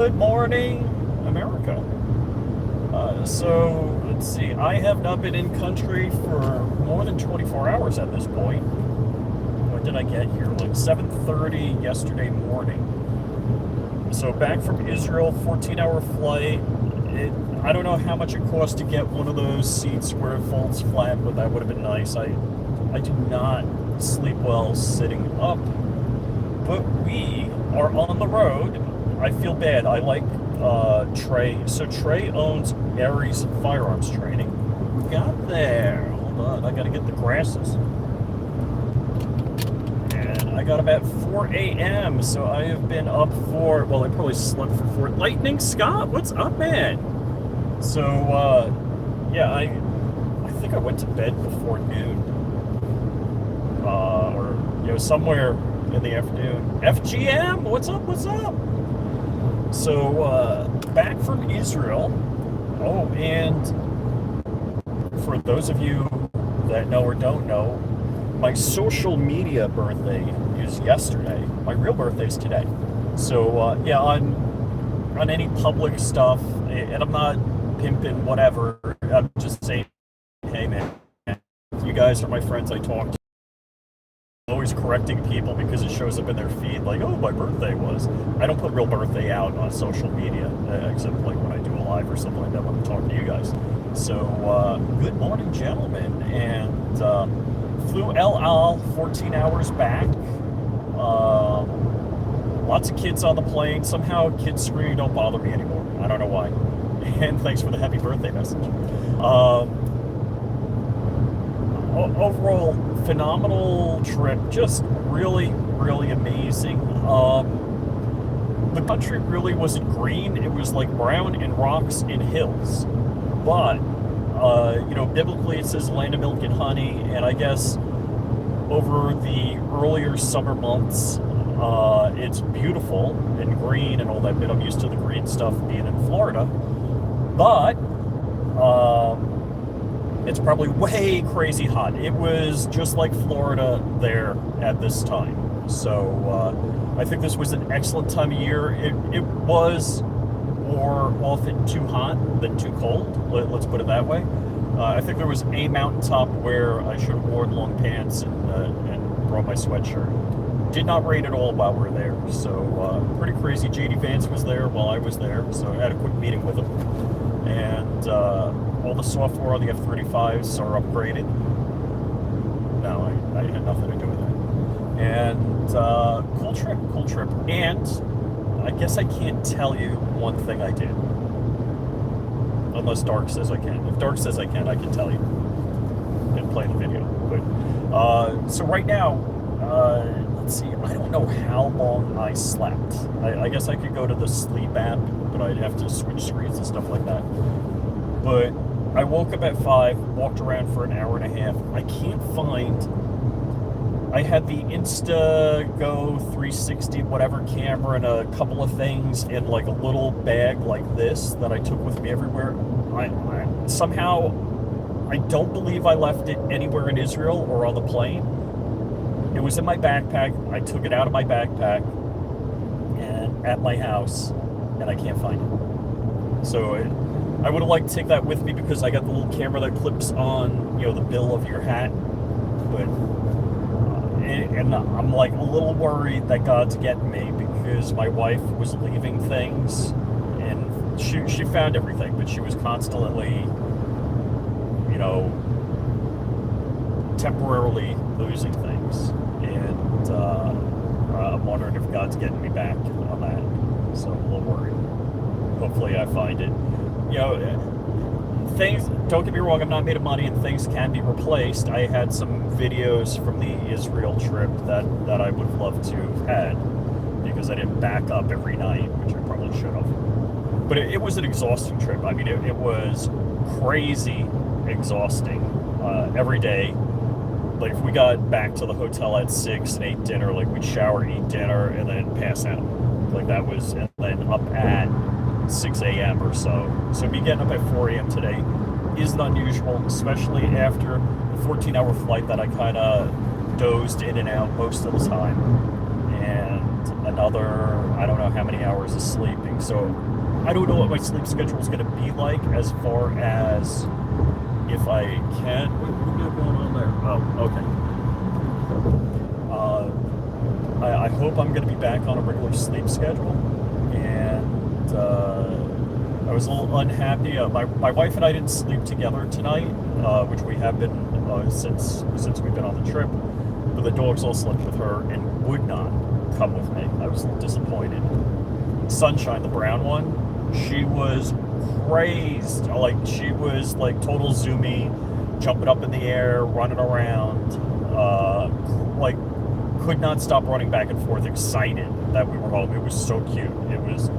Good morning, America. So let's see. I have not been in country for more than 24 hours at this point. When did I get here? Like 7:30 yesterday morning. So back from Israel, 14-hour flight. I don't know how much it cost to get one of those seats where it folds flat, but that would have been nice. I do not sleep well sitting up, but we are on the road. I feel bad. I like Trey. So Trey owns Aries Firearms Training. We got there. Hold on. I got to get the grasses. And I got about 4 a.m. So I have been up for, well, I probably slept for 4. Lightning Scott, what's up, man? So, yeah, I think I went to bed before noon. Or, somewhere in the afternoon. FGM, what's up, what's up? So, back from Israel. Oh, and for those of you that know or don't know, my social media birthday is yesterday. My real birthday is today. So, yeah, on any public stuff, and I'm not pimping whatever, I'm just saying, hey, man, you guys are my friends I talk to. Always correcting people because it shows up in their feed like, oh, my birthday was. I don't put real birthday out on social media, except like when I do a live or something like that when I'm talking to you guys. So, good morning, gentlemen, and flew El Al 14 hours back. Lots of kids on the plane. Somehow kids screaming don't bother me anymore. I don't know why. And thanks for the happy birthday message. Overall, phenomenal trip. Just really, really amazing. The country really wasn't green. It was like brown and rocks and hills. But, biblically it says land of milk and honey. And I guess over the earlier summer months, it's beautiful and green and all that bit. I'm used to the green stuff being in Florida. But, it's probably way crazy hot. It was just like Florida there at this time. So I think this was an excellent time of year. It was more often too hot than too cold. Let's put it that way. I think there was a mountaintop where I should have worn long pants and brought my sweatshirt. Did not rain at all while we were there. So pretty crazy. JD Vance was there while I was there. So I had a quick meeting with him. And all the software on the F-35s are upgraded. No, I had nothing to do with that. And cool trip. And I guess I can't tell you one thing I did. Unless Dark says I can. If Dark says I can tell you. And play the video. But, so right now, let's see, I don't know how long I slept. I guess I could go to the sleep app, but I'd have to switch screens and stuff like that. But I woke up at 5, walked around for an hour and a half. I can't find... I had the Instago 360 whatever camera and a couple of things in like a little bag like this that I took with me everywhere. Somehow, I don't believe I left it anywhere in Israel or on the plane. It was in my backpack. I took it out of my backpack and at my house, and I can't find it. So I would have liked to take that with me because I got the little camera that clips on, the bill of your hat. But and I'm like a little worried that God's getting me because my wife was leaving things, and she found everything, but she was constantly, temporarily losing things. And I'm wondering if God's getting me back on that. So I'm a little worried. Hopefully I find it. Things, don't get me wrong, I'm not made of money and things can be replaced. I had some videos from the Israel trip that I would have loved to have had because I didn't back up every night, which I probably should have. But it was an exhausting trip. I mean, it was crazy exhausting every day. Like, if we got back to the hotel at 6 and ate dinner, like, we'd shower, eat dinner, and then pass out. Like, that was, and then up at 6 a.m. or so. So me getting up at 4 a.m. today isn't unusual, especially after the 14-hour flight that I kind of dozed in and out most of the time. And another, I don't know how many hours of sleeping. So I don't know what my sleep schedule is going to be like as far as if I can. What do you have going on there? Oh, okay. I hope I'm going to be back on a regular sleep schedule. And I was a little unhappy. My wife and I didn't sleep together tonight, which we have been since we've been on the trip. But the dogs all slept with her and would not come with me. I was a little disappointed. Sunshine, the brown one, she was crazed. Like, she was like total zoomy, jumping up in the air, running around, like could not stop running back and forth, excited that we were home. It was so cute. It was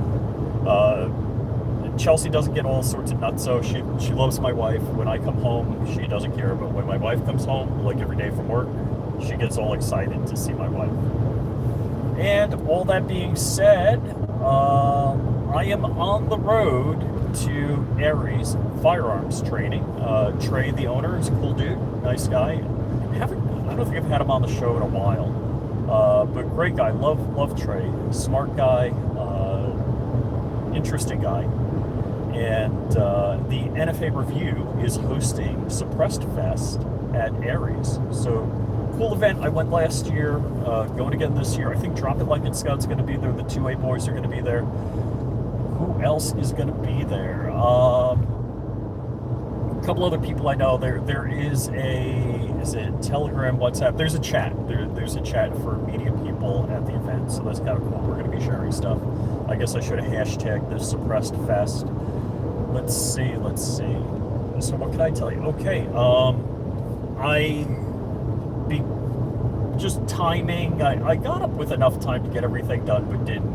Chelsea doesn't get all sorts of nuts, so she loves my wife. When I come home, she doesn't care, but when my wife comes home, like every day from work, she gets all excited to see my wife. And all that being said, I am on the road to Aries firearms training. Trey, the owner, is a cool dude, nice guy. I don't think I've had him on the show in a while, but great guy. Love Trey, smart guy, interesting guy. And the NFA Review is hosting Suppressed Fest at Aries. So cool event. I went last year, going again this year. I think Drop It Like It's Scott's going to be there. The 2A boys are going to be there. Who else is going to be there? A couple other people I know. There is it Telegram, WhatsApp? There's a chat. There's a chat for media people at the event. So that's kind of cool. We're going to be sharing stuff. I guess I should have hashtagged this Suppressed Fest. Let's see. So what can I tell you? Okay, just timing. I got up with enough time to get everything done, but didn't.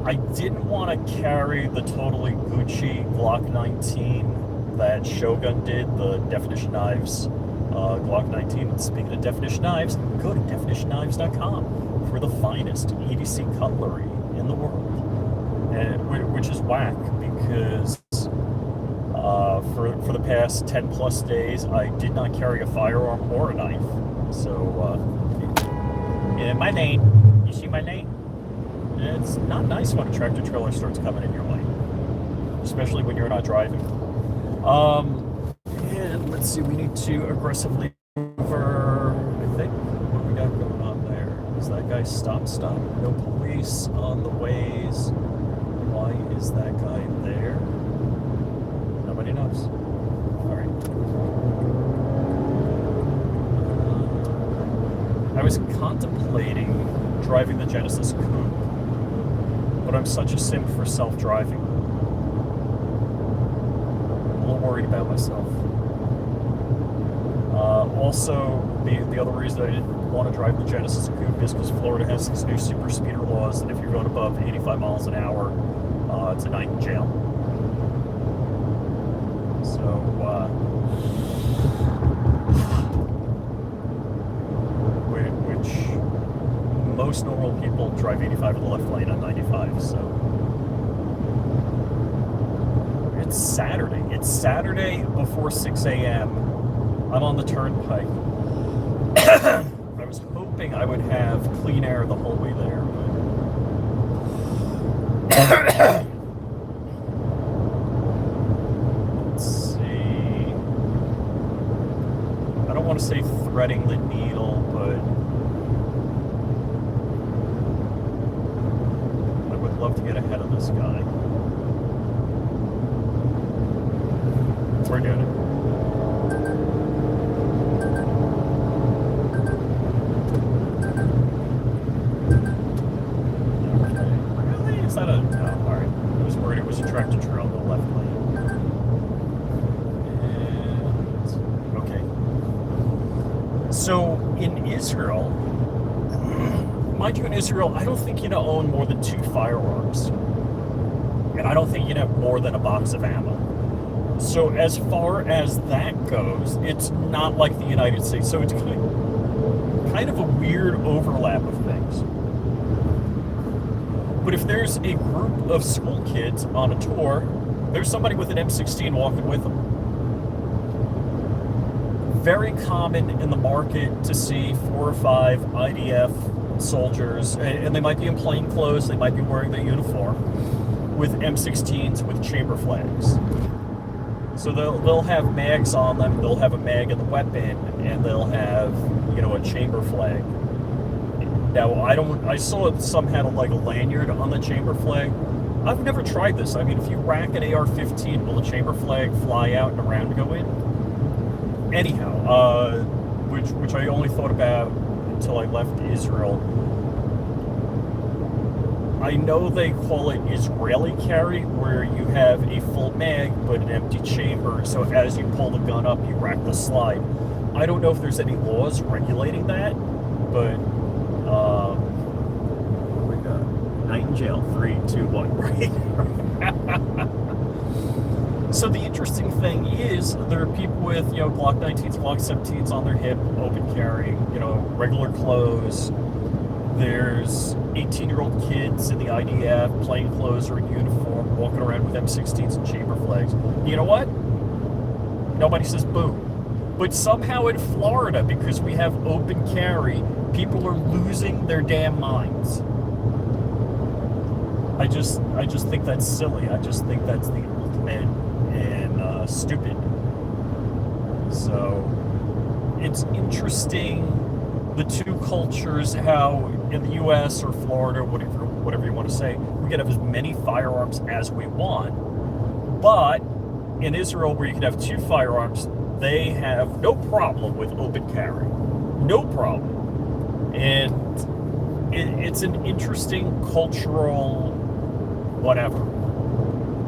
I didn't want to carry the totally Gucci Glock 19 that Shogun did, the Definition Knives Glock 19. And speaking of Definition Knives, go to definitionknives.com for the finest EDC cutlery in the world. Which is whack, because for the past 10 plus days I did not carry a firearm or a knife. So in my lane, you see my lane? It's not nice when a tractor trailer starts coming in your lane, especially when you're not driving. And let's see, we need to aggressively over, I think. What do we got going on there? Is that guy stop? No police on the ways. Why is that guy there? Nobody knows. All right. I was contemplating driving the Genesis Coupe, but I'm such a simp for self-driving. I'm a little worried about myself. Also, the other reason I didn't want to drive the Genesis Coupe is because Florida has these new super speeder laws that if you're going above 85 miles an hour, it's a night in jail. So, which most normal people drive 85 in the left lane on 95, so. It's Saturday. It's Saturday before 6 a.m. I'm on the turnpike. I was hoping I would have clean air the whole way there, but let's see. I don't want to say threading the needle, but I would love to get ahead of this guy. We're doing it. Tractor trailer on the left lane. And, okay. So in Israel, mind you, in Israel, I don't think you can own more than 2 firearms. And I don't think you can have more than a box of ammo. So as far as that goes, it's not like the United States. So it's kind of a weird overlap of things. But if there's a group of school kids on a tour, there's somebody with an M16 walking with them. Very common in the market to see 4 or 5 IDF soldiers, and they might be in plain clothes, they might be wearing their uniform, with M16s with chamber flags. So they'll have mags on them, they'll have a mag in the weapon, and they'll have, a chamber flag. Now, I saw some had like a lanyard on the chamber flag. I've never tried this. I mean, if you rack an AR-15, will the chamber flag fly out and a round go in? Anyhow, which I only thought about until I left Israel. I know they call it Israeli carry, where you have a full mag but an empty chamber, so as you pull the gun up, you rack the slide. I don't know if there's any laws regulating that, but oh my god, night in jail, 3, 2, 1, right? So the interesting thing is, there are people with, Glock 19s, Glock 17s on their hip, open carry, regular clothes. There's 18-year-old kids in the IDF, plain clothes or in uniform, walking around with M16s and chamber flags. You know what? Nobody says boo. But somehow in Florida, because we have open carry, people are losing their damn minds. I just think that's silly. I just think that's the ultimate and stupid. So it's interesting, the two cultures, how in the U.S. or Florida, whatever you want to say, we can have as many firearms as we want. But in Israel, where you can have 2 firearms, they have no problem with open carry. No problem. And it's an interesting cultural whatever.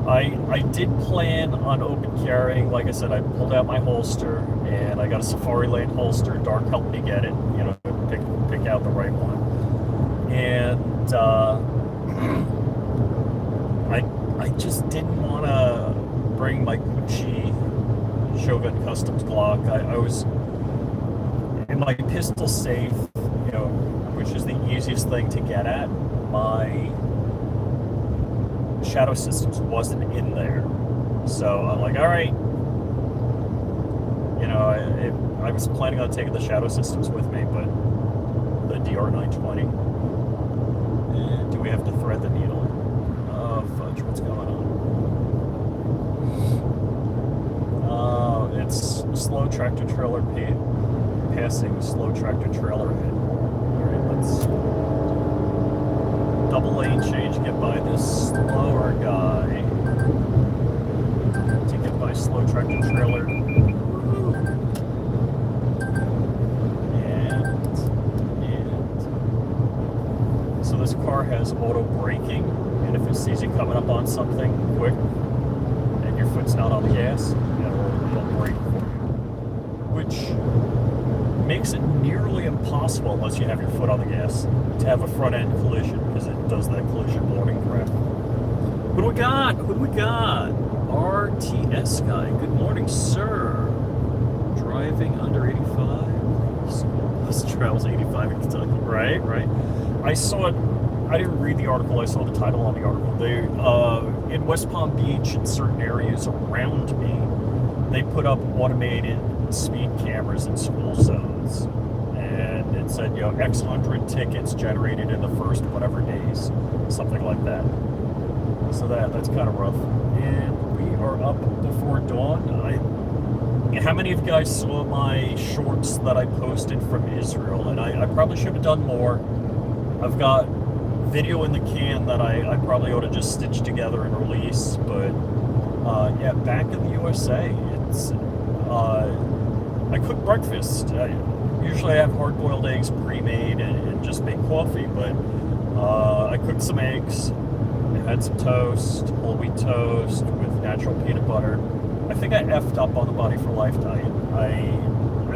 I did plan on open carrying. Like I said, I pulled out my holster, and I got a Safari Lane holster. Dark helped me get it, pick out the right one. And I just didn't want to bring my Gucci Shogun Customs Glock. I was in my pistol safe, which is the easiest thing to get at. My Shadow Systems wasn't in there, so I'm like, all right. I was planning on taking the Shadow Systems with me, but the DR920. Do we have to thread the needle? Oh fudge! What's going on? It's slow tractor trailer passing slow tractor trailer ahead. All right, let's double lane change. Get by this slower guy to get by slow tractor trailer. So this car has auto braking, and if it sees you coming up on something quick and your foot's not on the gas, it'll brake for you, which makes it nearly impossible, unless you have your foot on the gas, to have a front end collision, because it does that collision warning crap. What do we got? RTS guy. Good morning, sir. Driving under 85. This travels 85 in Kentucky. Right. I saw it. I didn't read the article. I saw the title on the article. They in West Palm Beach, in certain areas around me, they put up automated speed cameras in school zones, and it said, X hundred tickets generated in the first whatever days, something like that. So that's kind of rough. And we are up before dawn. How many of you guys saw my shorts that I posted from Israel? And I probably should have done more. I've got video in the can that I probably ought to just stitch together and release. But back in the USA, it's I cook breakfast. Usually I have hard-boiled eggs pre-made and just make coffee, but I cooked some eggs, I had some toast, whole wheat toast with natural peanut butter. I think I effed up on the Body for Life diet. I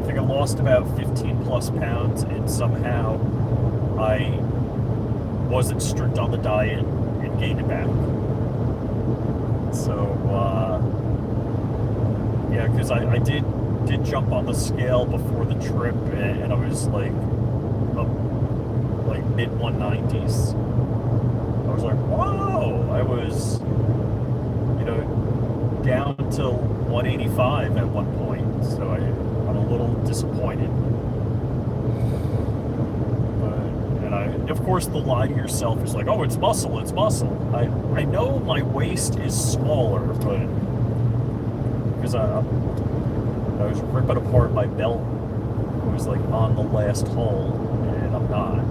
think I lost about 15 plus pounds, and somehow I wasn't strict on the diet and gained it back. So because I did jump on the scale before the trip, and I was like mid 190s. I was like, whoa! I was down to 185 at one point, so I'm a little disappointed. And course, the lie to yourself is like, oh, it's muscle, it's muscle. I know my waist is smaller, but because I was ripping apart my belt. It was like on the last hole, and I'm not.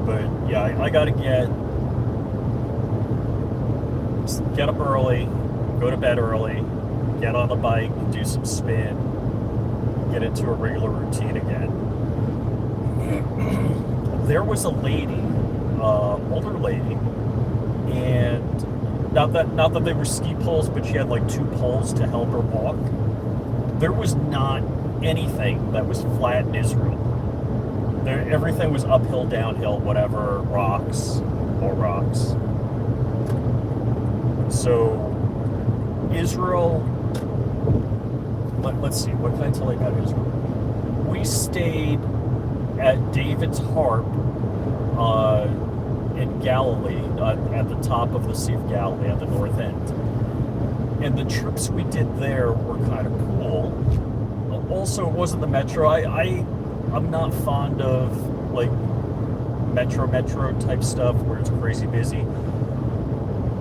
But yeah, I gotta get up early, go to bed early, get on the bike, do some spin, get into a regular routine again. There was a lady, older lady, and not that they were ski poles, but she had like 2 poles to help her walk. There was not anything that was flat in Israel. Everything was uphill, downhill, whatever, rocks, more rocks. So, Israel, let's see, what can I tell you about Israel? We stayed at David's Harp in Galilee, at the top of the Sea of Galilee, at the north end. And the trips we did there were kind of cool. Also, it wasn't the metro. I'm not fond of like metro type stuff where it's crazy busy.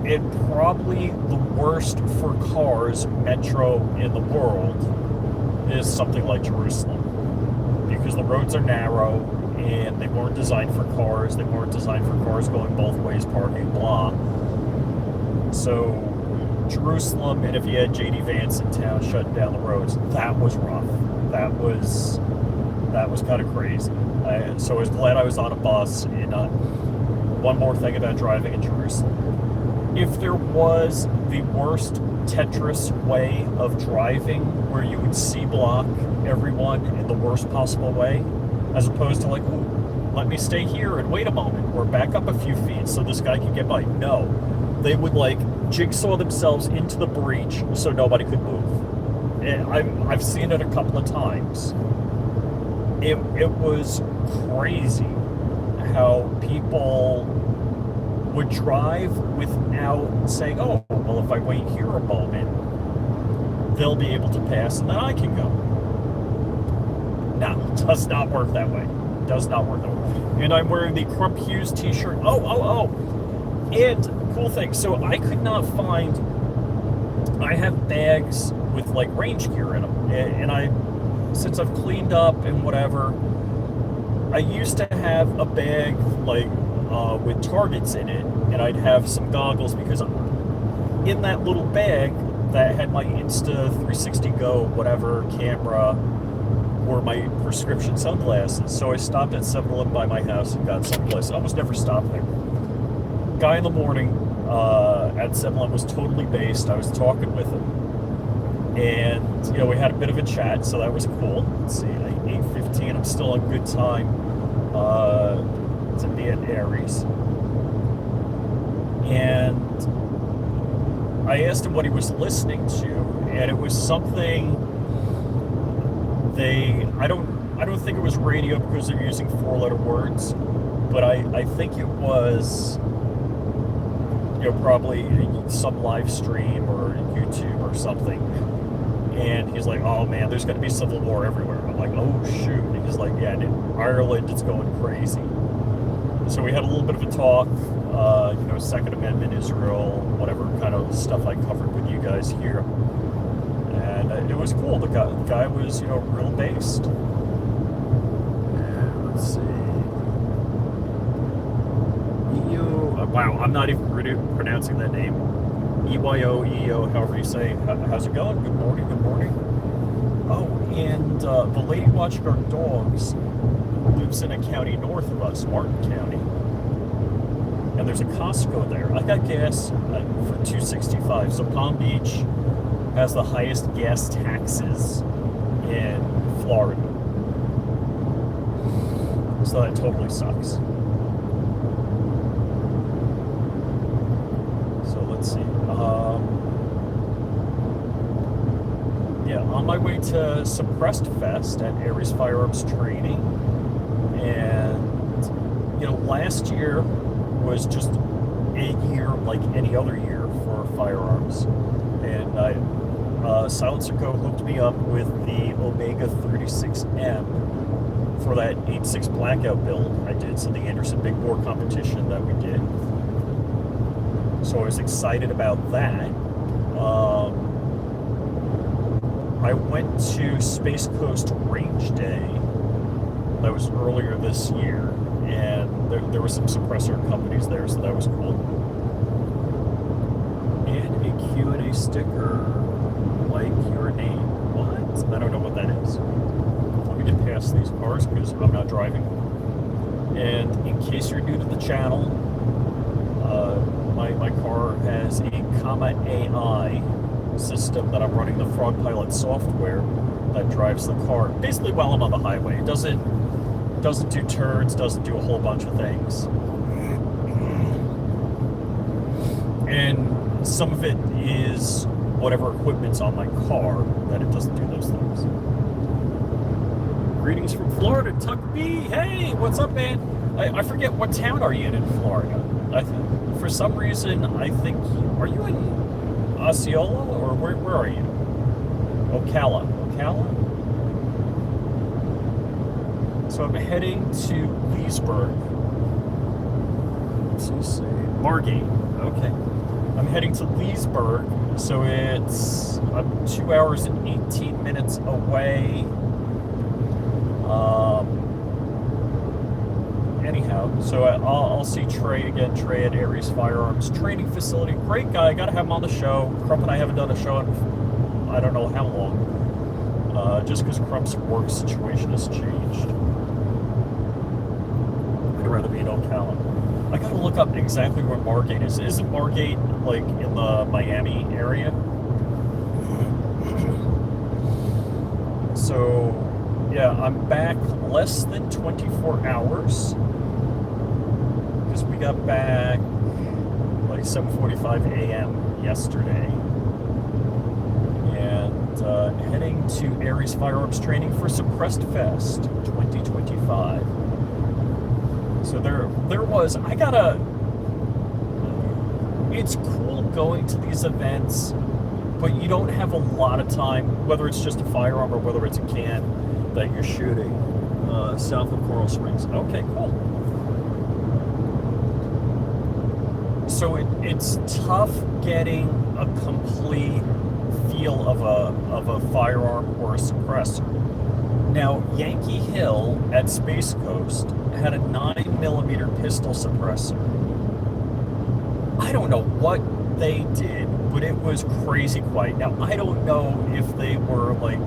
It probably the worst for cars metro in the world is something like Jerusalem, because the roads are narrow and they weren't designed for cars. They weren't designed for cars going both ways, parking, blah. So Jerusalem, and if you had JD Vance in town shutting down the roads, that was rough. That was kind of crazy. So I was glad I was on a bus. And one more thing about driving in Jerusalem. If there was the worst Tetris way of driving, where you would C-block everyone in the worst possible way, as opposed to like, ooh, let me stay here and wait a moment, or back up a few feet so this guy can get by. No. They would like jigsaw themselves into the breach so nobody could move. And I've seen it a couple of times. It was crazy how people would drive without saying, oh, well, if I wait here a moment, they'll be able to pass and then I can go. No, it does not work that way. Does not work that way. And I'm wearing the Crump Hughes t-shirt. Oh. And cool thing, so I could not find, I have bags with like range gear in them, and since I've cleaned up and whatever, I used to have a bag like with targets in it, and I'd have some goggles, because in that little bag that had my Insta 360 Go whatever camera were my prescription sunglasses. So I stopped at 7-Eleven by my house and got sunglasses. I almost never stopped there. Guy in the morning at 7-Eleven was totally based. I was talking with him, and we had a bit of a chat, so that was cool. Let's see, 8:15. I'm still on good time to be at Aries, and I asked him what he was listening to, and it was something I don't think it was radio, because they're using 4-letter words, but I think it was probably some live stream or YouTube or something. And he's like, oh man, there's going to be civil war everywhere. I'm like, oh shoot. And he's like, yeah, in Ireland it's going crazy. So we had a little bit of a talk, Second Amendment, Israel, whatever kind of stuff I covered with you guys here. And it was cool. The guy was, real based. Let's see. Wow, I'm not even pronouncing that name. EYO, however you say. How's it going? Good morning. Oh, and the lady watching our dogs lives in a county north of us, Martin County. And there's a Costco there. I got gas for $2.65. So Palm Beach has the highest gas taxes in Florida. So that totally sucks. Let's see. On my way to Suppressed Fest at Aries Firearms Training, and last year was just a year like any other year for firearms, and Silencer Co hooked me up with the Omega 36M, for that 8.6 blackout build I did, so the Anderson Big Bore competition that we did. So I was excited about that. I went to Space Coast Range Day. That was earlier this year, and there were some suppressor companies there, so that was cool. And a Q&A sticker, like your name. What? I don't know what that is. Let me get past these cars because I'm not driving. And in case you're new to the channel, my car has a Comma AI system that I'm running the Frog Pilot software that drives the car basically while I'm on the highway. It doesn't do turns, doesn't do a whole bunch of things. And some of it is whatever equipment's on my car that it doesn't do those things. Greetings from Florida, Tuck B. Hey, what's up, man? I forget, what town are you in Florida? For some reason, I think, are you in Osceola, or where are you? Ocala. So I'm heading to Leesburg. Let's see, Margate. Okay. I'm heading to Leesburg, so I'm 2 hours and 18 minutes away. Anyhow, so I'll see Trey again. Trey at Aries Firearms Training Facility. Great guy. Got to have him on the show. Crump and I haven't done a show in I don't know how long. Just because Crump's work situation has changed. I'd rather be in Ocala. I gotta look up exactly where Margate is. Isn't Margate like in the Miami area? So, yeah, I'm back less than 24 hours. Because we got back like 7:45 a.m. yesterday. And heading to Aries Firearms Training for Suppressed Fest 2025. So there was, it's cool going to these events, but you don't have a lot of time, whether it's just a firearm or whether it's a can that you're shooting. South of Coral Springs. Okay, cool. So it's tough getting a complete feel of a firearm or a suppressor. Now, Yankee Hill at Space Coast had a 9mm pistol suppressor. I don't know what they did, but it was crazy quiet. Now, I don't know if they were like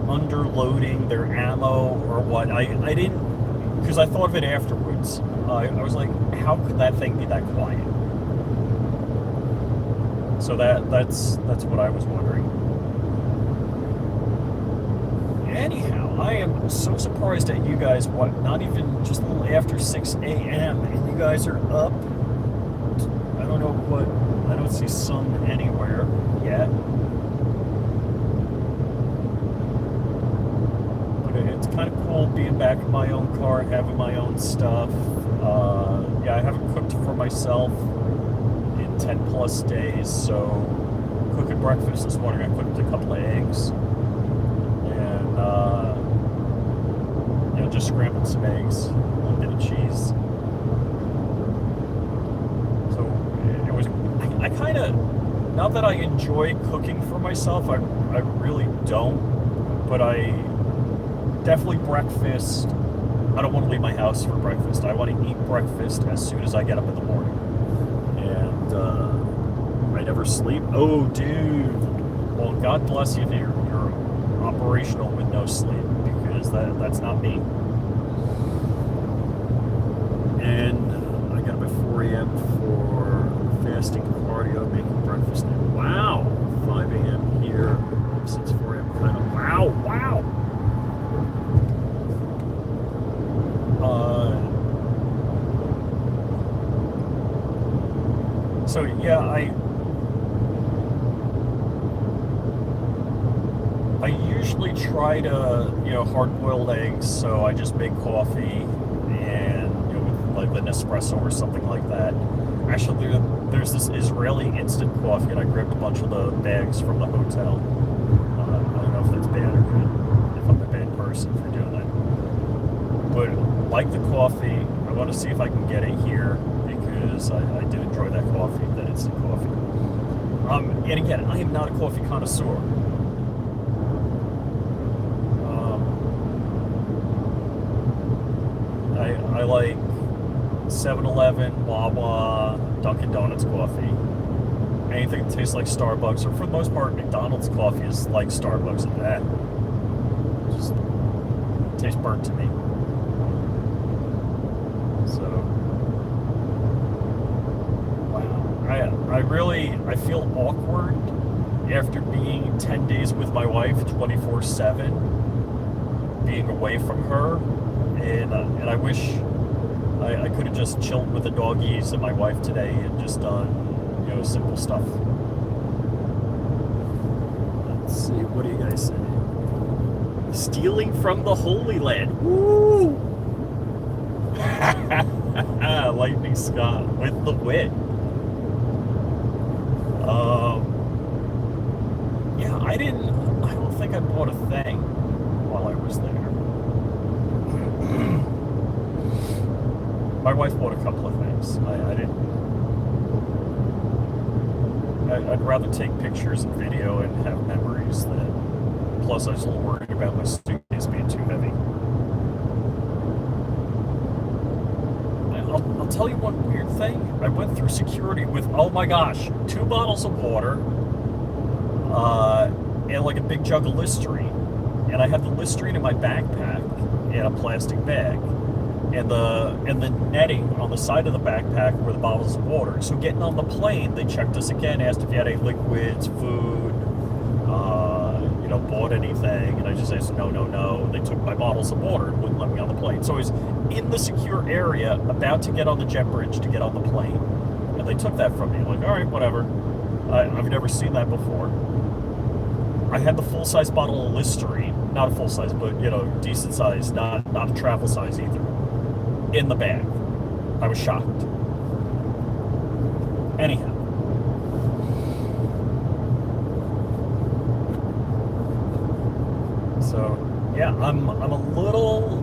underloading their ammo or what. I didn't, because I thought of it afterwards. I was like, how could that thing be that quiet? So that's what I was wondering. Anyhow, I am so surprised at you guys. What? Not even just a little after 6 a.m. and you guys are up. I don't know what. I don't see sun anywhere yet. But it's kind of cool being back in my own car, having my own stuff. Yeah, I haven't cooked for myself in 10 plus days, so cooking breakfast this morning, I cooked a couple of eggs. Just scrambled some eggs, a little bit of cheese. So it was, I kind of, not that I enjoy cooking for myself, I really don't, but I definitely breakfast, I don't want to leave my house for breakfast. I want to eat breakfast as soon as I get up in the morning. And I never sleep. Oh, dude. Well, God bless you if you're operational with no sleep, because that's not me. And I got up at 4 a.m. for fasting cardio, making breakfast. And wow, 5 a.m. here since 4 a.m. kind of wow. So yeah, I usually try to, hard-boiled eggs, so I just make coffee and, with like the Nespresso or something like that. Actually, there's this Israeli instant coffee, and I grabbed a bunch of the bags from the hotel. I don't know if that's bad or good, if I'm a bad person for doing that. but like the coffee, I want to see if I can get it here because I did enjoy that coffee, that instant coffee. And again, I am not a coffee connoisseur. I like 7-Eleven, Wawa, Dunkin' Donuts coffee. Anything that tastes like Starbucks, or for the most part, McDonald's coffee is like Starbucks, and that just tastes burnt to me. So, wow. I feel awkward after being 10 days with my wife, 24/7, being away from her, and I wish I could have just chilled with the doggies and my wife today and just done, simple stuff. Let's see, what do you guys say? Stealing from the Holy Land. Woo! Lightning Scott with the wit. Yeah, I don't think I bought a thing while I was there. My wife bought a couple of things. I didn't. I'd rather take pictures and video and have memories than. Plus, I was a little worried about my suitcase being too heavy. I'll tell you one weird thing. I went through security with, oh my gosh, 2 bottles of water, and like a big jug of Listerine. And I had the Listerine in my backpack in a plastic bag. And the netting on the side of the backpack were the bottles of water. So getting on the plane, they checked us again, asked if you had any liquids, food, bought anything, and I just said no. They took my bottles of water and wouldn't let me on the plane. So I was in the secure area, about to get on the jet bridge to get on the plane, and they took that from me. I'm like, all right, whatever. I've never seen that before. I had the full-size bottle of Listerine, not a full size, but decent size, not a travel size either, in the bag. I was shocked. Anyhow. So, yeah, I'm a little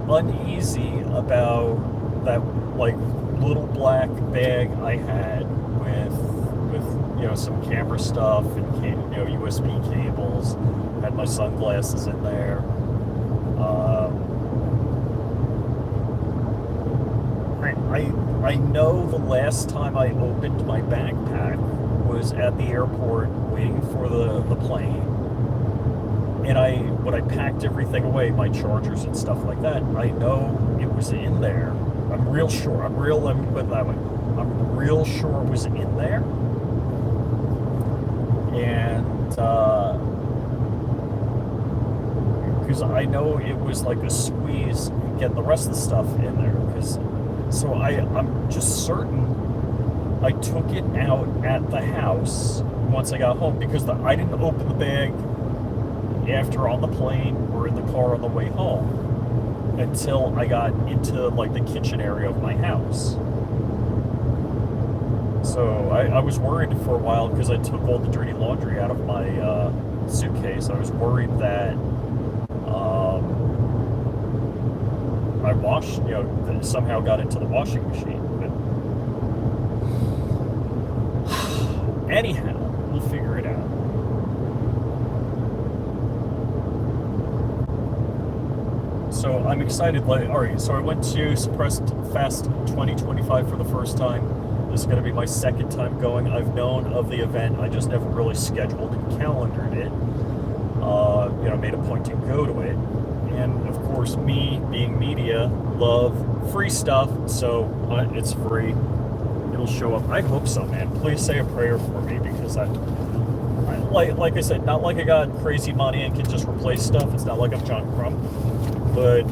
uneasy about that, like, little black bag I had with some camera stuff and USB cables. Had my sunglasses in there. I know the last time I opened my backpack was at the airport waiting for the plane. And when I packed everything away, my chargers and stuff like that, I know it was in there. I'm real sure. Let me put it that way. I'm real sure it was in there. And, because I know it was like a squeeze getting the rest of the stuff in there. So I'm just certain I took it out at the house once I got home, because I didn't open the bag after on the plane or in the car on the way home until I got into like the kitchen area of my house. So I was worried for a while because I took all the dirty laundry out of my suitcase. I was worried that I washed, that somehow got into the washing machine. But anyhow, we'll figure it out. So I'm excited. All right, so I went to Suppressed Fest 2025 for the first time. This is going to be my second time going. I've known of the event. I just never really scheduled and calendared it. Made a point to go to it. And of course, me being media, love free stuff. So it's free. It'll show up. I hope so, man. Please say a prayer for me, because like I said, not like I got crazy money and can just replace stuff. It's not like I'm John Crumb. But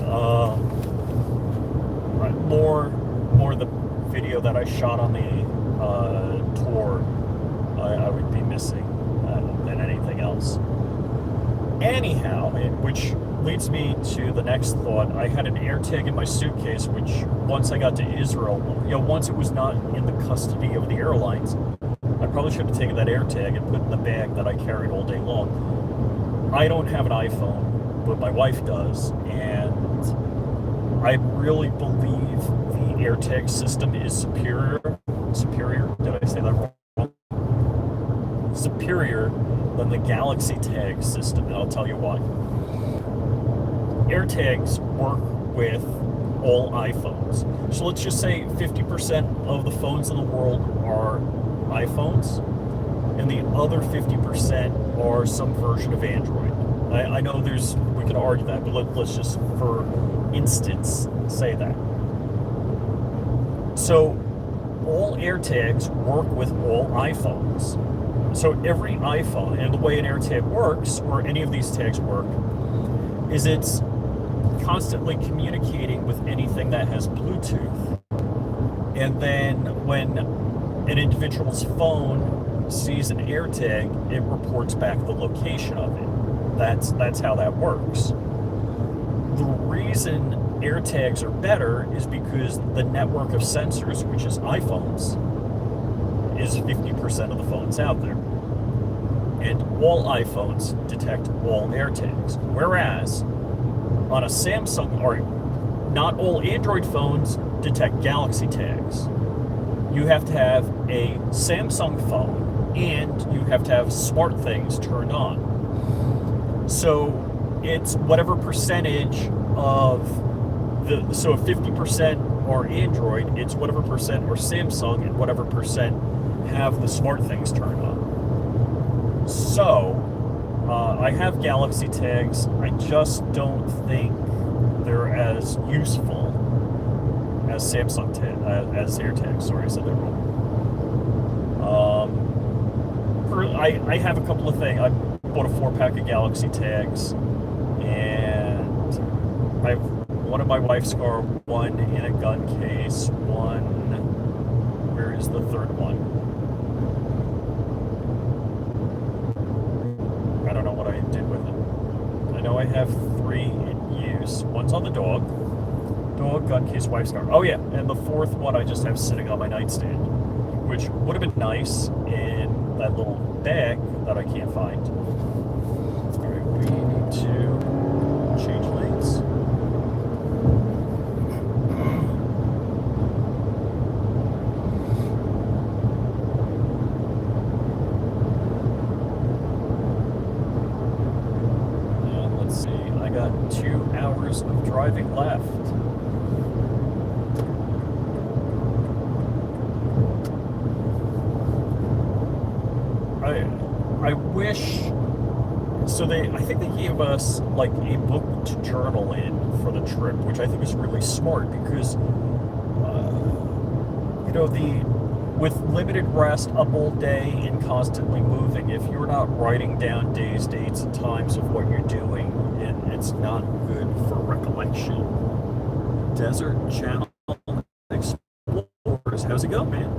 more the video that I shot on the tour, I would be missing than anything else. Anyhow, which leads me to the next thought. I had an AirTag in my suitcase, which once I got to Israel, once it was not in the custody of the airlines, I probably should have taken that AirTag and put it in the bag that I carried all day long. I don't have an iPhone, but my wife does, and I really believe the AirTag system is superior. Superior? Did I say that wrong? Superior than the Galaxy Tag system, and I'll tell you why. AirTags work with all iPhones. So let's just say 50% of the phones in the world are iPhones, and the other 50% are some version of Android. I know we can argue that, but let's just, for instance, say that. So all AirTags work with all iPhones. So every iPhone, and the way an AirTag works, or any of these tags work, is it's constantly communicating with anything that has Bluetooth. And then when an individual's phone sees an AirTag, it reports back the location of it. That's how that works. The reason AirTags are better is because the network of sensors, which is iPhones, is 50% of the phones out there. And all iPhones detect all AirTags. Whereas on a Samsung, or not all Android phones detect Galaxy tags. You have to have a Samsung phone and you have to have SmartThings turned on. So it's whatever percentage of so if 50% are Android, it's whatever percent are Samsung and whatever percent have the SmartThings turned on. So I have Galaxy tags. I just don't think they're as useful as Samsung as AirTags. Sorry, I said that wrong. I have a couple of things. I bought a 4-pack of Galaxy tags, and I've one in my wife's car, one in a gun case, one. Where is the third one? I don't know what I did with it. I know I have 3 in use. One's on the dog, gun case, wife's car. Oh yeah, and the 4th one I just have sitting on my nightstand, which would have been nice in that little bag that I can't find. All right, we need to change lanes. Let's see, I got 2 hours of driving left. I wish, so I think they gave us like a book to journal in for the trip, which I think is really smart because, with limited rest, up all day, and constantly moving, if you're not writing down days, dates, and times of what you're doing, it's not good for recollection. Desert Channel Explorers, how's it going, man?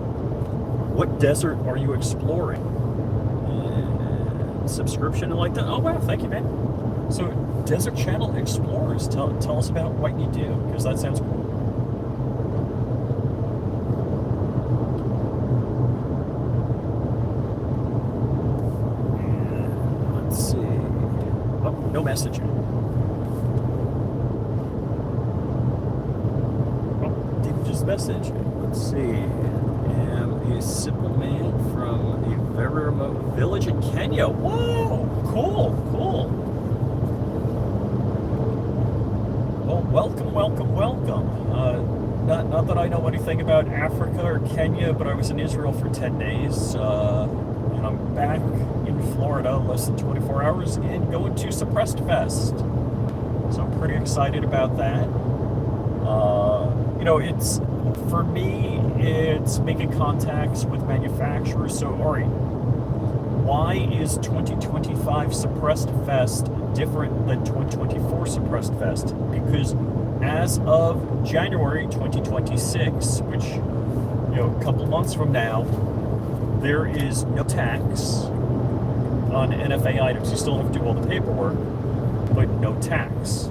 What desert are you exploring? Subscription and like that. Oh wow, thank you, man. So Desert Channel Explorers, tell us about what you do, because that sounds cool. Let's see. Oh, no message. Oh, didn't just message. Let's see. I am a simple man from a very remote village in Kenya. Whoa, cool. Well, welcome. Not that I know anything about Africa or Kenya, but I was in Israel for 10 days, and I'm back in Florida less than 24 hours and going to Suppressed Fest. So I'm pretty excited about that. It's, for me, it's making contacts with manufacturers. So, Ari, why is 2025 Suppressed Fest different than 2024 Suppressed Fest? Because as of January 2026, which, a couple months from now, there is no tax on NFA items. You still have to do all the paperwork, but no tax.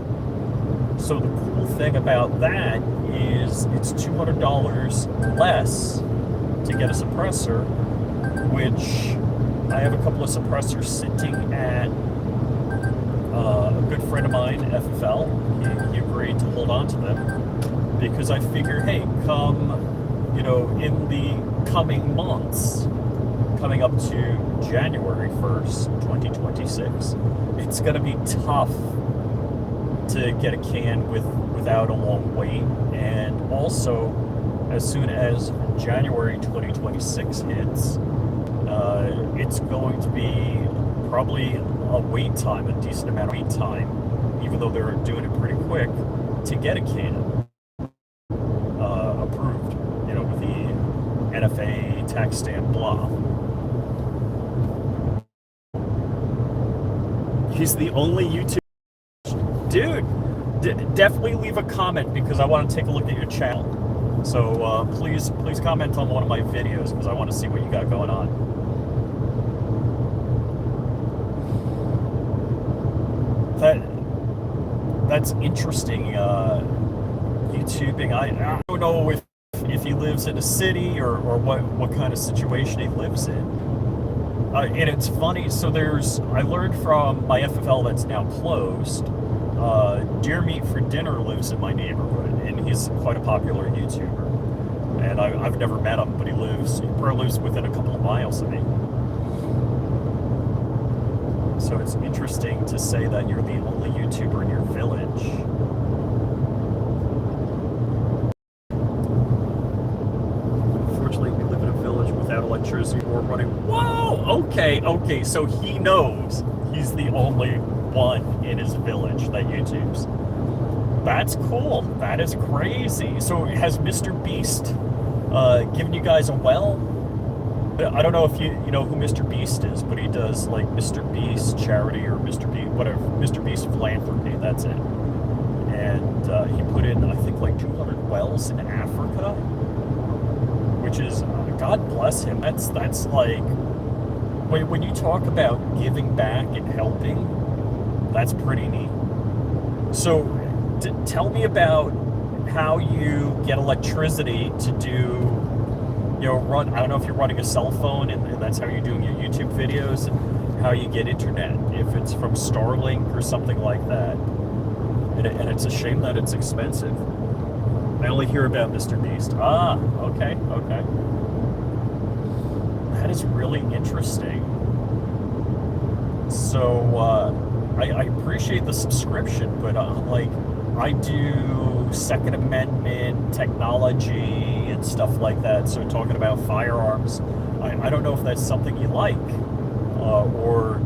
So the cool thing about that is it's $200 less to get a suppressor, which I have a couple of suppressors sitting at a good friend of mine, FFL, he agreed to hold on to them because I figured, hey, in the coming months, coming up to January 1st, 2026, it's going to be tough to get a can without a long wait. And also, as soon as January 2026 hits, it's going to be probably a wait time, a decent amount of wait time, even though they're doing it pretty quick, to get a can approved, with the NFA tax stamp blah. He's the only YouTuber. Dude, definitely leave a comment because I want to take a look at your channel. So please comment on one of my videos because I want to see what you got going on. That's interesting. YouTubing. I don't know if he lives in a city or what kind of situation he lives in. And it's funny. So I learned from my FFL that's now closed. Deer Meat for Dinner lives in my neighborhood, and he's quite a popular YouTuber. And I've never met him, but he probably lives within a couple of miles of me. So it's interesting to say that you're the only YouTuber in your village. Unfortunately, we live in a village without electricity or running. Whoa! Okay. So he knows he's the only one in his village that YouTubes. That's cool. That is crazy. So has Mr. Beast given you guys a well? I don't know if you know who Mr. Beast is, but he does like Mr. Beast charity or Mr. Beast, whatever, Mr. Beast philanthropy, that's it. And he put in, I think, like 200 wells in Africa, which is, God bless him. That's like, when you talk about giving back and helping, that's pretty neat. So tell me about how you get electricity to do, run. I don't know if you're running a cell phone and that's how you're doing your YouTube videos, and how you get internet, if it's from Starlink or something like that. And it's a shame that it's expensive. I only hear about Mr. Beast. Okay. That is really interesting. So, I appreciate the subscription, but I do Second Amendment technology and stuff like that. So talking about firearms, I don't know if that's something you like, or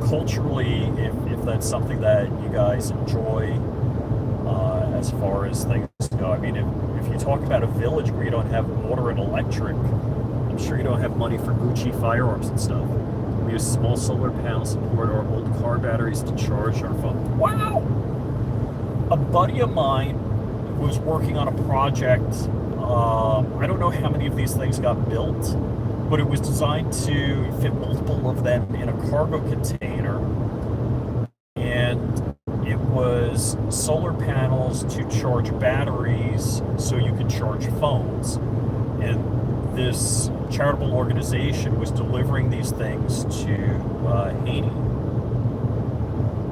culturally, if that's something that you guys enjoy, as far as things go. I mean, if you talk about a village where you don't have water and electric, I'm sure you don't have money for Gucci firearms and stuff. We use small solar panels to support our old car batteries to charge our phone. Wow! A buddy of mine was working on a project. I don't know how many of these things got built, but it was designed to fit multiple of them in a cargo container. And it was solar panels to charge batteries so you could charge phones. And this charitable organization was delivering these things to Haiti.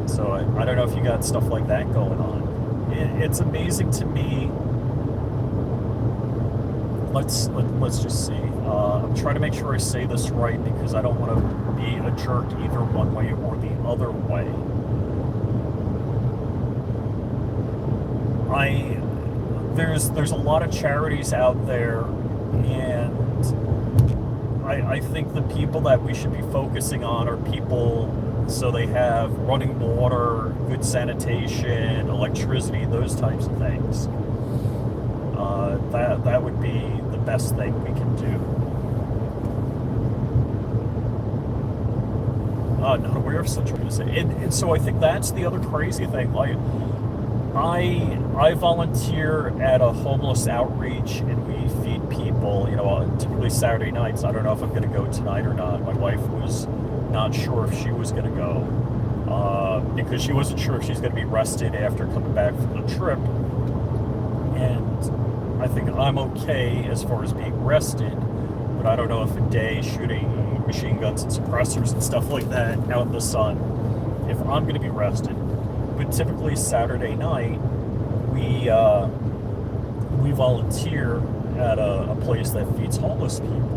So I don't know if you got stuff like that going on. It's amazing to me. Let's just see. I'm trying to make sure I say this right because I don't want to be a jerk either one way or the other way. There's a lot of charities out there, and I think the people that we should be focusing on are people so they have running water, good sanitation, electricity, those types of things. That would be the best thing we can do. Not aware of such a thing. And so I think that's the other crazy thing. Like, I volunteer at a homeless outreach, and we feed people, typically Saturday nights. I don't know if I'm going to go tonight or not. My wife was not sure if she was going to go, because she wasn't sure if she's going to be rested after coming back from the trip. And I think I'm okay as far as being rested, but I don't know if a day shooting machine guns and suppressors and stuff like that out in the sun if I'm going to be rested. But typically Saturday night, we volunteer at a place that feeds homeless people.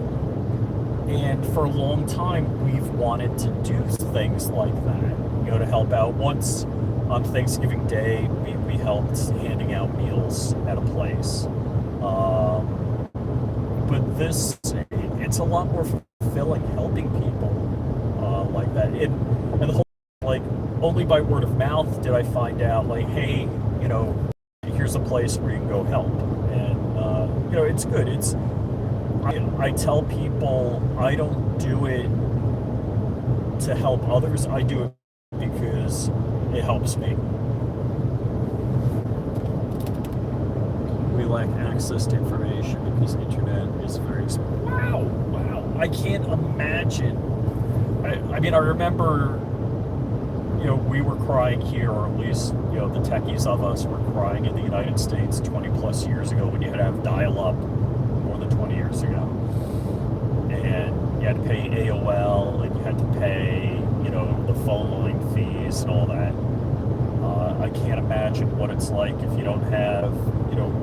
And for a long time, we've wanted to do things like that, to help out. Once on Thanksgiving Day, we helped handing out meals at a place. But it's a lot more fulfilling helping people like that. And the whole, like, only by word of mouth did I find out, like, hey, here's a place where you can go help. And, it's good. I tell people I don't do it to help others. I do it because it helps me. We lack access to information because the internet is very expensive. Wow. I can't imagine. I mean, I remember, we were crying here, or at least, the techies of us were crying in the United States 20 plus years ago when you had to have dial-up more than 20 years ago. And you had to pay AOL, and you had to pay, the phone line fees and all that. I can't imagine what it's like if you don't have,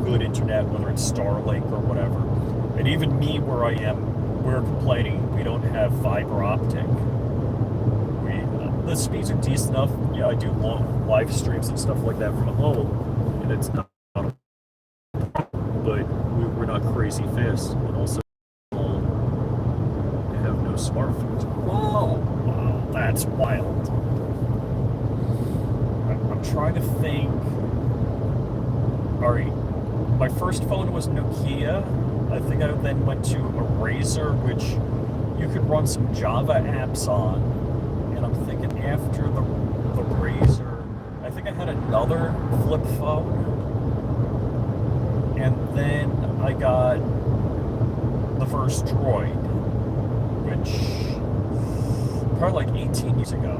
good internet, whether it's Starlink or whatever. And even me, where I am, we're complaining we don't have fiber optic. The speeds are decent enough. Yeah, I do long live streams and stuff like that from home, and it's not a problem, but we're not crazy fast. And also, they have no smartphones. Wow, that's wild. I'm trying to think. All right, my first phone was Nokia. I think I then went to a Razor, which you could run some Java apps on. And I'm thinking after the Razor, I think I had another flip phone. And then I got the first Droid, which probably like 18 years ago.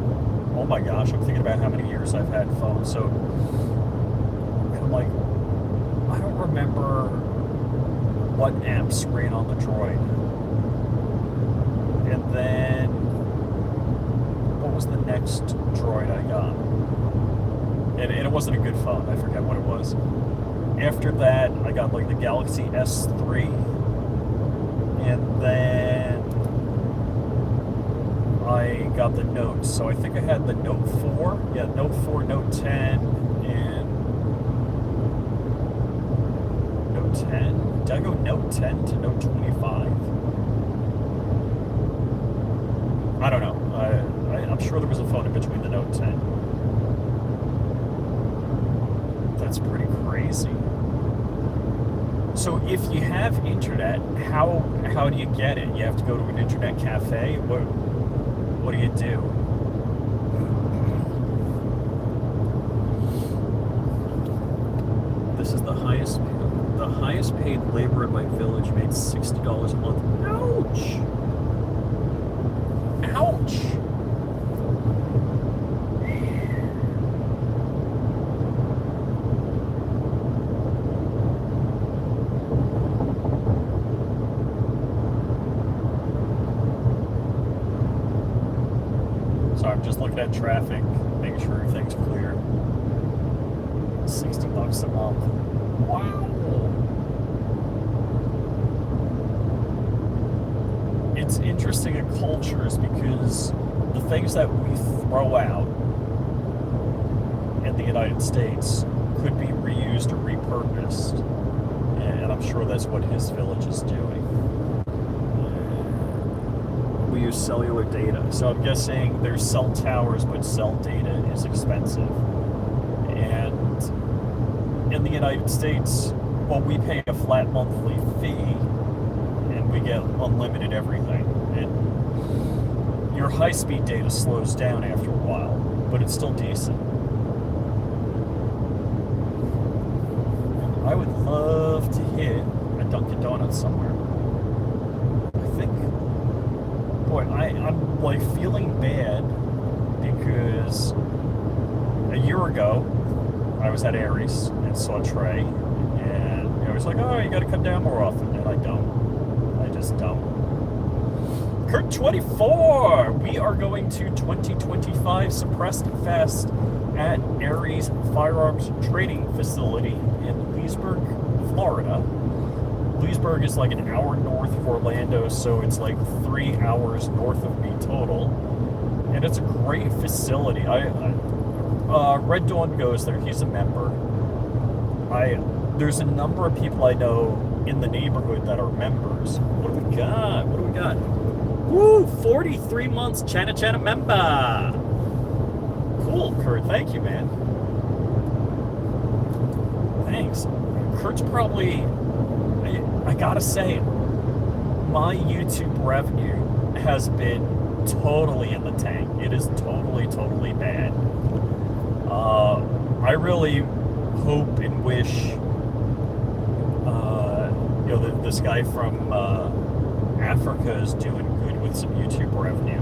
Oh my gosh, I'm thinking about how many years I've had phones. So I'm like, I don't remember what apps ran on the Droid. And then what was the next Droid I got? And it wasn't a good phone. I forget what it was. After that, I got like the Galaxy S3. And then I got the Note. So I think I had the Note 4. Yeah, Note 4, Note 10, and Note 10. Did I go Note 10 to Note 25? I don't know. I'm sure there was a phone in between the Note 10. That's pretty crazy. So if you have internet, how do you get it? You have to go to an internet cafe? What do you do? This is the highest paid laborer in my village made $60 a month. Ouch! Ouch! So I'm just looking at traffic, making sure everything's clear. $60 a month. Wow! It's interesting in cultures because the things that we throw out in the United States could be reused or repurposed. And I'm sure that's what his village is doing. We use cellular data. So I'm guessing there's cell towers, but cell data is expensive. And in the United States, well, we pay a flat monthly fee and we get unlimited everything. And your high-speed data slows down after a while, but it's still decent. I would love to hit a Dunkin' Donuts somewhere. I think, boy, I'm like feeling bad because a year ago I was at Aries and saw Trey, and I was like, oh, you got to come down more often, and I don't. I just don't. Kurt 24. We are going to 2025 Suppressed Fest at Aries Firearms Trading Facility in Leesburg, Florida. Leesburg is like an hour north of Orlando, so it's like 3 hours north of me total. And it's a great facility. Red Dawn goes there. He's a member. There's a number of people I know in the neighborhood that are members. What do we got? What do we got? Woo! 43 months Chana member. Cool, Kurt. Thank you, man. Thanks. Kurt's probably, I gotta say, my YouTube revenue has been totally in the tank. It is totally bad. I really hope and wish, this guy from Africa is doing good with some YouTube revenue.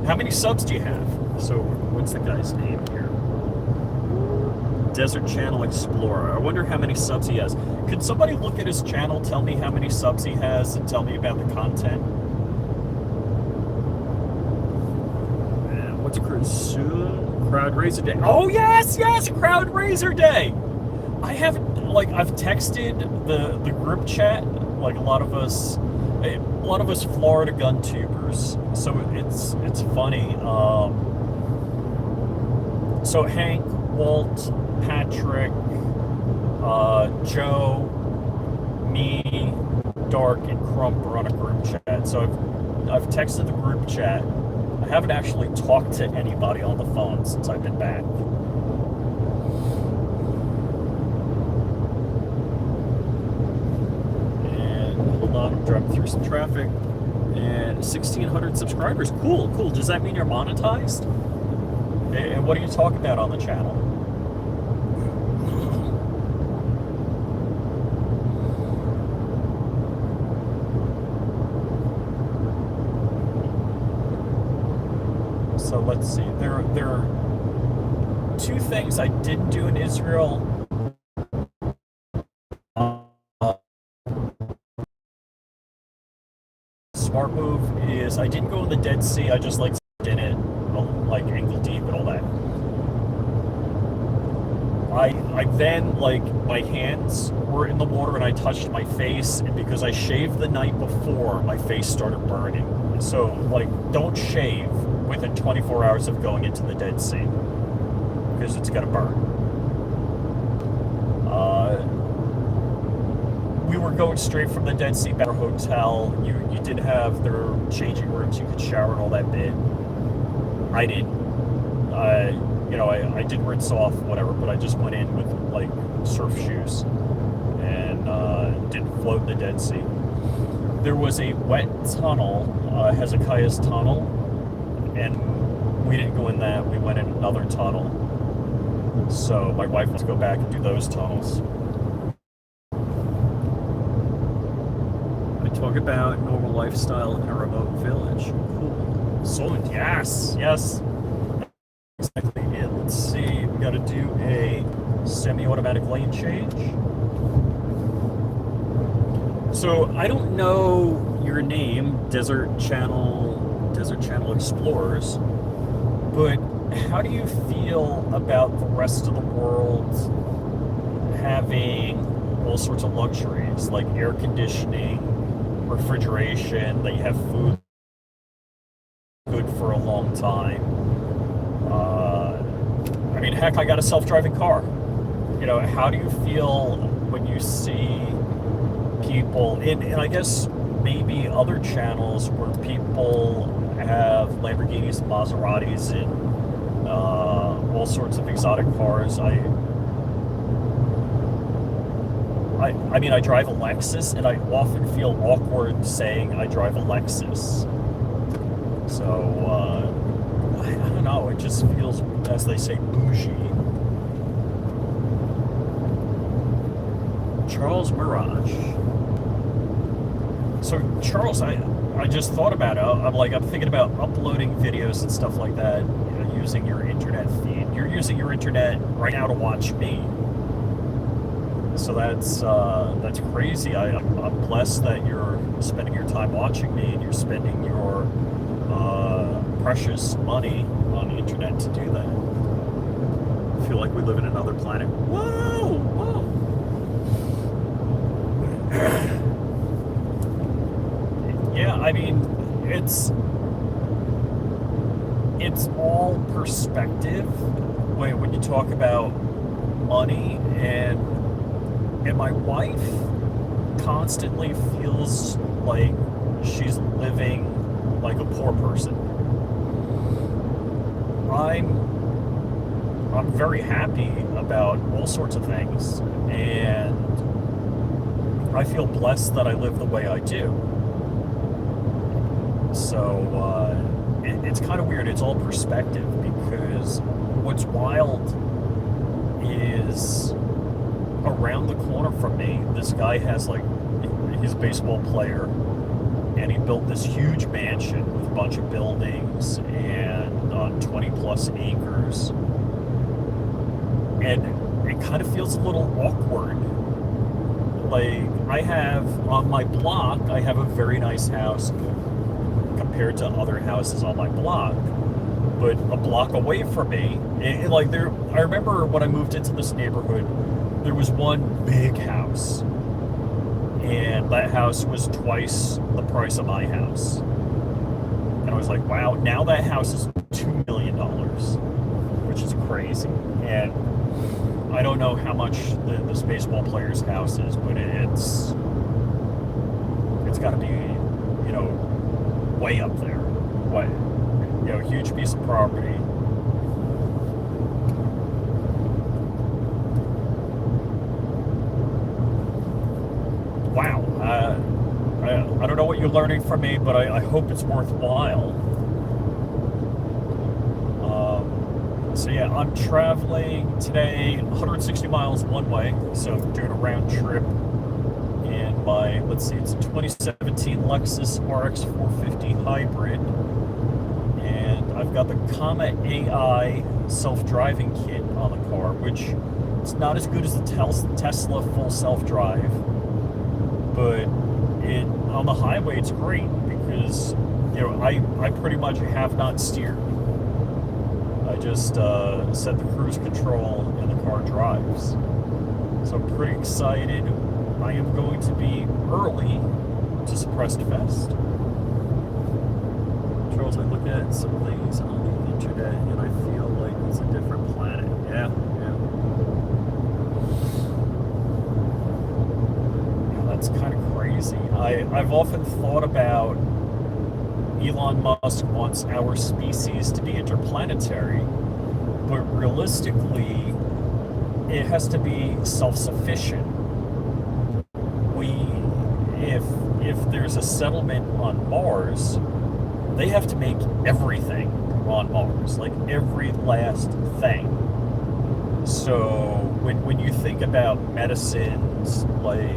How many subs do you have? So, what's the guy's name here? Desert Channel Explorer. I wonder how many subs he has. Could somebody look at his channel, tell me how many subs he has, and tell me about the content? And what's soon? Crowd Raiser Day. Oh, yes! Crowd Raiser Day! I've texted the group chat, like a lot of us Florida gun tubers, so it's funny. So Hank, Walt, Patrick, Joe, me, Dark, and Crump are on a group chat. So I've texted the group chat. I haven't actually talked to anybody on the phone since I've been back. I'm driving through some traffic, and 1,600 subscribers. Cool. Does that mean you're monetized? And what do you talk about on the channel? So let's see. There are two things I didn't do in Israel. Smart move is I didn't go in the Dead Sea. I just did it like ankle deep and all that. I then my hands were in the water and I touched my face, and because I shaved the night before, my face started burning. So don't shave within 24 hours of going into the Dead Sea because it's gonna burn. We were going straight from the Dead Sea back to our hotel. You did have their changing rooms. You could shower and all that bit. I didn't. I did rinse off, whatever, but I just went in with surf shoes and didn't float in the Dead Sea. There was a wet tunnel, Hezekiah's tunnel, and we didn't go in that. We went in another tunnel. So my wife wants to go back and do those tunnels. Talk about normal lifestyle in a remote village. Cool. Solent, yes. Exactly it. Let's see. We got to do a semi-automatic lane change. So I don't know your name, Desert Channel Explorers, but how do you feel about the rest of the world having all sorts of luxuries like air conditioning, refrigeration, that you have food good for a long time? Heck, I got a self-driving car. How do you feel when you see people, and I guess maybe other channels where people have Lamborghinis and Maseratis and all sorts of exotic cars? I drive a Lexus, and I often feel awkward saying I drive a Lexus. So, I don't know, it just feels, as they say, bougie. Charles Mirage. So, Charles, I just thought about it. I'm thinking about uploading videos and stuff like that, using your internet feed. You're using your internet right now to watch me. So that's crazy. I'm blessed that you're spending your time watching me, and you're spending your precious money on the internet to do that. I feel like we live in another planet. Whoa! Whoa! Yeah, I mean, it's all perspective when you talk about money, and my wife constantly feels like she's living like a poor person. I'm very happy about all sorts of things, and I feel blessed that I live the way I do. So it's kind of weird. It's all perspective, because what's wild is around the corner from me, this guy has like, he's a baseball player, and he built this huge mansion with a bunch of buildings and on 20 plus acres. And it kind of feels a little awkward. Like, I have on my block, I have a very nice house compared to other houses on my block. But a block away from me, I remember when I moved into this neighborhood, there was one big house, and that house was twice the price of my house. And I was like, wow, now that house is $2 million, which is crazy. And I don't know how much this baseball player's house is, but it's got to be, way up there. Huge piece of property. Wow. I don't know what you're learning from me, but I hope it's worthwhile. So yeah, I'm traveling today 160 miles one way, so I'm doing a round trip in my, it's a 2017 Lexus RX 450 hybrid, and I've got the Comma AI self-driving kit on the car, which it's not as good as the Tesla full self-drive, but on the highway it's great, because I pretty much have not steered. I just set the cruise control and the car drives. So I'm pretty excited. I am going to be early to Suppressed Fest. Charles, I look at some things on the internet and I feel like it's a different planet. Yeah. That's kind of crazy. I've often thought about Elon Musk wants our species to be interplanetary, but realistically, it has to be self-sufficient. If there's a settlement on Mars, they have to make everything on Mars, like every last thing. So when you think about medicines, like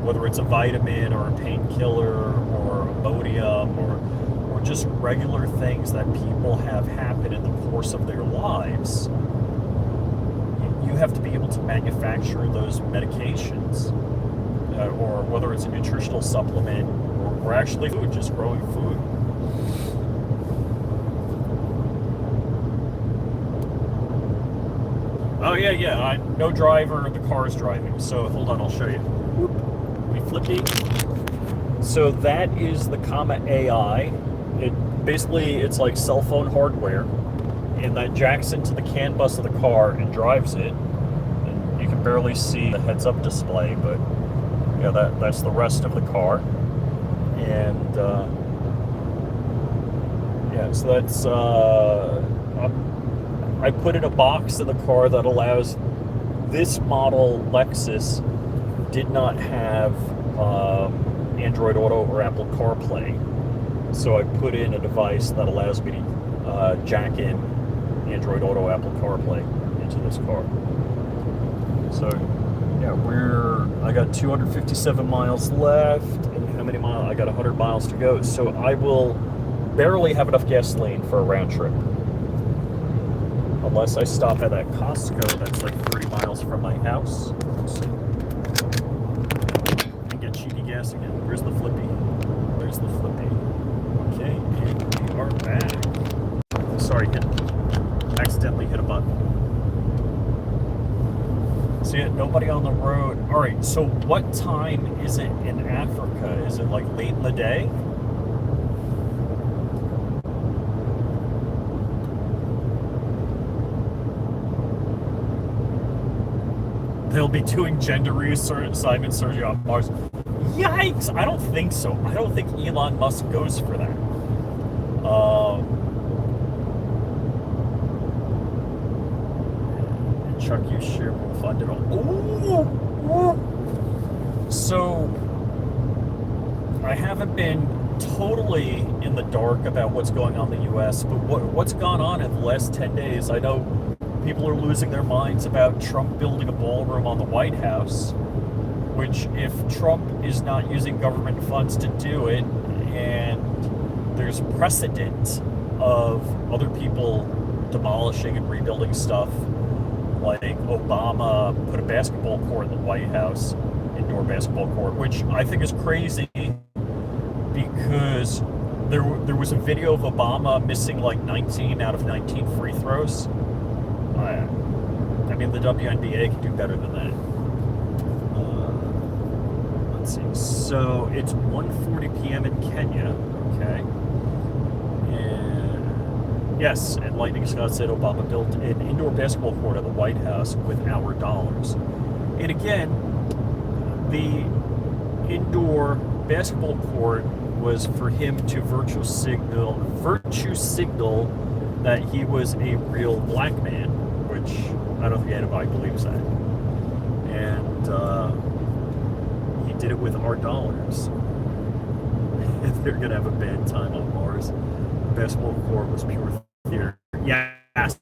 whether it's a vitamin or a painkiller or Imodium or just regular things that people have happen in the course of their lives, you have to be able to manufacture those medications, or whether it's a nutritional supplement or actually food, just growing food. Oh yeah, no driver, the car's driving. So hold on, I'll show you. Whoop. We flippy. So that is the Comma AI. It's like cell phone hardware, and that jacks into the CAN bus of the car and drives it. And you can barely see the heads-up display, but yeah, that's the rest of the car. And so that's I put in a box in the car that allows this model Lexus did not have Android Auto or Apple CarPlay, so I put in a device that allows me to jack in Android Auto, Apple CarPlay into this car. So yeah, I got 257 miles left, and how many miles? I got 100 miles to go, so I will barely have enough gasoline for a round trip. Unless I stop at that Costco that's like 30 miles from my house. And get cheaty gas again. Where's the flippy? There's the flippy. Okay, and we are back. Sorry, accidentally hit a button. So yeah, nobody on the road. All right, so what time is it in Africa? Is it like late in the day? They'll be doing gender reassignment surgery on Mars. Yikes! I don't think so. I don't think Elon Musk goes for that. Chuck, you share will fund it all. Ooh! So, I haven't been totally in the dark about what's going on in the U.S., but what's gone on in the last 10 days? I know people are losing their minds about Trump building a ballroom on the White House, which if Trump is not using government funds to do it, and there's precedent of other people demolishing and rebuilding stuff, like Obama put a basketball court in the White House, indoor basketball court, which I think is crazy because there was a video of Obama missing like 19 out of 19 free throws. I mean, the WNBA can do better than that. Let's see. So it's 1:40 p.m. in Kenya. Okay. And yes, and Lightning Scott said Obama built an indoor basketball court at the White House with our dollars. And again, the indoor basketball court was for him to virtue signal that he was a real black man, which I don't think anybody believes that. And he did it with our dollars. If they're gonna have a bad time on Mars, the basketball court was pure theater. Yes.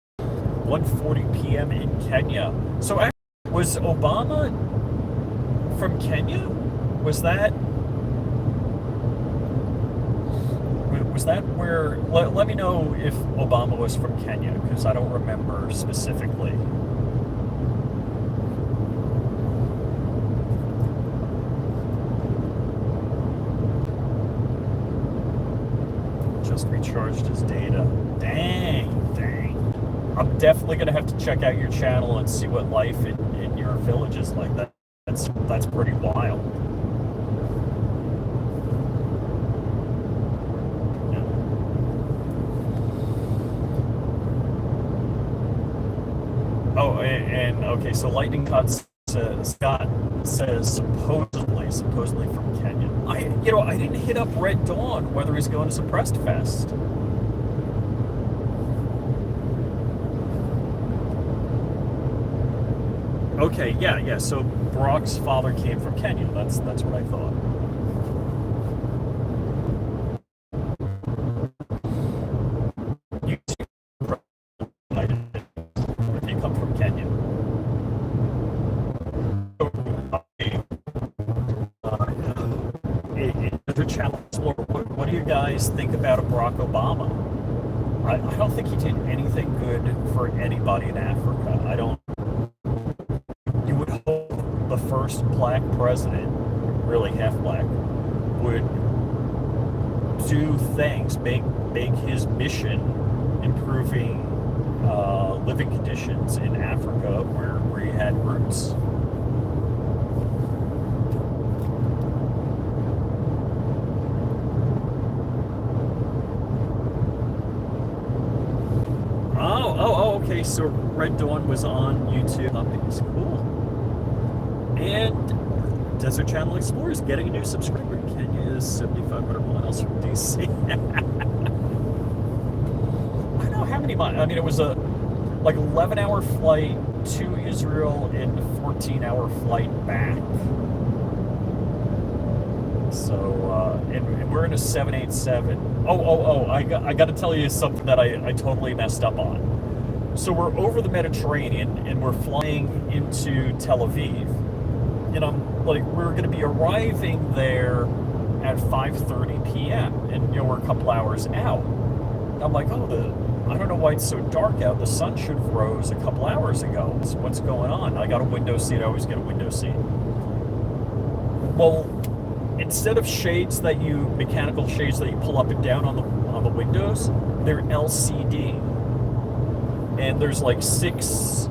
1:40 p.m. in Kenya. So actually, was Obama from Kenya? Was that where? Let me know if Obama was from Kenya, because I don't remember specifically. Just recharged his data. Dang. I'm definitely gonna have to check out your channel and see what life in your village is like. That's pretty wild. Oh, and okay, so Lightning Scott says supposedly from Kenya. I didn't hit up Red Dawn whether he's going to Suppressed Fest. Okay, yeah. So Barack's father came from Kenya. That's what I thought. They come from Kenya. What do you guys think about Barack Obama? I don't think he did anything good for anybody in Africa. I don't. You would hope the first black president, really half black, would do things, make his mission improving living conditions in Africa where he had roots. Oh, okay, so Red Dawn was on YouTube. Puppies, cool. And Desert Channel Explorers getting a new subscriber. Kenya is 7,500 miles from DC. I don't know how many miles. I mean, it was a 11-hour flight to Israel and a 14-hour flight back. So, and we're in a 787. I got to tell you something that I totally messed up on. So we're over the Mediterranean and we're flying into Tel Aviv. And I'm like, we're going to be arriving there at 5:30 p.m. and we're a couple hours out. I'm like, I don't know why it's so dark out. The sun should have rose a couple hours ago. So what's going on? I got a window seat. I always get a window seat. Well, instead of mechanical shades that you pull up and down on the windows, they're LCD. And there's like 6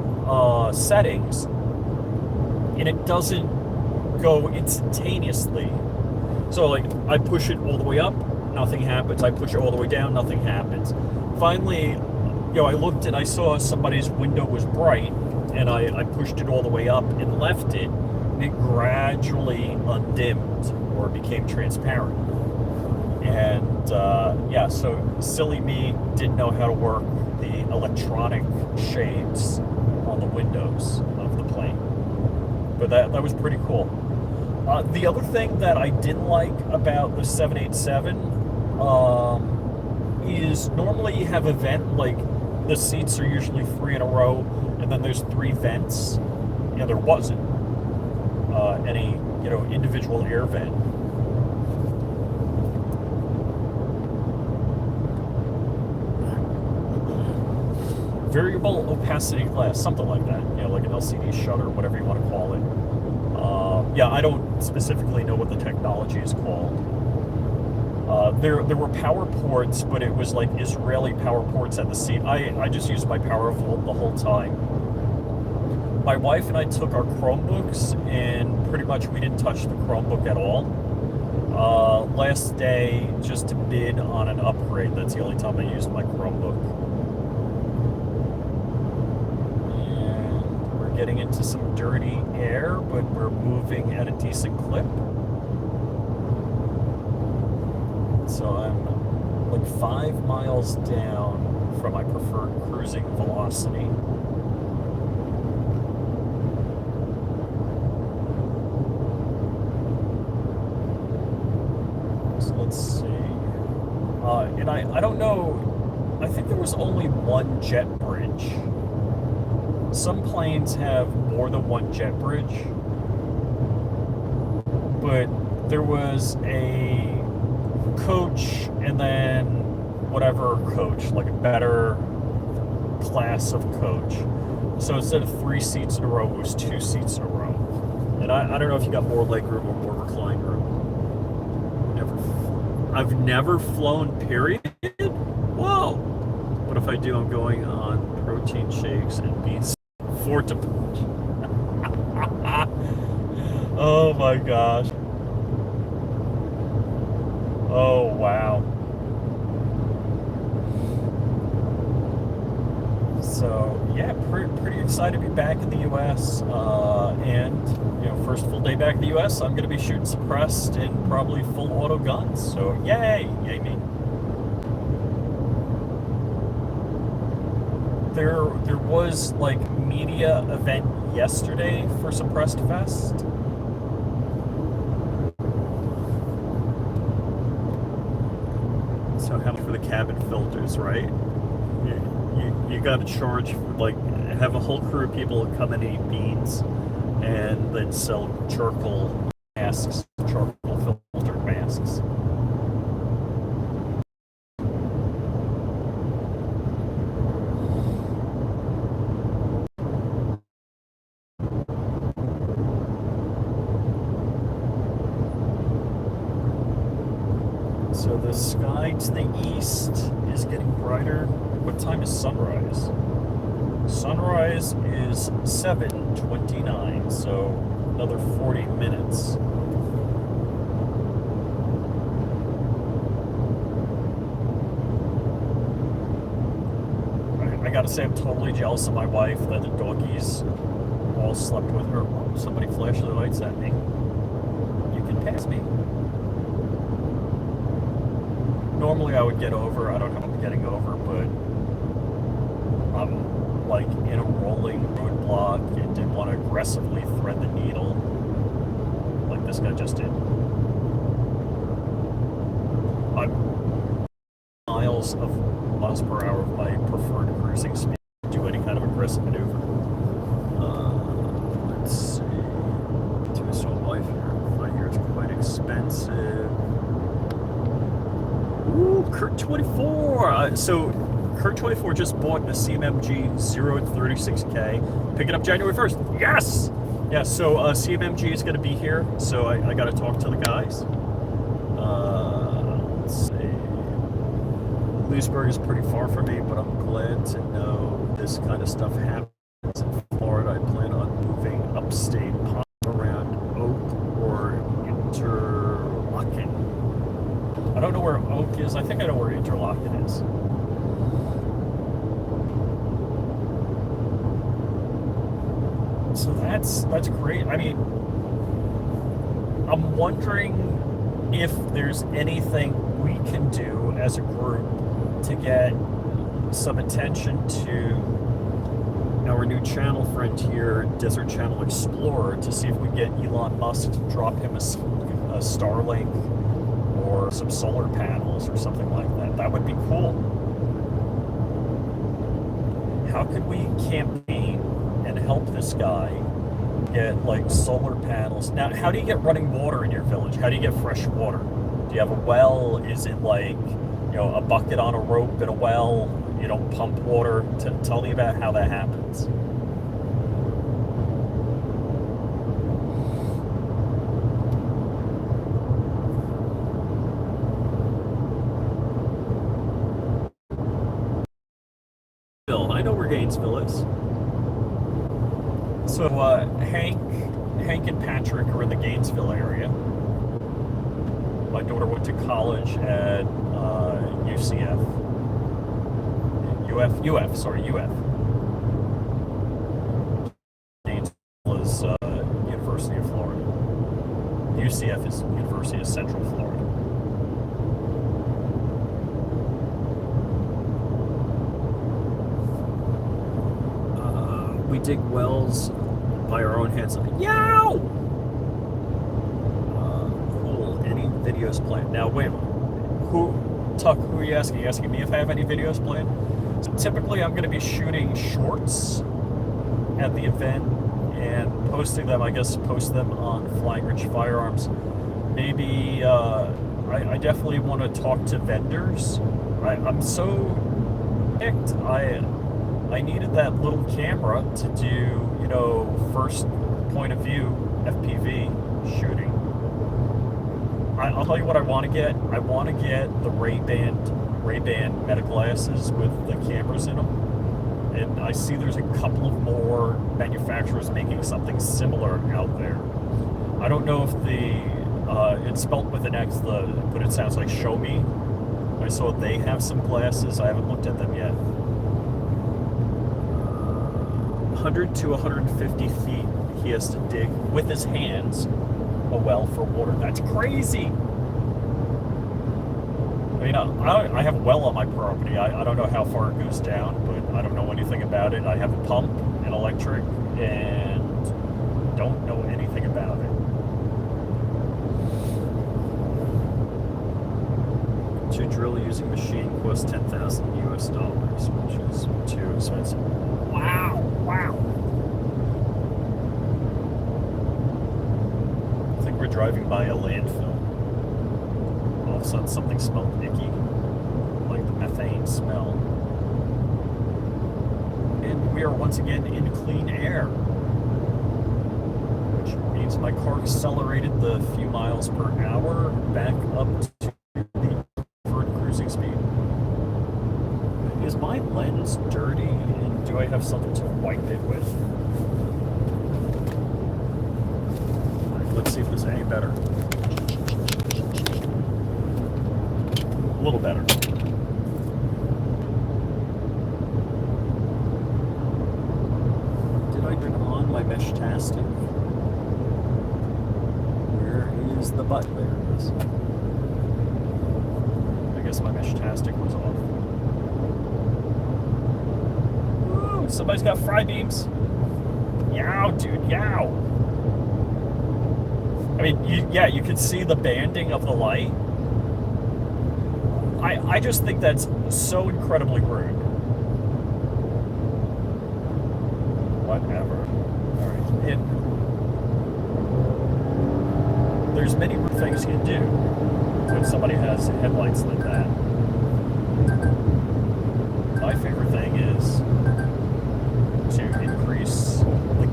settings, and it doesn't go instantaneously. So like I push it all the way up, nothing happens. I push it all the way down, nothing happens. Finally, I looked and I saw somebody's window was bright, and I pushed it all the way up and left it, and it gradually undimmed or became transparent. And so silly me didn't know how to work the electronic shades on the windows of the plane. But that was pretty cool. The other thing that I didn't like about the 787 is normally you have a vent, like the seats are usually 3 in a row, and then there's 3 vents. Yeah, there wasn't any individual air vent. Variable opacity glass, something like that. Like an LCD shutter, whatever you want to call it. I don't specifically know what the technology is called. There were power ports, but it was like Israeli power ports at the seat. I just used my power volt the whole time. My wife and I took our Chromebooks, and pretty much we didn't touch the Chromebook at all. Last day, just to bid on an upgrade. That's the only time I used my Chromebook. Getting into some dirty air, but we're moving at a decent clip. So I'm like 5 miles down from my preferred cruising velocity. So let's see. And I don't know, I think there was only one jet bridge. Some planes have more than one jet bridge, but there was a coach and then whatever coach, like a better class of coach. So instead of 3 seats in a row, it was 2 seats in a row. And I don't know if you got more legroom or more recline room. I've never flown, period. Whoa! What if I do? I'm going on protein shakes and beans. Oh my gosh. Oh wow. So yeah, pretty excited to be back in the US, and first full day back in the US, I'm gonna be shooting suppressed and probably full auto guns. So yay me. There was like media event yesterday for Suppressed Fest. So how much for the cabin filters, right? You got to charge, like, have a whole crew of people come and eat beans, and then sell charcoal masks, charcoal filtered masks. So the sky to the east is getting brighter. What time is sunrise? Sunrise is 7:29, so another 40 minutes. I gotta say, I'm totally jealous of my wife that the doggies all slept with her. Somebody flashed their lights at me. You can pass me. Normally I would get over. I don't know if I'm getting over, but I'm like in a rolling roadblock and didn't want to aggressively thread the needle like this guy just did. I'm miles per hour of my preferred cruising speed to do any kind of aggressive maneuver. Let's see. Two-install life here. I hear it's quite expensive. Ooh, Kurt 24. So Kurt 24 just bought the CMMG 036K. Pick it up January 1st. Yes! Yeah, so CMMG is going to be here, so I got to talk to the guys. Let's see. Lewisburg is pretty far from me, but I'm glad to know this kind of stuff happens in Florida. I plan on moving upstate, around Oak or Interlochen. I don't know where Oak is. I think I know where Interlochen is. So that's great. I mean, I'm wondering if there's anything we can do as a group to get some attention to our new channel friend here, Desert Channel Explorer, to see if we get Elon Musk to drop him a Starlink or some solar panels or something like that. That would be cool. How could we campaign and help this guy get like solar panels? Now, how do you get running water in your village? How do you get fresh water? Do you have a well? Is it like, you know, a bucket on a rope in a well? You don't pump water? Tell me about how that happens. I know where Gainesville is. So Hank and Patrick are in the Gainesville area. My daughter went to college at UCF. UF. Gainesville is University of Florida. UCF is University of Central Florida. We dig wells by our own hands. Yow! Cool. Any videos planned? Now, wait. Tuck, who are you asking? Are you asking me if I have any videos planned? So typically, I'm going to be shooting shorts at the event and posting them. I guess post them on flyingRich Firearms. Maybe I definitely want to talk to vendors. I'm so picked. I needed that little camera to do, you know, first point of view FPV shooting. I'll tell you what I want to get. I want to get the Ray-Ban Meta glasses with the cameras in them. And I see there's a couple of more manufacturers making something similar out there. I don't know if it's spelled with an X, but it sounds like Show Me. I saw they have some glasses. I haven't looked at them yet. 100 to 150 feet he has to dig with his hands a well for water. That's crazy. I mean, I have a well on my property. I don't know how far it goes down, but I don't know anything about it. I have a pump, an electric, and don't know anything about it. To drill using machine costs $10,000 US, which is too expensive. Wow. I think we're driving by a landfill. All of a sudden something smelled icky, like the methane smell. And we are once again in clean air, which means my car accelerated the few miles per hour back up to the preferred cruising speed. Is my lens dirty, and do I have something to wipe it with? All right, let's see if this is any better. A little better. Did I turn on my mesh tastic? Where is the button? There it is. I guess my mesh tastic was off. Somebody's got fry beams. Yow, dude, yow. I mean, you can see the banding of the light. I just think that's so incredibly rude. Whatever. All right. There's many things you can do when somebody has headlights like that. My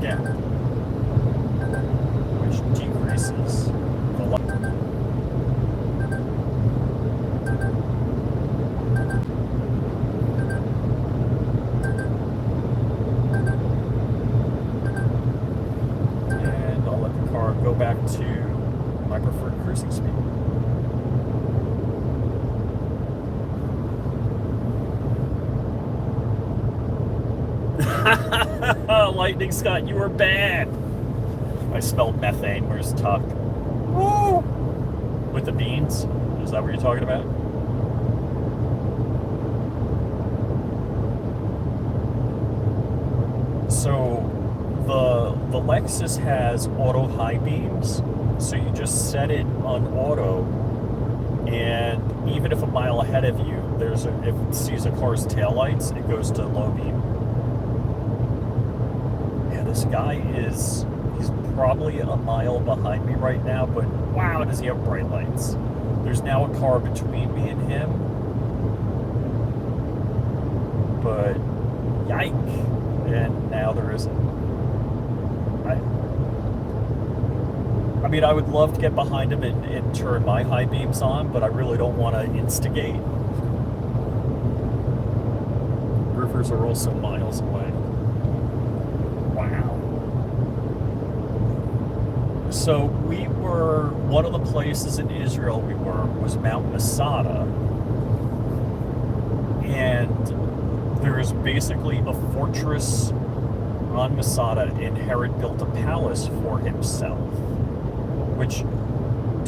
gap, which decreases the light. And I'll let the car go back to my preferred cruising speed. Lightning Scott, you were bad. I smelled methane. Where's Tuck? Woo! With the beans? Is that what you're talking about? So the Lexus has auto high beams, so you just set it on auto, and even if a mile ahead of you, if it sees a car's taillights, it goes to low beam. Yeah, this guy he's probably a mile behind me right now, but wow, does he have bright lights. There's now a car between me and him, but yike, and now there isn't. I mean, I would love to get behind him and turn my high beams on, but I really don't want to instigate. Rivers are also miles away. Wow. So one of the places in Israel was Mount Masada. And there's basically a fortress on Masada, and Herod built a palace for himself. Which,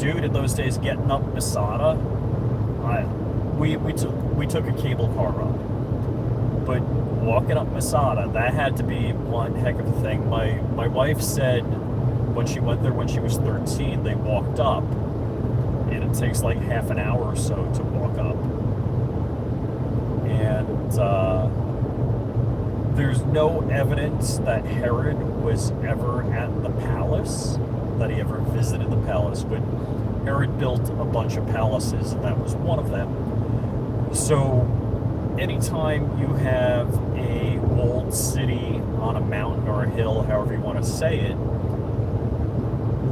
dude, in those days, getting up Masada, we took a cable car up, but walking up Masada, that had to be one heck of a thing. My wife said when she went there when she was 13, they walked up, and it takes like half an hour or so to walk up, and there's no evidence that Herod was ever at the palace, that he ever visited the palace, but Herod built a bunch of palaces, and that was one of them. So anytime you have a walled city on a mountain or a hill, however you want to say it,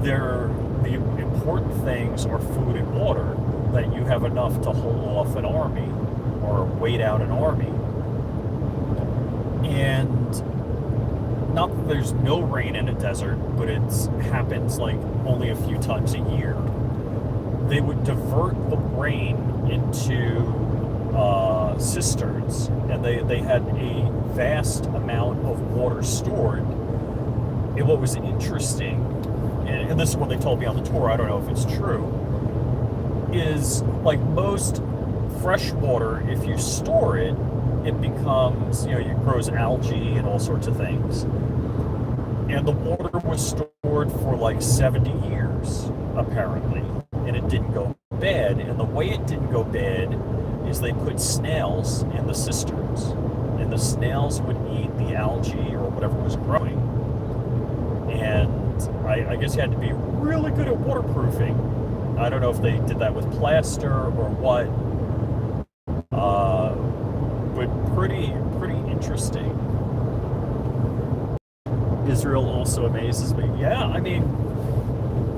the important things are food and water, that you have enough to hold off an army or wait out an army. And not that there's no rain in a desert, but it happens like only a few times a year. They would divert the rain into cisterns, and they had a vast amount of water stored. And what was interesting, and this is what they told me on the tour, I don't know if it's true, is like most fresh water, if you store it, it becomes, it grows algae and all sorts of things. And the water was stored for like 70 years, apparently, and it didn't go bad. And the way it didn't go bad is they put snails in the cisterns, and the snails would eat the algae or whatever was growing. And I guess you had to be really good at waterproofing. I don't know if they did that with plaster or what, but pretty interesting. Israel also amazes me. Yeah, I mean,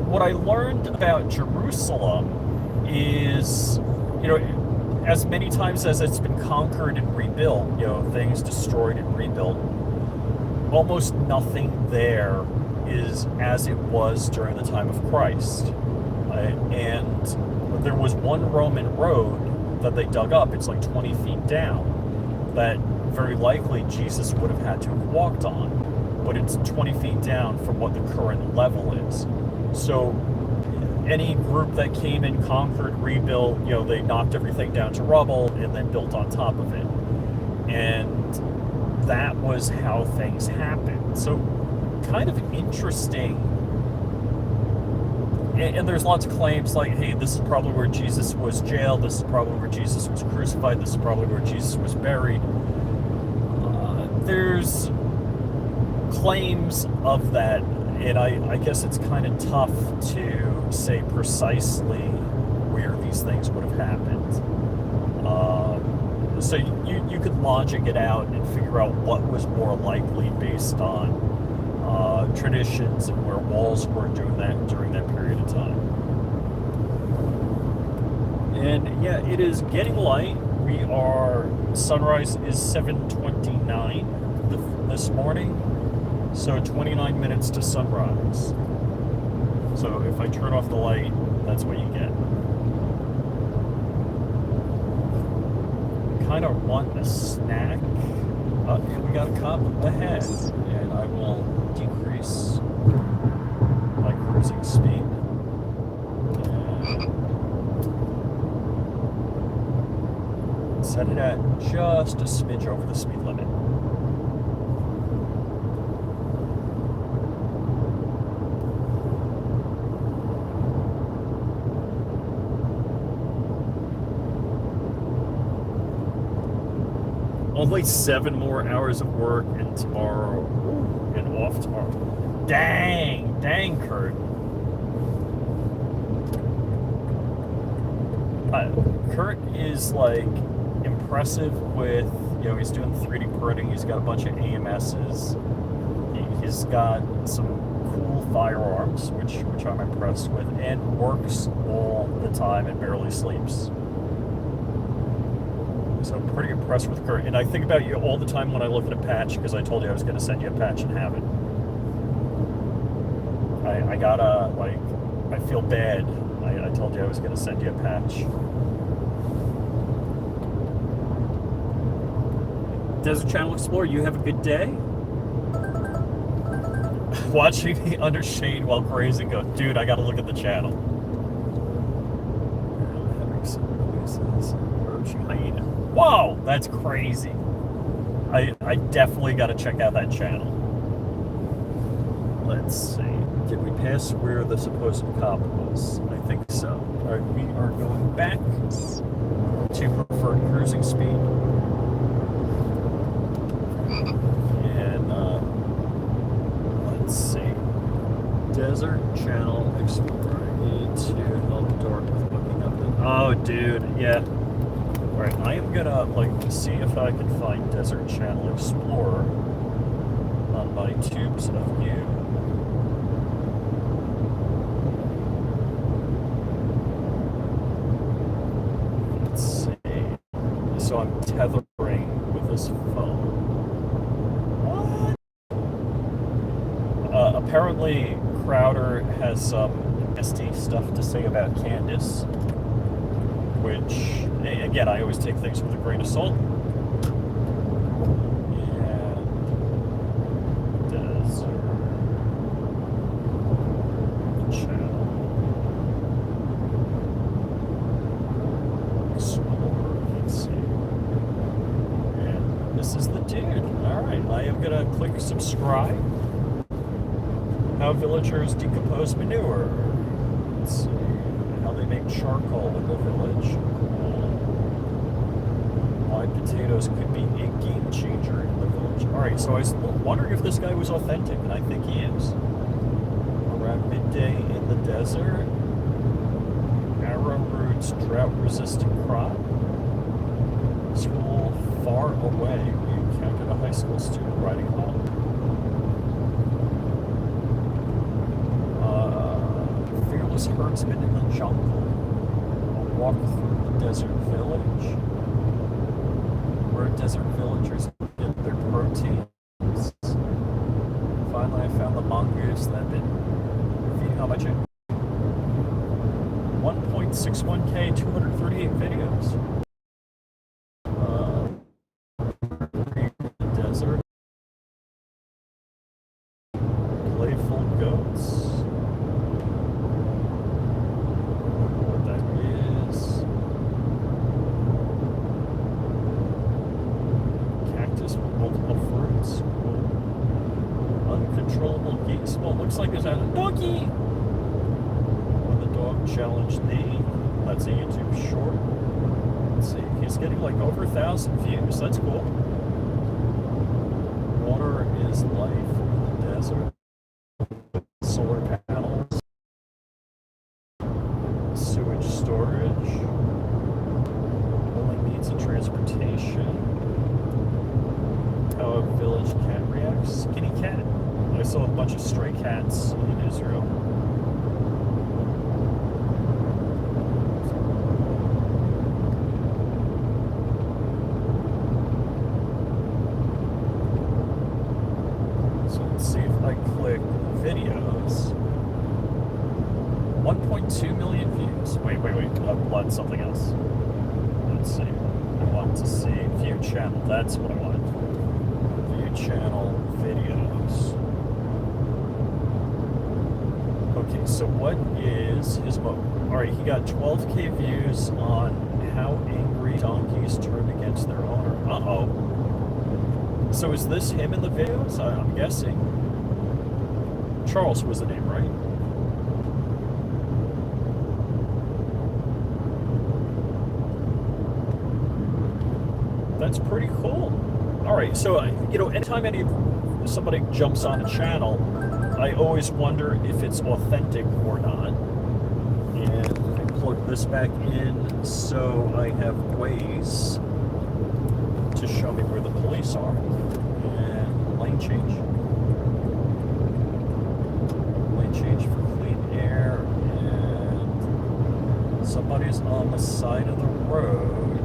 what I learned about Jerusalem is, as many times as it's been conquered and rebuilt, things destroyed and rebuilt, almost nothing there is as it was during the time of Christ. And there was one Roman road that they dug up, it's like 20 feet down, that very likely Jesus would have had to have walked on, but it's 20 feet down from what the current level is. So any group that came in, conquered, rebuilt, they knocked everything down to rubble and then built on top of it. And that was how things happened. So kind of interesting. And there's lots of claims like, hey, this is probably where Jesus was jailed, this is probably where Jesus was crucified, this is probably where Jesus was buried. There's claims of that, and I guess it's kind of tough to say precisely where these things would have happened. So you could logic it out and figure out what was more likely based on traditions and where walls were doing that during that period of time. And yeah, it is getting light. Sunrise is 7:29 this morning, so 29 minutes to sunrise. So if I turn off the light, that's what you get. Kind of want a snack. We got a cop ahead, and I will decrease my cruising speed. And set it at just a smidge over the speed limit. Only 7 more hours of work and tomorrow, and off tomorrow. Dang, Kurt. Kurt is like impressive with, he's doing 3D printing. He's got a bunch of AMSs. He's got some cool firearms, which I'm impressed with, and works all the time and barely sleeps. So I'm pretty impressed with Kurt. And I think about you all the time when I look at a patch, because I told you I was going to send you a patch and have it. I gotta, I feel bad. I told you I was going to send you a patch. Desert Channel Explorer, you have a good day? Watching me under shade while grazing, go, dude, I gotta look at the channel. Having some noises, approaching hyena. Whoa, that's crazy. I definitely gotta check out that channel. Let's see. Did we pass where the supposed cop was? I think so. Alright, we are going back to preferred cruising speed. And let's see. Desert Channel Explorer. I need to help Dork with looking up the. Oh, dude, yeah. Alright, I am gonna see if I can find Desert Channel Explorer on my tubes of view. Let's see. So I'm tethering with this phone. Apparently, Crowder has some nasty stuff to say about Candace, which, again, I always take things with a grain of salt. And Desert Channel Explorer, let's see. And this is the dude. Alright, I am going to click subscribe. How villagers decompose manure. Let's see. How they make charcoal in the village. Why potatoes could be a game changer in the village. Alright, so I was wondering if this guy was authentic, and I think he is. Around midday in the desert. Arrowroot's drought-resistant crop. School far away. We encountered a high school student riding home. Herdsman in the jungle. A walk through the desert village, where desert villagers get their proteins. Finally, I found the mongoose that had been feeding how much? 1.61K, 238 videos. Desert. Playful goats. Uncontrollable geese. Well, it looks like there's a doggy. When the dog challenged thee. That's a YouTube short. Let's see. He's getting like over 1,000 views. That's cool. Water is life in the desert. Solar panels. Sewage storage. Only means of transportation. How a village cat reacts. Kitty cat. I saw a bunch of stray cats in Israel. So let's see if I click videos. 1.2 million views. Wait. I've blood something else. Let's see. I want to see view channel. That's what I wanted. View channel videos. Okay, so what is his vote? Alright, he got 12K views on how angry donkeys turn against their owner. Uh-oh. So is this him in the videos? I'm guessing. Charles was the name, right? That's pretty cool. Alright, so, anytime somebody jumps on a channel, I always wonder if it's authentic or not. And I plug this back in so I have ways to show me where the police are. And lane change. Lane change for clean air. And somebody's on the side of the road.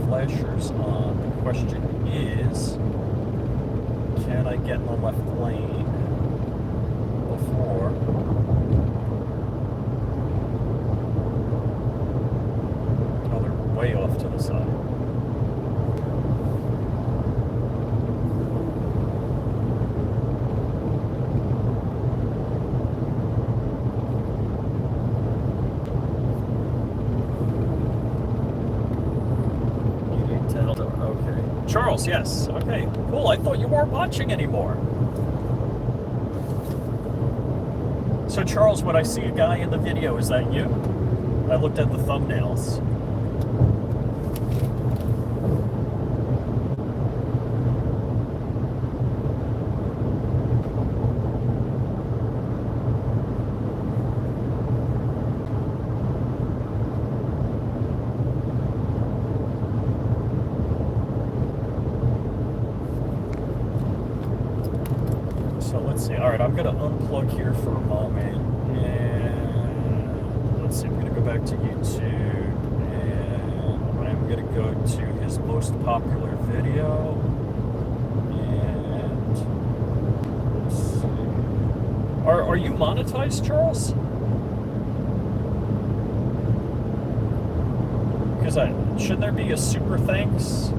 Flashers on. The question is, can I get in the left lane before they're way off to the side? Okay. Charles, yes. Okay, cool. I thought you weren't watching anymore. So, Charles, when I see a guy in the video, is that you? I looked at the thumbnails. So let's see. All right, I'm going to unplug here for a moment. And let's see. I'm going to go back to YouTube. And I'm going to go to his most popular video. And let's see. Are you monetized, Charles? Because shouldn't there be a super thanks?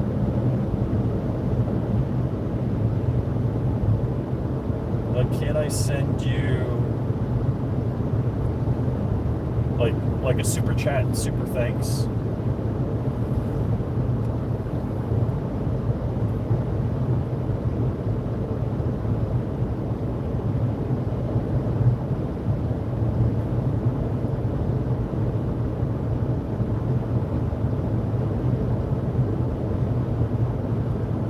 Can I send you like a super chat and super thanks?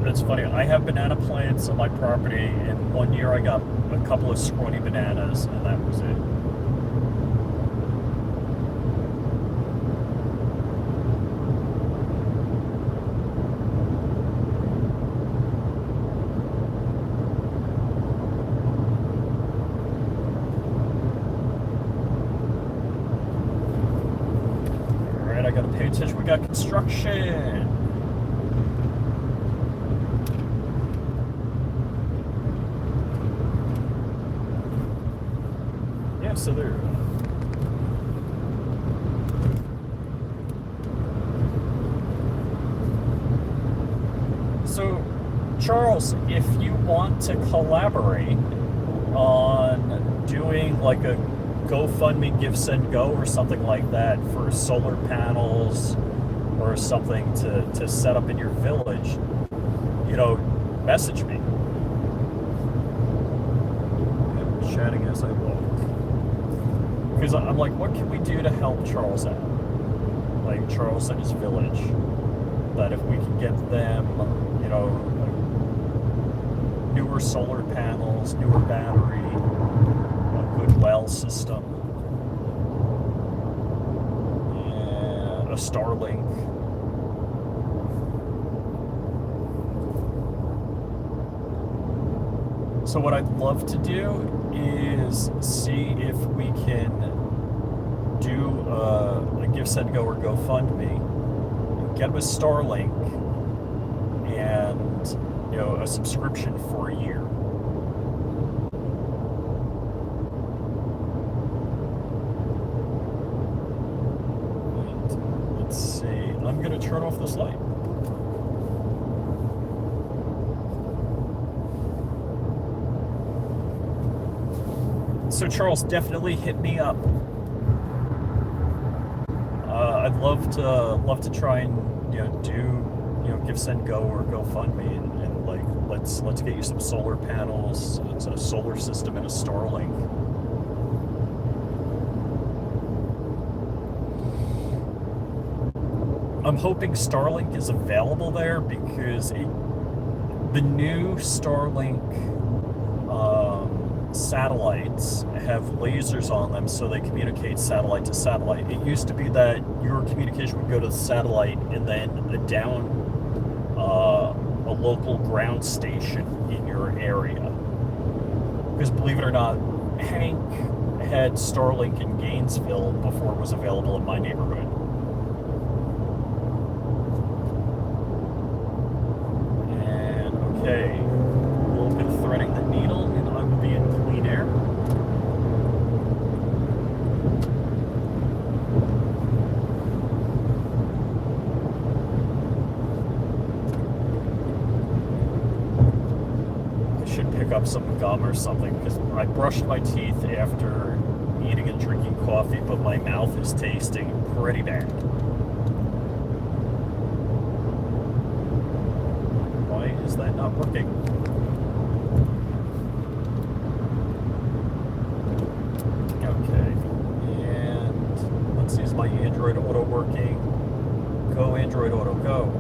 It's funny, I have banana plants on my property, and one year I got a couple of scrawny bananas, and that was it. Alright, I gotta pay attention. We got construction. So there. So, Charles, if you want to collaborate on doing like a GoFundMe Give Send Go or something like that for solar panels or something to set up in your village, message me. I'm chatting as I walk. Because I'm like, what can we do to help Charles out? Like Charles and his village. That if we can get them, like newer solar panels, newer battery, a good well system, and a Starlink. So what I'd love to do is see if we can do a Give, Send, Go, or GoFundMe, get him a Starlink, and a subscription for a year. And let's see. I'm gonna turn off this light. So Charles, definitely hit me up. I'd love to try and do Give, Send, Go, or GoFundMe, and like let's get you some solar panels, a solar system, and a Starlink. I'm hoping Starlink is available there because the new Starlink satellites have lasers on them, so they communicate satellite to satellite. It used to be that your communication would go to the satellite and then down a local ground station in your area. Because believe it or not, Hank had Starlink in Gainesville before it was available in my neighborhood. And okay, a little bit of threading the needle, and I will be in clean air. Pick up some gum or something, because I brushed my teeth after eating and drinking coffee, but my mouth is tasting pretty bad. Why is that not working? Okay, and let's see, is my Android Auto working? Go Android Auto, go.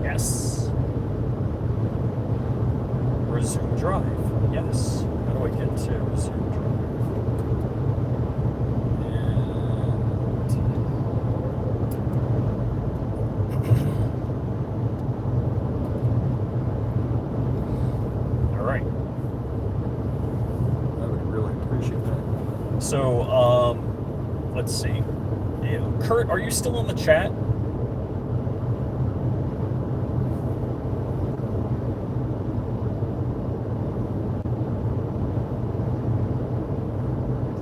Yes. Resume drive. Yes. How do I get to resume drive? And all right. I would really appreciate that. So, let's see. Yeah. Kurt, are you still in the chat?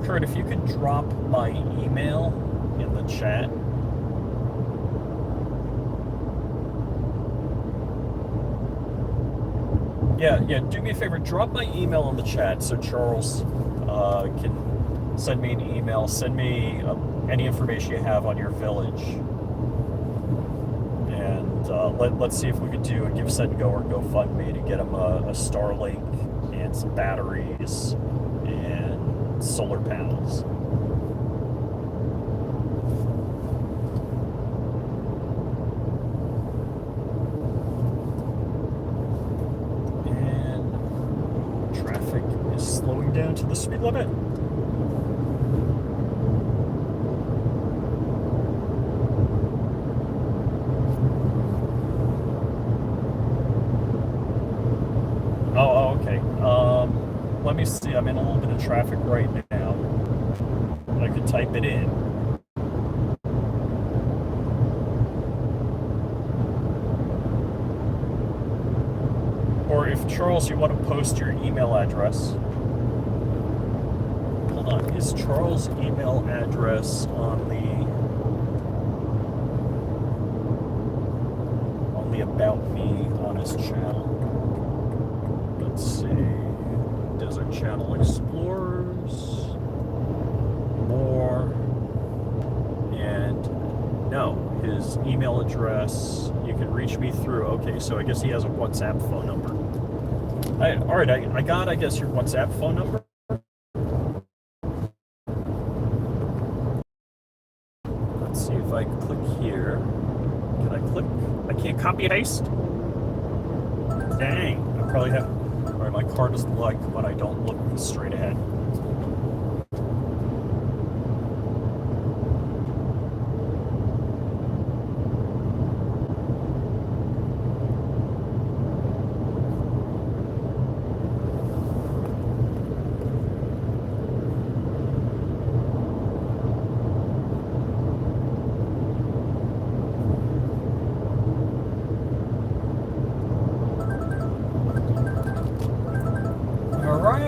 Kurt, if you could drop my email in the chat. Yeah, do me a favor, drop my email in the chat so Charles can send me an email, send me any information you have on your village. And let's see if we could do a Give, Send, Go, or GoFundMe to get him a Starlink and some batteries and solar panels. And traffic is slowing down to the speed limit. Oh, okay. Let me see. I'm in a little bit of traffic right now. I could type it in. Or if, Charles, you want to post your email address. Hold on. Is Charles' email address on the About Me on his channel? Let's see. Desert Channel Explorers. More. And no, his email address, you can reach me through. Okay, so I guess he has a WhatsApp phone number. All right, I got, I guess, your WhatsApp phone number. Let's see if I click here. Can I click? I can't copy and paste? Dang, I probably have. All right, my car doesn't like when I don't look straight ahead.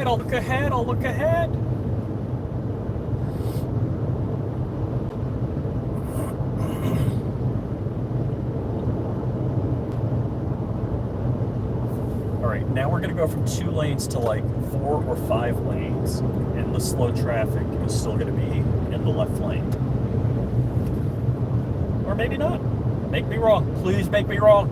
I'll look ahead. I'll look ahead. All right, now we're gonna go from 2 lanes to like 4 or 5 lanes, and the slow traffic is still gonna be in the left lane. Or maybe not. Make me wrong. Please make me wrong.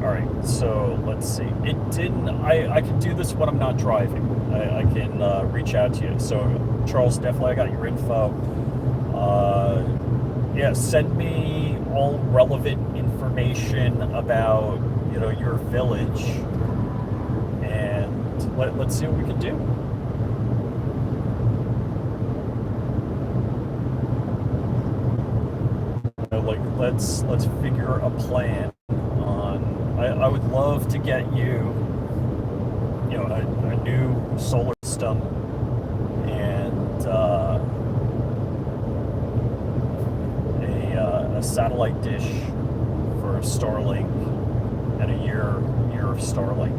All right, so let's see. It didn't. I can do this when I'm not driving. I can reach out to you. So Charles, definitely I got your info. Yeah, send me all relevant information about your village, and let's see what we can do. Like let's figure a plan on. I would love to get you, a new solar system and a satellite dish for Starlink and a year of Starlink.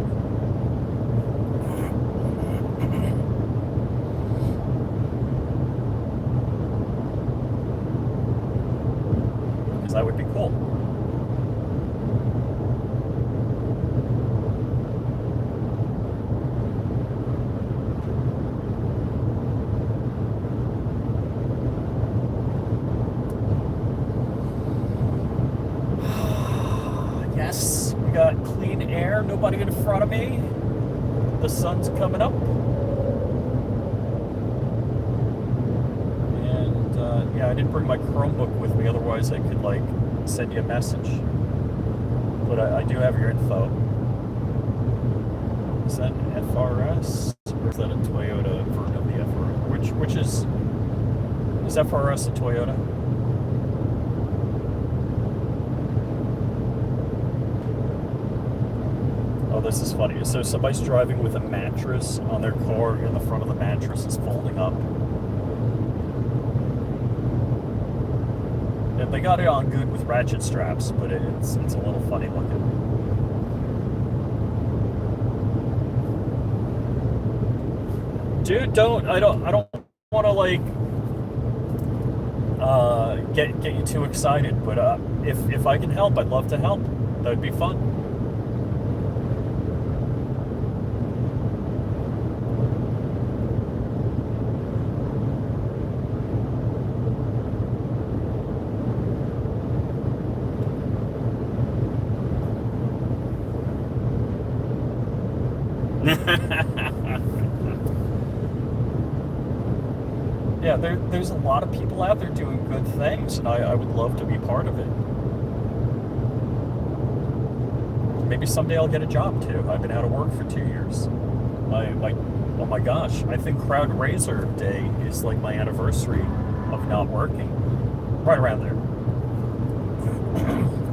Because that would be cool. Yes, we got clean air, nobody in front of me. The sun's coming up. And yeah, I didn't bring my Chromebook with me, otherwise I could like send you a message. But I do have your info. Is that an FRS? Or is that a Toyota version of the FRS? Which is FRS a Toyota? Oh, this is funny. So somebody's driving with a mattress on their car, and the front of the mattress is folding up. And they got it on good with ratchet straps, but it's a little funny looking. Dude, I don't want to like get you too excited, but if I can help, I'd love to help. That would be fun. Yeah, there's a lot of people out there doing good things, and I would love to be part of it. Maybe someday I'll get a job too. I've been out of work for 2 years. Oh my gosh, I think Crowd Raiser Day is like my anniversary of not working. Right around there.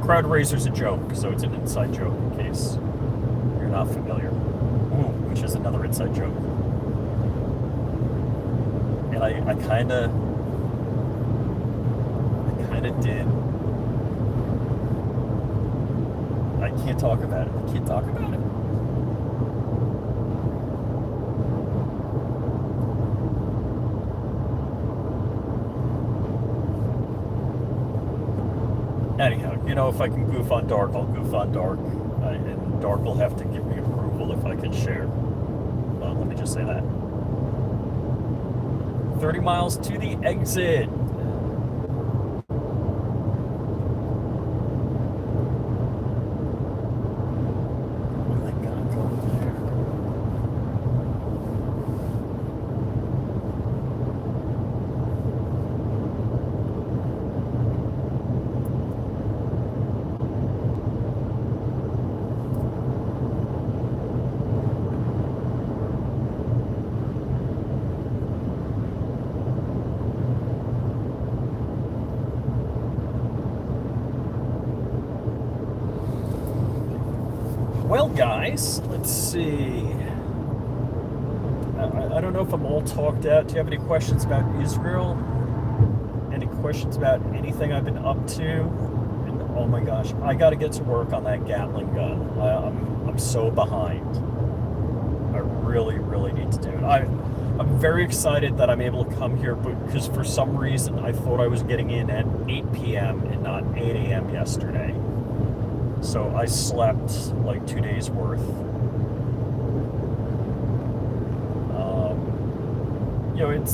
Crowd Raiser's a joke, so it's an inside joke in case you're not familiar. Ooh, which is another inside joke. And I kind of did. I can't talk about it. I can't talk about it. Anyhow, if I can goof on Dark, I'll goof on Dark. And Dark will have to give me approval if I can share. Let me just say that. 30 miles to the exit. Well, guys, let's see. I don't know if I'm all talked out. Do you have any questions about Israel? Any questions about anything I've been up to? And oh my gosh, I got to get to work on that Gatling gun. I'm I'm so behind. I really, really need to do it. I'm very excited that I'm able to come here, but because for some reason I thought I was getting in at 8 p.m. and not 8 a.m. yesterday. So I slept like 2 days worth.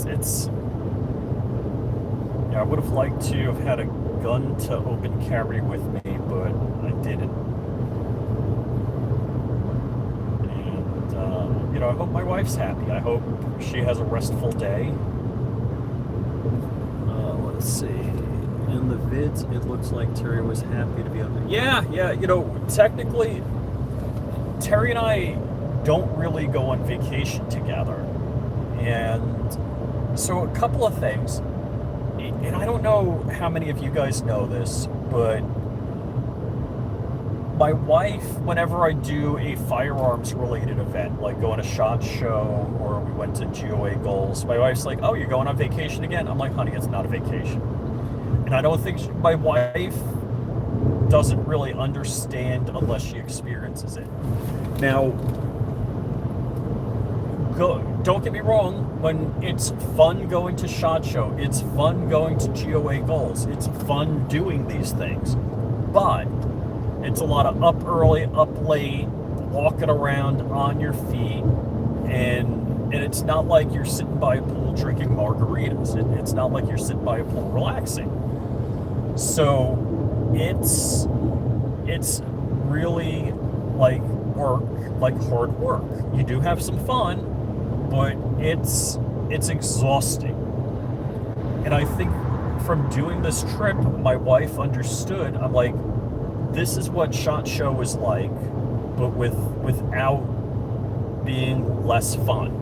It's. Yeah, I would have liked to have had a gun to open carry with me, but I didn't. And I hope my wife's happy. I hope she has a restful day. Let's see. In the vids, it looks like Terry was happy to be on there. Yeah. Technically, Terry and I don't really go on vacation together. And so a couple of things. And I don't know how many of you guys know this, but my wife, whenever I do a firearms related event, like go on a SHOT Show or we went to GOA Goals, my wife's like, oh, you're going on vacation again? I'm like, honey, it's not a vacation. And I don't think my wife doesn't really understand unless she experiences it. Now, don't get me wrong, when it's fun going to SHOT Show, it's fun going to GOA Goals, it's fun doing these things, but it's a lot of up early, up late, walking around on your feet, and it's not like you're sitting by a pool drinking margaritas. It's not like you're sitting by a pool relaxing. So it's really like work, like hard work. You do have some fun, but it's exhausting. And I think from doing this trip, my wife understood. I'm like, this is what SHOT Show is like, but without being less fun,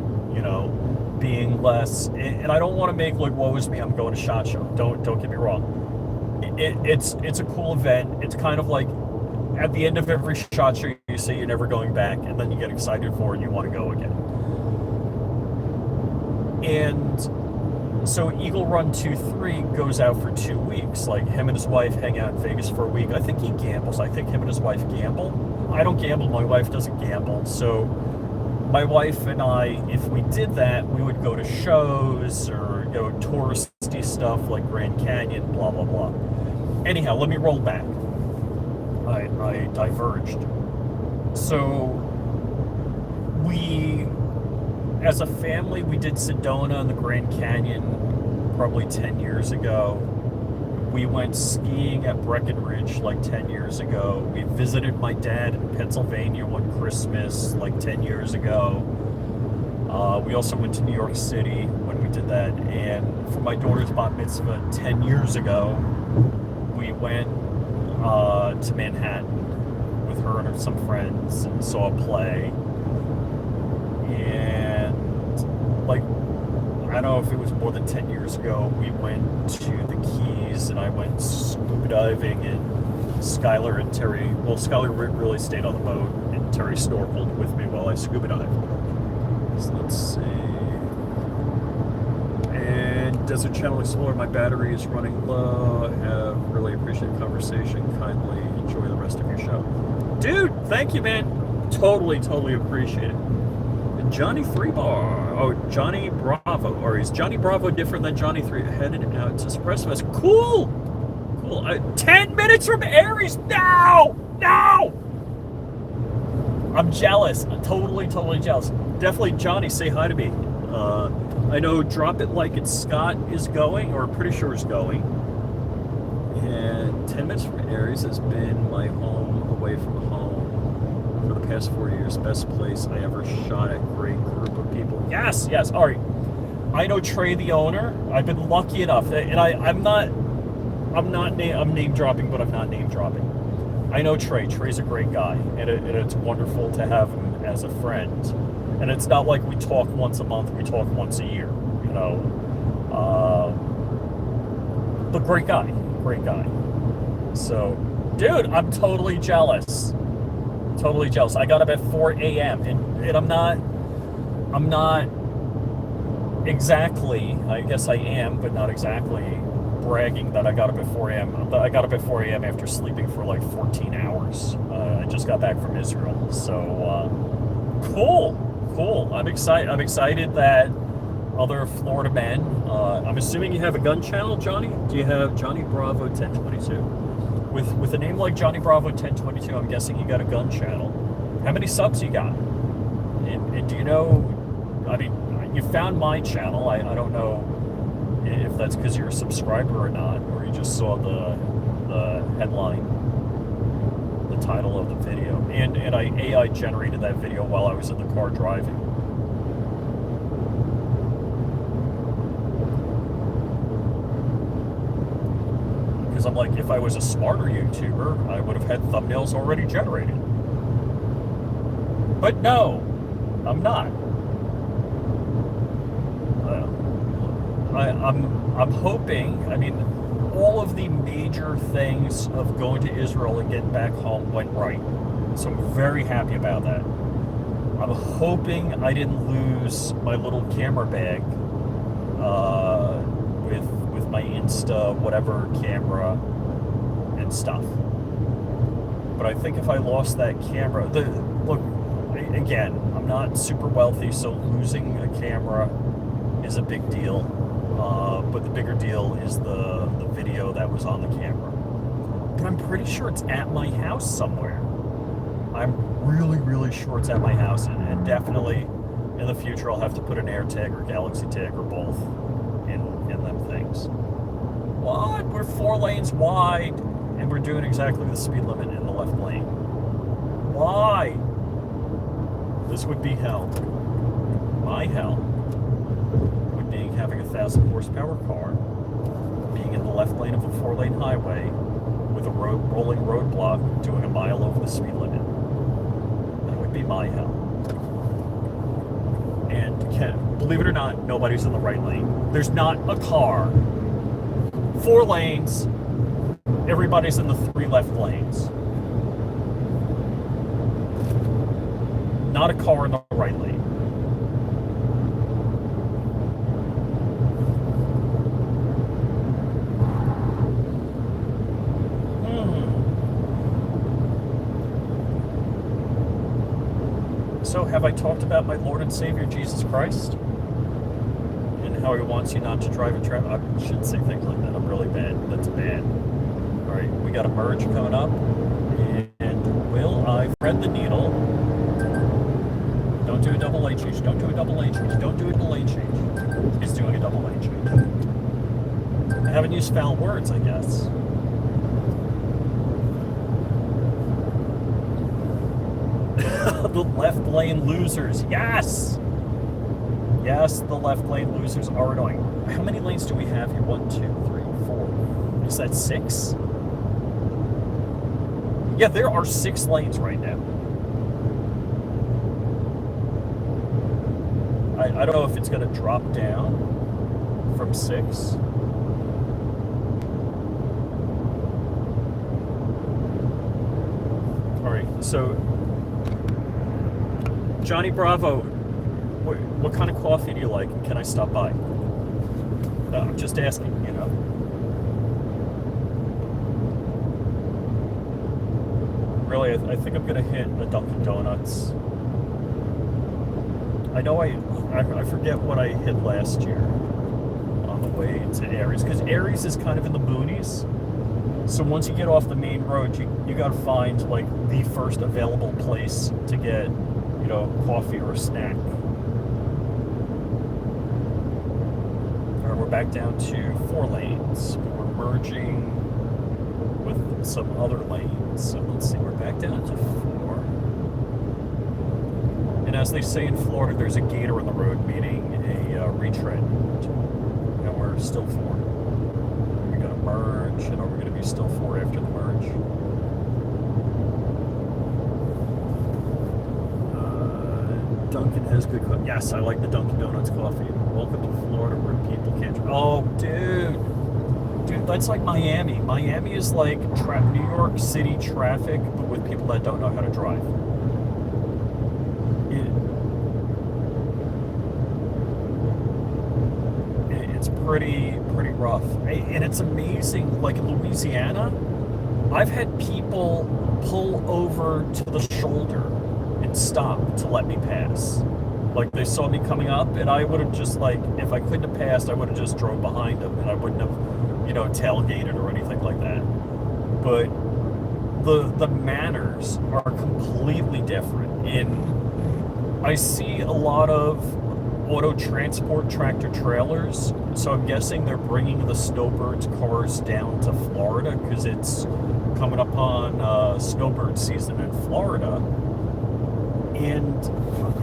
being less. And I don't want to make like, woe is me, I'm going to SHOT Show. Don't get me wrong. It's a cool event. It's kind of like at the end of every SHOT Show, you say you're never going back, and then you get excited for it and you want to go again. And so Eagle Run 2-3 goes out for 2 weeks. Like him and his wife hang out in Vegas for a week. I think he gambles. I think him and his wife gamble. I don't gamble. My wife doesn't gamble. So my wife and I, if we did that, we would go to shows or touristy stuff like Grand Canyon, blah blah blah. Anyhow, let me roll back. I diverged. So we, as a family, we did Sedona and the Grand Canyon probably 10 years ago. We went skiing at Breckenridge like 10 years ago. We visited my dad in Pennsylvania one Christmas like 10 years ago. We also went to New York City when we did that. And for my daughter's bat mitzvah 10 years ago, we went to Manhattan with her and some friends and saw a play. And like, I don't know if it was more than 10 years ago, we went to the Keys and I went scuba diving, and Skylar and Terry, well, Skylar really stayed on the boat and Terry snorkeled with me while I scuba dived. So let's see. And Desert Channel Explorer, my battery is running low. I have really appreciated the conversation. Kindly enjoy the rest of your show. Dude, thank you, man. Totally appreciate it. Johnny 3 Bar. Oh, Johnny Bravo. Or is Johnny Bravo different than Johnny 3? Headed out to Suppress Fest. Cool. 10 minutes from Aries. No. I'm jealous. I'm totally jealous. Definitely, Johnny, say hi to me. I know Drop It Like It's Scott is going, or pretty sure is going. And 10 minutes from Aries has been my home away from home for the past 4 years. Best place I ever shot at. Great group of people. Yes. All right. I know Trey, the owner. I've been lucky enough, and I'm name dropping, but I'm not name dropping. I know Trey. Trey's a great guy, and it's wonderful to have him as a friend. And it's not like we talk once a month; we talk once a year. But great guy. So, dude, I'm totally jealous. I got up at 4 a.m. and I'm not exactly, I guess I am, but not exactly bragging that I got up at 4 a.m. I got up at 4 a.m. after sleeping for like 14 hours. I just got back from Israel, so cool. I'm excited. I'm excited that other Florida men. I'm assuming you have a gun channel, Johnny. Do you have Johnny Bravo 1022? With a name like Johnny Bravo 1022, I'm guessing you got a gun channel. How many subs you got? And do you know? I mean, you found my channel. I don't know if that's because you're a subscriber or not, or you just saw the headline, the title of the video, and I AI generated that video while I was in the car driving. Because I'm like, if I was a smarter YouTuber, I would have had thumbnails already generated. But no, I'm not. I'm hoping, I mean, all of the major things of going to Israel and getting back home went right. So I'm very happy about that. I'm hoping I didn't lose my little camera bag with my Insta whatever camera and stuff. But I think if I lost that camera, look, again, I'm not super wealthy, so losing a camera is a big deal. But the bigger deal is the video that was on the camera. But I'm pretty sure it's at my house somewhere. I'm really sure it's at my house, and definitely in the future I'll have to put an AirTag or Galaxy Tag or both in them things. What? We're 4 lanes wide, and we're doing exactly the speed limit in the left lane. Why? This would be hell. My hell. Having a 1,000 horsepower car, being in the left lane of a 4-lane highway with a rolling roadblock, doing a mile over the speed limit. That would be my hell. And believe it or not, nobody's in the right lane. There's not a car. 4 lanes, everybody's in the 3 left lanes. Not a car in the right lane. So have I talked about my Lord and Savior Jesus Christ and how he wants you not to drive in traffic? I shouldn't say things like that. I'm really bad. That's bad. All right, we got a merge coming up, and will I thread the needle? Don't do a double lane change. Don't do a double lane change. Don't do a double lane change. He's doing a double lane change. I haven't used foul words, I guess. The left lane losers. Yes! Yes, the left lane losers are annoying. How many lanes do we have here? 1, 2, 3, 4. Is that 6? Yeah, there are 6 lanes right now. I don't know if it's going to drop down from 6. All right, so Johnny Bravo, what kind of coffee do you like? Can I stop by? I'm just asking, you know. Really, I think I'm going to hit a Dunkin' Donuts. I know I forget what I hit last year on the way to Aries, because Aries is kind of in the boonies. So once you get off the main road, you got to find like the first available place to get, you know, coffee or a snack. All right, we're back down to 4 lanes. We're merging with some other lanes. So let's see, we're back down to 4. And as they say in Florida, there's a gator in the road, meaning a retread. And we're still 4. We're going to merge, and are we going to be still 4 after the merge? Dunkin' has good coffee. Yes, I like the Dunkin' Donuts coffee. Welcome to Florida, where people can't drive. Oh, dude, that's like Miami. Miami is like New York City traffic, but with people that don't know how to drive. It's pretty rough. And it's amazing, like in Louisiana, I've had people pull over to the shoulder and stop to let me pass. Like they saw me coming up, and I would have just like, if I couldn't have passed, I would have just drove behind them, and I wouldn't have, tailgated or anything like that. But the manners are completely different. I see a lot of auto transport tractor trailers, so I'm guessing they're bringing the snowbirds cars down to Florida because it's coming up on snowbird season in Florida. And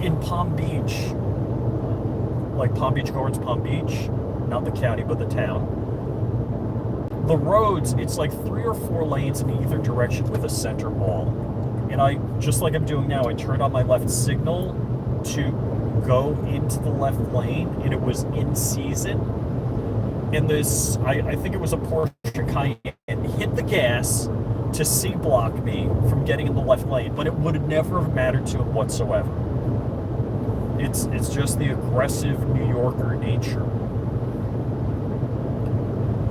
in Palm Beach, like Palm Beach Gardens, Palm Beach, not the county but the town, the roads, it's like 3 or 4 lanes in either direction with a center wall. And I, just like I'm doing now, I turned on my left signal to go into the left lane, and it was in season. And this, I think it was a Porsche Cayenne, hit the gas to C-block me from getting in the left lane, but it would have never have mattered to him whatsoever. It's just the aggressive New Yorker nature.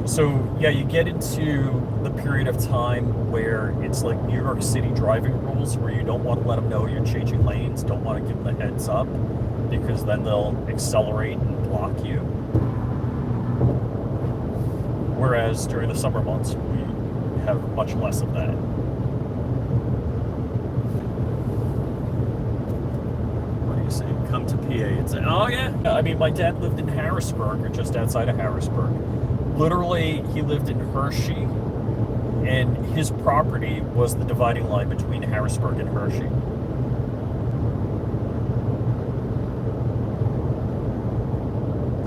So yeah, you get into the period of time where it's like New York City driving rules, where you don't want to let them know you're changing lanes, don't want to give them the heads up, because then they'll accelerate and block you. Whereas during the summer months, we have much less of that. What are you saying? Come to PA and say, oh yeah. I mean, my dad lived in Harrisburg, or just outside of Harrisburg. Literally, he lived in Hershey, and his property was the dividing line between Harrisburg and Hershey.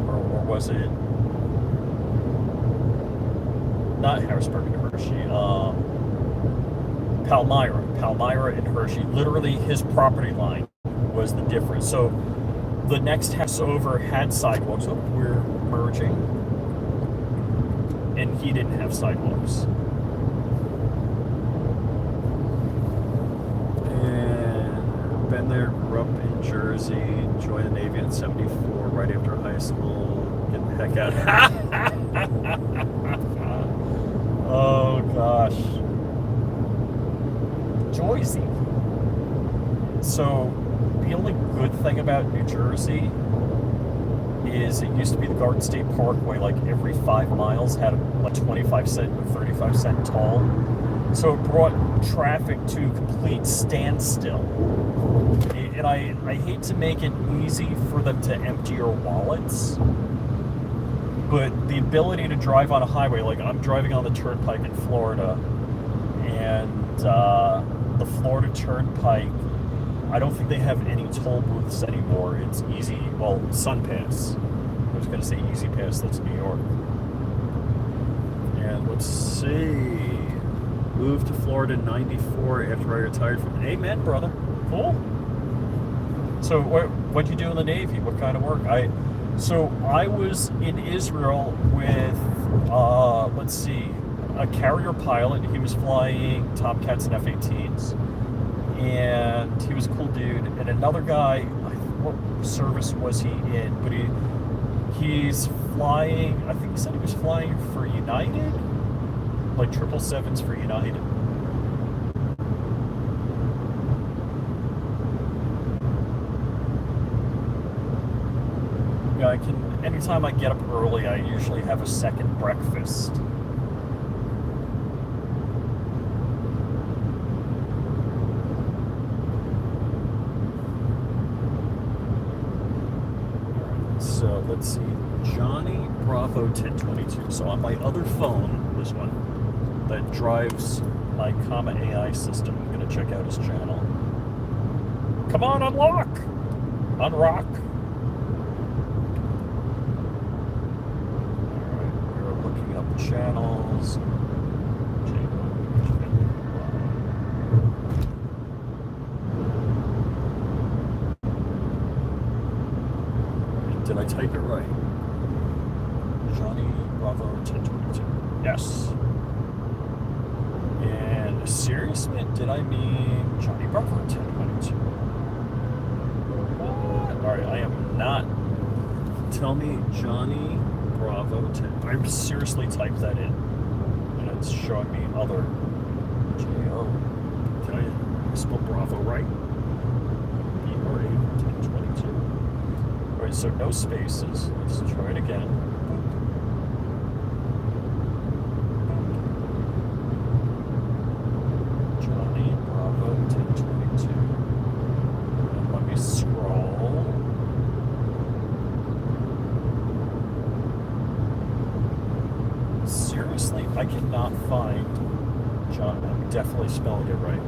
Or was it not Harrisburg and Hershey? Palmyra and Hershey. Literally, his property line was the difference. So the next house over had sidewalks. Oh, we're merging. And he didn't have sidewalks. And been there, grew up in Jersey, joined the Navy in '74, right after high school, get the heck out. Oh gosh. Jersey. So the only good thing about New Jersey is it used to be the Garden State Parkway, like every 5 miles had a 25 cent or 35 cent toll. So it brought traffic to a complete standstill. And I hate to make it easy for them to empty your wallets, but the ability to drive on a highway, like I'm driving on the Turnpike in Florida, and the Florida Turnpike, I don't think they have any toll booths anymore. It's easy, well, SunPass. I was going to say Easy Pass, that's New York. And let's see. Moved to Florida in '94 after I retired from the Amen, brother. Cool. So what'd you do in the Navy? What kind of work? I was in Israel with, let's see, a carrier pilot. He was flying Tomcats and F-18s. And he was a cool dude. And another guy, what service was he in? But he's flying, I think he said he was flying for United? Like 777s for United. Yeah, anytime I get up early, I usually have a second breakfast. So let's see, Johnny Bravo 1022. So on my other phone, this one, that drives my Comma AI system, I'm going to check out his channel. Come on, unlock! Unrock! Alright, we're looking up channels. Did I type it right? Johnny Bravo 1022. Yes. And seriously, did I mean Johnny Bravo 1022? What? Alright, I am not. Tell me Johnny Bravo 10. I seriously typed that in, and it's showing me other JO. Did I spell Bravo right? BRA 1022. All right, so no spaces. Let's try it again. Johnny Bravo 1022. And let me scroll. Seriously, I cannot find John. I'm definitely spelling it right.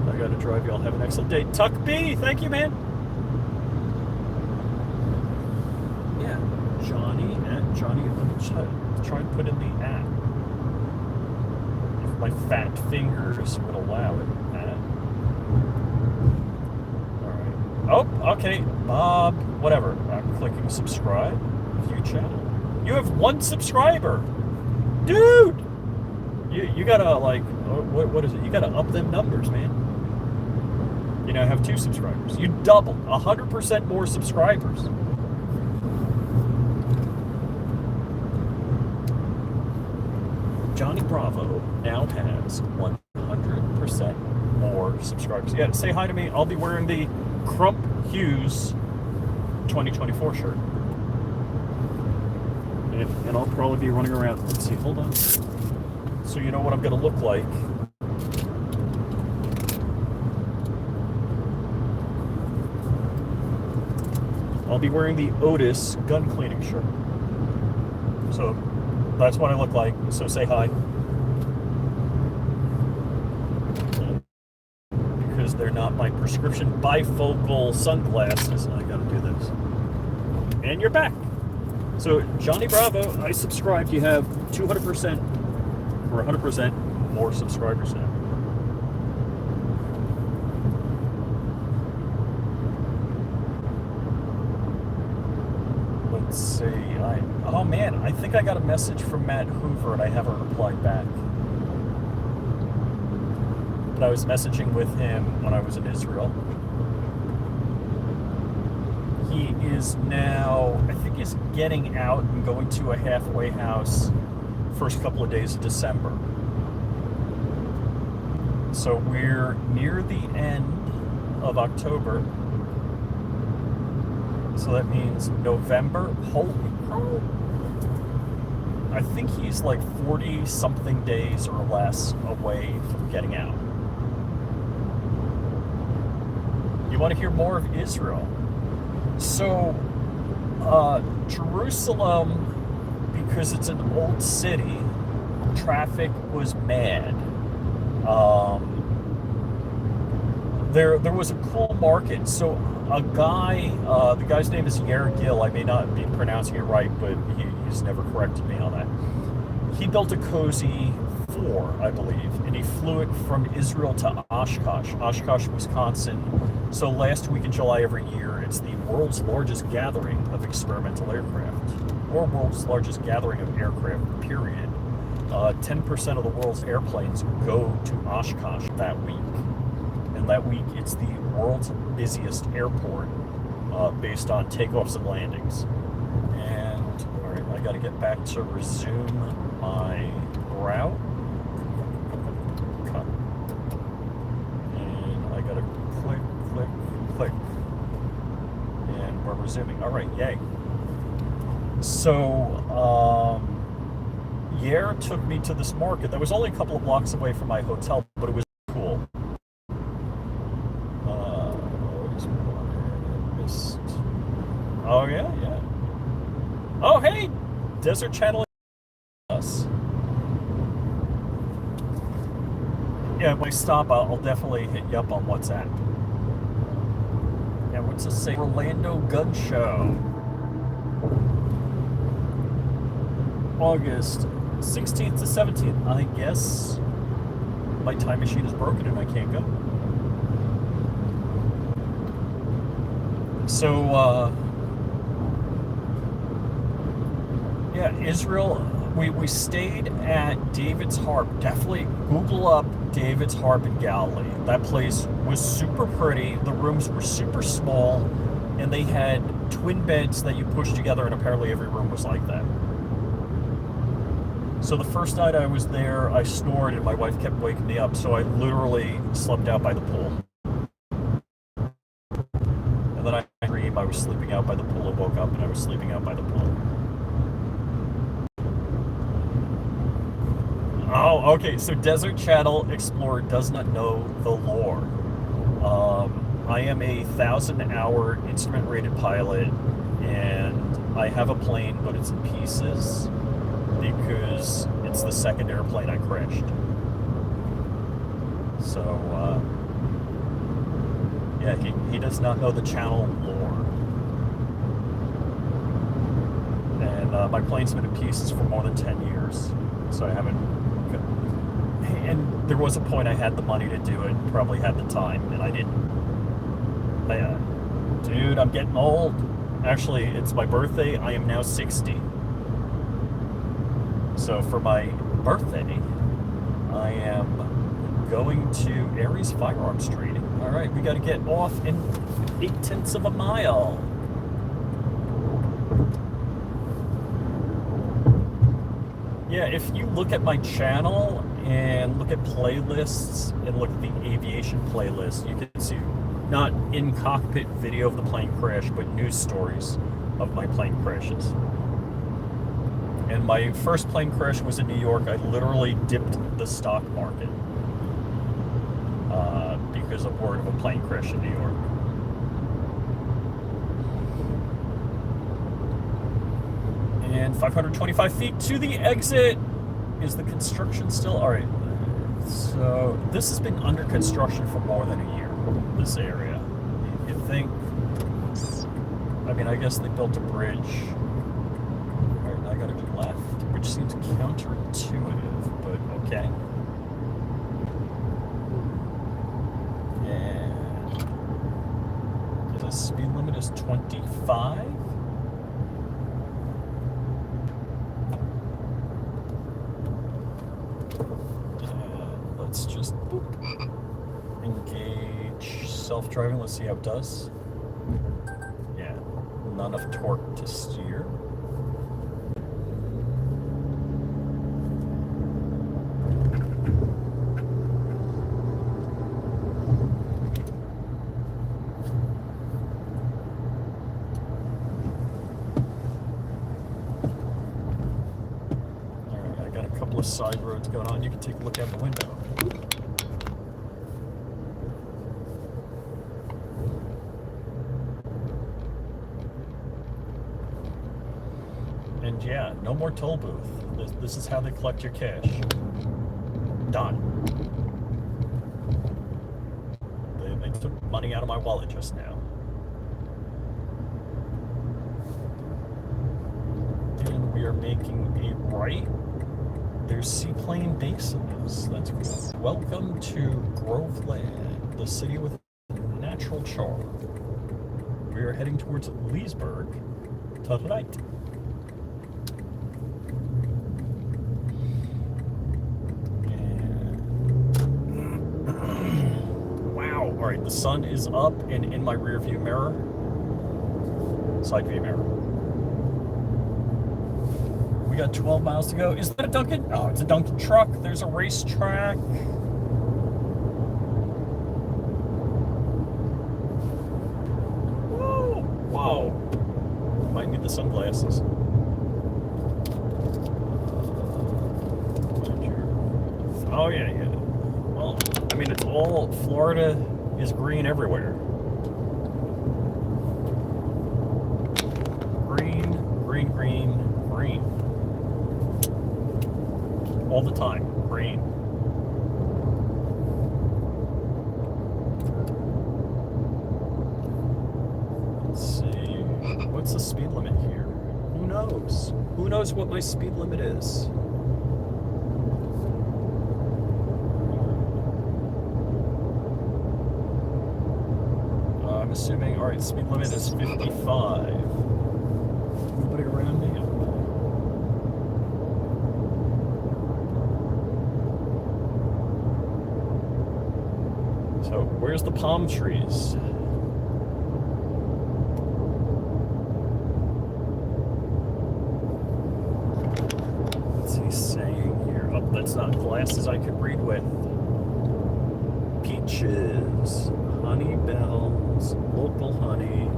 I gotta drive y'all. Have an excellent day. Tuck B, thank you, man. Yeah, Johnny at Johnny. Let me try and put in the at. If my fat fingers would allow it. At. Alright. Oh, okay. Bob, whatever. I'm clicking subscribe. View channel. You have 1 subscriber. Dude! You gotta, like, what is it? You gotta up them numbers, man. You now have 2 subscribers. You doubled. 100% more subscribers. Johnny Bravo now has 100% more subscribers. Yeah, say hi to me. I'll be wearing the Crump Hughes 2024 shirt. And I'll probably be running around. Let's see, hold on. So you know what I'm going to look like. I'll be wearing the Otis gun cleaning shirt. So that's what I look like. So say hi. Because they're not my prescription bifocal sunglasses. I got to do this. And you're back. So, Johnny Bravo, I subscribed. You have 200% or 100% more subscribers now. Let's see. Oh man, I think I got a message from Matt Hoover and I haven't replied back. But I was messaging with him when I was in Israel. He is now, I think he's getting out and going to a halfway house first couple of days of December. So we're near the end of October. So that means November. Holy crow. I think he's like 40 something days or less away from getting out. You want to hear more of Israel? So, Jerusalem, because it's an old city, traffic was mad. There was a cool market. So a guy, the guy's name is Yair Gill. I may not be pronouncing it right, but he's never corrected me on that. He built a Cozy 4, I believe, and he flew it from Israel to Oshkosh, Wisconsin. So last week in July every year, it's the world's largest gathering of experimental aircraft, or world's largest gathering of aircraft, period. 10% of the world's airplanes go to Oshkosh that week. And that week, it's the world's busiest airport based on takeoffs and landings. And, all right, I got to get back to resume my route. Cut. And I got to click. And we're resuming. All right, yay. So, Yair took me to this market that was only a couple of blocks away from my hotel, but it was cool. Oh, yeah. Oh, hey, Desert Channel. Us. Yeah, when I stop, I'll definitely hit you up on WhatsApp. Yeah, what's this say? Orlando Gun Show. August 16th to 17th. I guess my time machine is broken and I can't go. So, yeah, Israel, we stayed at David's Harp. Definitely Google up David's Harp in Galilee. That place was super pretty. The rooms were super small. and they had twin beds that you pushed together, and apparently every room was like that. So the first night I was there, I snored, and my wife kept waking me up, so I literally slept out by the pool. And then I dreamed I was sleeping out by the pool and woke up, and I was sleeping out by the pool. Oh, okay, so Desert Channel Explorer does not know the lore. I am a 1,000-hour instrument-rated pilot, and I have a plane, but it's in pieces because it's the second airplane I crashed. So, yeah, he does not know the channel lore. And my plane's been in pieces for more than 10 years, so I haven't... And there was a point I had the money to do it, probably had the time, and I didn't. Dude, I'm getting old. Actually, it's my birthday. I am now 60. So for my birthday, I am going to Aries Firearms Trading. All right, we got to get off in 0.8 of a mile. Yeah, if you look at my channel and look at playlists and look at the aviation playlist, you can see not in-cockpit video of the plane crash, but news stories of my plane crashes. And my first plane crash was in New York. I literally dipped the stock market because of word of a plane crash in New York. And 525 feet to the exit. Is the construction still? All right. So this has been under construction for more than a year, this area. You'd think, I mean, I guess they built a bridge. All right, I gotta go left, which seems counterintuitive, but okay. And the speed limit is 25. Let's just boop. Engage self-driving. Let's see how it does. Yeah, not enough torque to steer. All right, I got a couple of side roads going on. You can take a look out the window. And yeah, no more toll booth. This is how they collect your cash. Done. They took money out of my wallet just now. And we are making a right. There's seaplane bases. That's cool. Welcome to Groveland, the city with natural charm. We are heading towards Leesburg to the right. All right, the sun is up and in my rear view mirror. Side view mirror. We got 12 miles to go. Is that a Dunkin'? Oh, it's a Dunkin' truck. There's a racetrack. Whoa, whoa. Might need the sunglasses. Oh, yeah, yeah. Well, I mean, it's all Florida is green everywhere. Green, green, green, green. All the time, green. Let's see, what's the speed limit here? Who knows? Who knows what my speed limit is? Assuming, all right, speed limit is 55. Nobody around me. So, where's the palm trees? that's not glasses I could read with. Peaches, honey bells, local honey.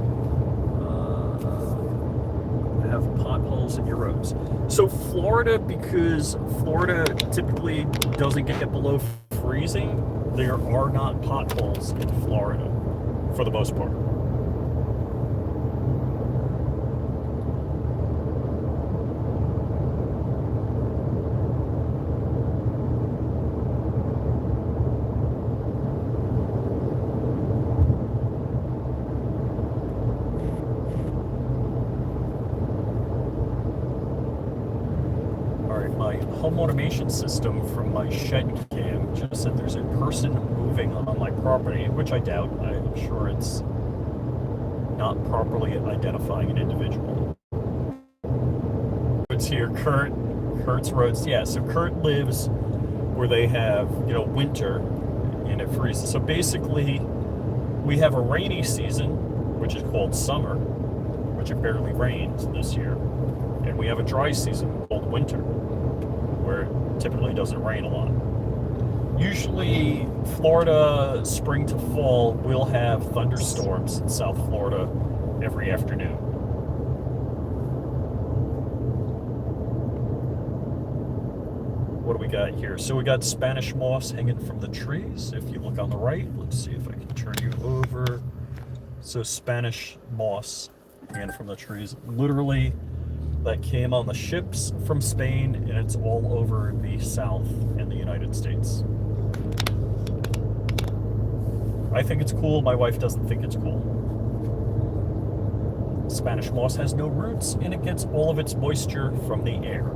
Have potholes in your roads. So Florida, because Florida typically doesn't get below freezing, there are not potholes in Florida for the most part. My home automation system from my shed cam just said there's a person moving on my property, which I doubt. I'm sure it's not properly identifying an individual. It's here, Kurt's Roads. Yeah, so Kurt lives where they have, winter and it freezes. So basically, we have a rainy season, which is called summer, which it barely rained this year. And we have a dry season called winter, where it typically doesn't rain a lot. Usually, Florida, spring to fall, will have thunderstorms in South Florida every afternoon. What do we got here? So we got Spanish moss hanging from the trees. If you look on the right, let's see if I can turn you over. So Spanish moss hanging from the trees. Literally, that came on the ships from Spain, and it's all over the South and the United States. I think it's cool. My wife doesn't think it's cool. Spanish moss has no roots, and it gets all of its moisture from the air.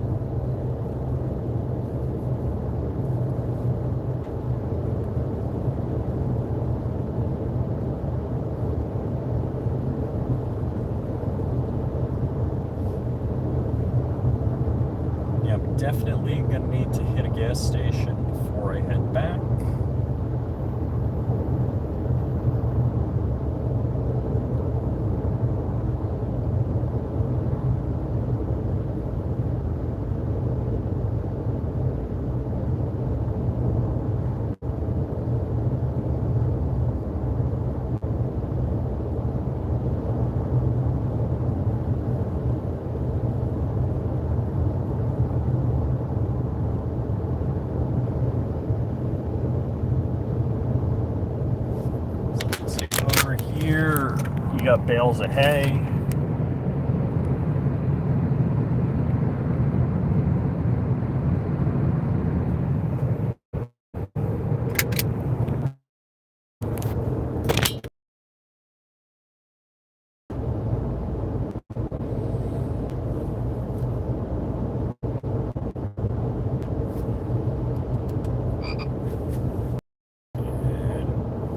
Definitely gonna need to hit a gas station before I head back. Here, you got bales of hay.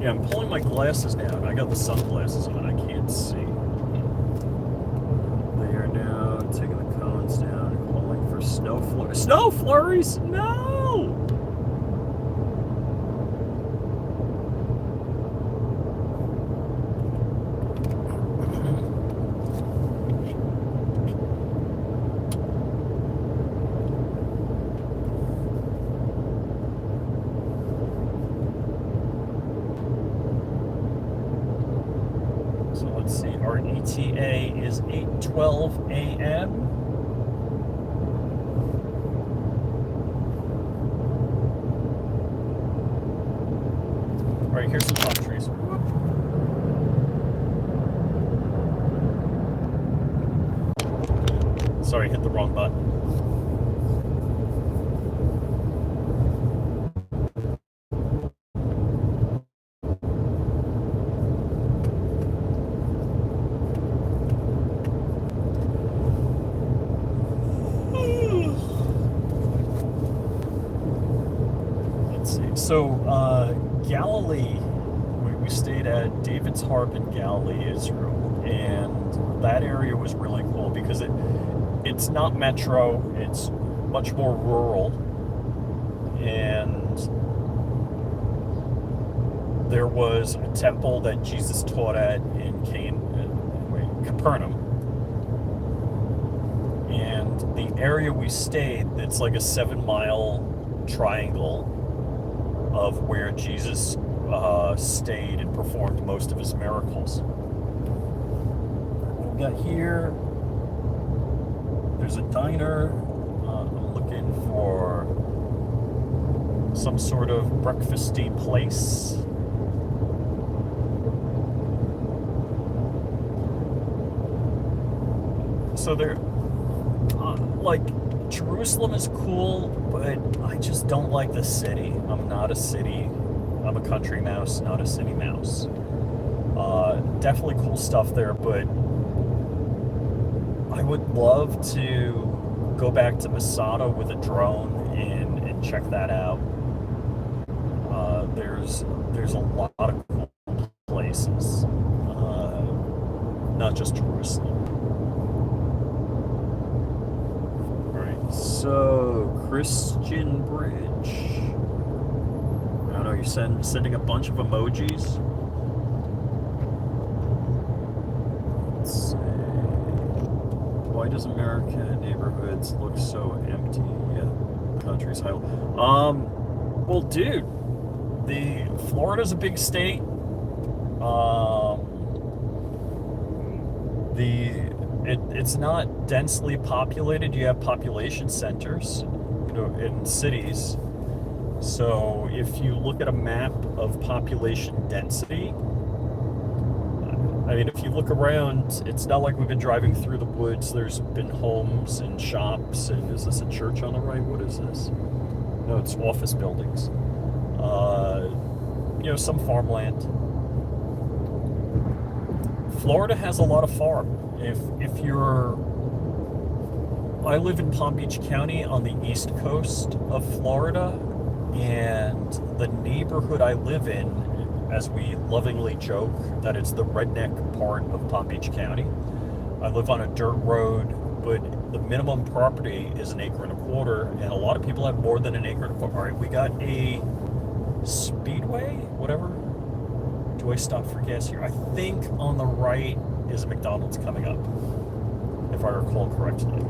Yeah, I'm pulling my glasses down. I got the sunglasses on. I can't see. They are now taking the cones down, calling for snow flurries. Snow flurries? No! Let's see, our ETA is 8:12 a.m. All right, here's some palm trees. Sorry, hit the wrong button. So, Galilee, we stayed at David's Harp in Galilee, Israel, and that area was really cool because it's not metro, it's much more rural, and there was a temple that Jesus taught at in Capernaum. And the area we stayed, it's like a 7-mile triangle of where Jesus stayed and performed most of his miracles. What we got here? There's a diner. I'm looking for some sort of breakfasty place. So there, like, Jerusalem is cool, but I just don't like the city. I'm not a city. I'm a country mouse, not a city mouse. Definitely cool stuff there, but I would love to go back to Masada with a drone and check that out. There's a lot of cool places, not just Jerusalem. All right, so Christian Bridge. I don't know. You're sending a bunch of emojis. Let's see. Why does American neighborhoods look so empty? Yeah, country's high. Well, dude, Florida's a big state. It's not densely populated. You have population centers, in cities. So if you look at a map of population density, I mean, if you look around, it's not like we've been driving through the woods. There's been homes and shops, and is this a church on the right? What is this? No, it's office buildings. Some farmland. Florida has a lot of farm. I live in Palm Beach County on the east coast of Florida, and the neighborhood I live in, as we lovingly joke, that it's the redneck part of Palm Beach County. I live on a dirt road, but the minimum property is an acre and a quarter, and a lot of people have more than an acre and a quarter. All right, we got a speedway, whatever. Do I stop for gas here? I think on the right is a McDonald's coming up, if I recall correctly.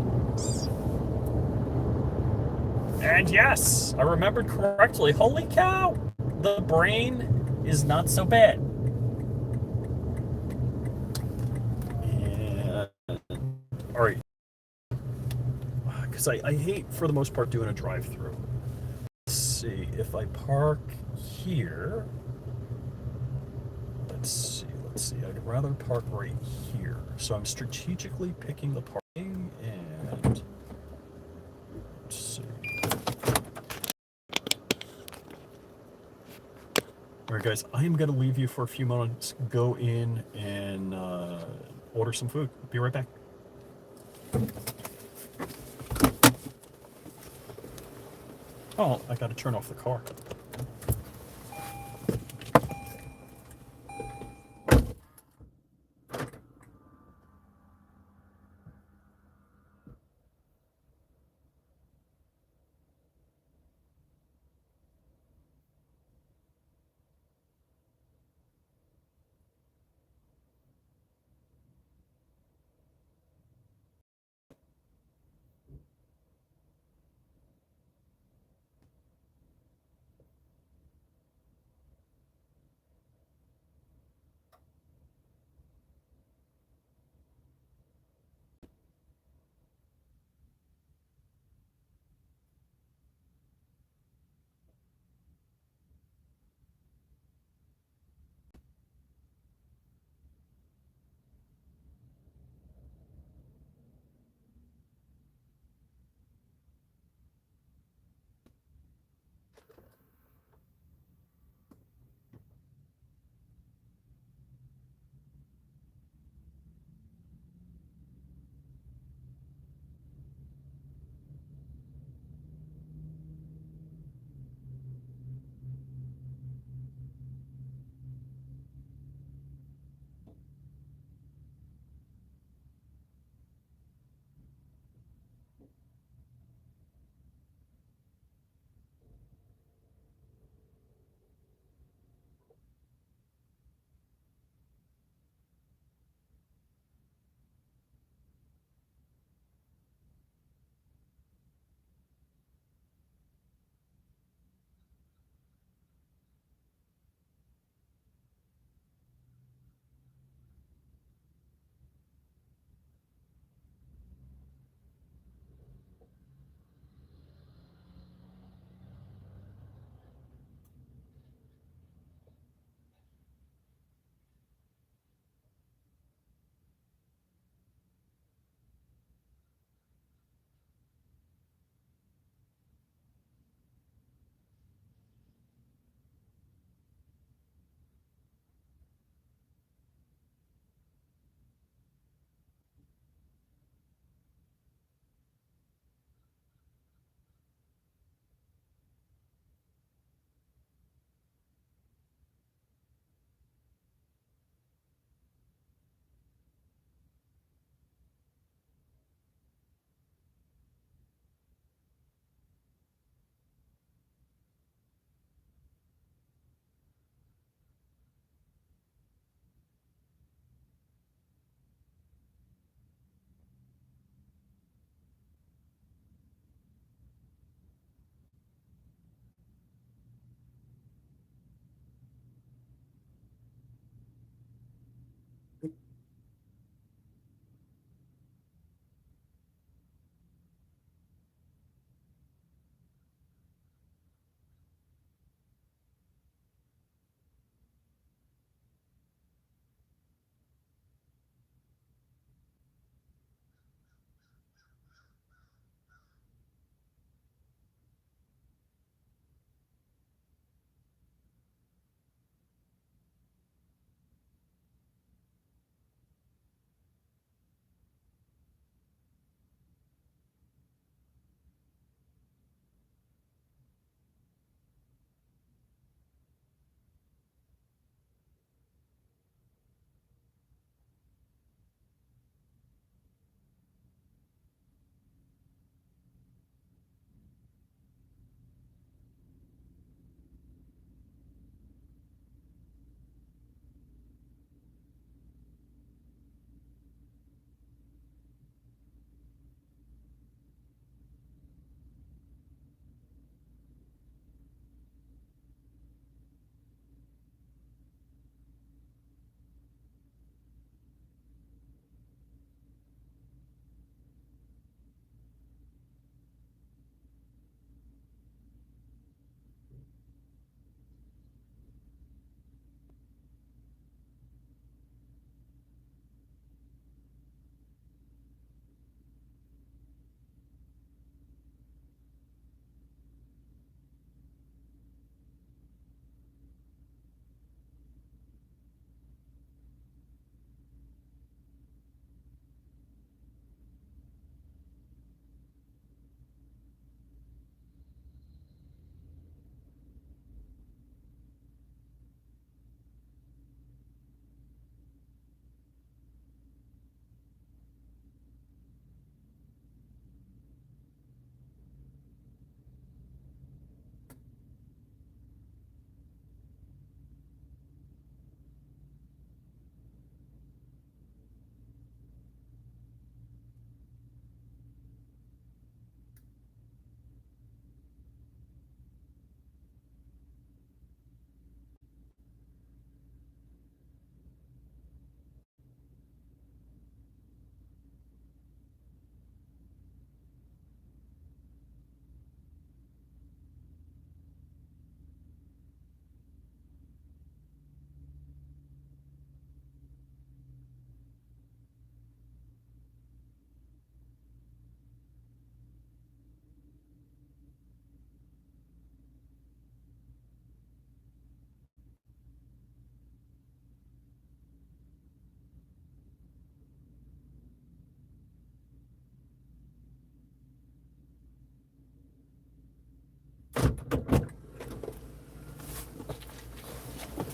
And yes, I remembered correctly. Holy cow! The brain is not so bad. And, all right. Because I hate, for the most part, doing a drive-through. Let's see. If I park here... Let's see. I'd rather park right here. So I'm strategically picking the parking, and... Let's see. All right, guys, I am going to leave you for a few moments. Go in and order some food. Be right back. Oh, I got to turn off the car.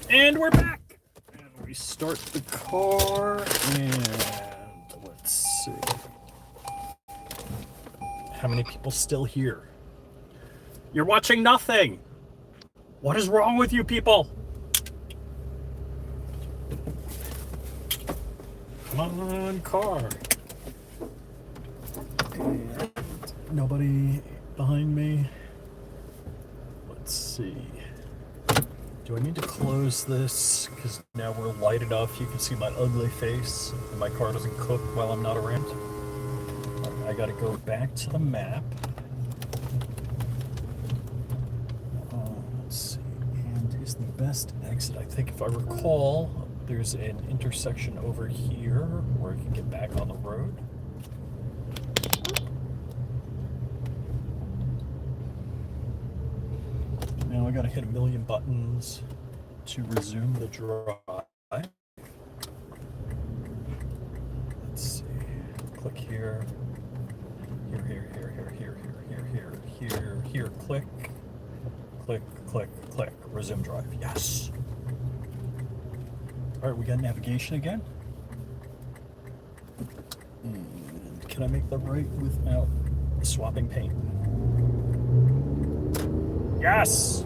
And we're back. And we start the car, and let's see. How many people still here? You're watching nothing. What is wrong with you people? Come on, car. And nobody behind me. Let's see. Do I need to close this? Because now we're light enough. You can see my ugly face. And my car doesn't cook while I'm not around. I gotta go back to the map. Let's see. And is the best exit, I think if I recall, there's an intersection over here where I can get back on the road. Now I gotta hit a million buttons to resume the drive. Let's see. Click here. Here. Click. Click. Resume drive. Yes. All right, we got navigation again. And can I make the right without swapping paint? Yes!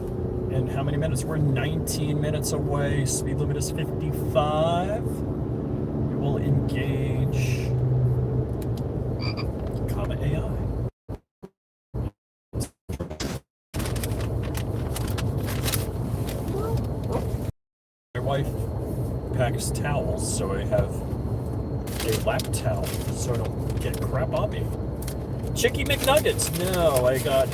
And how many minutes? We're 19 minutes away. Speed limit is 55. We will engage comma AI. My wife packs towels, so I have a lap towel so I don't get crap on me. Chicky McNuggets! No, I got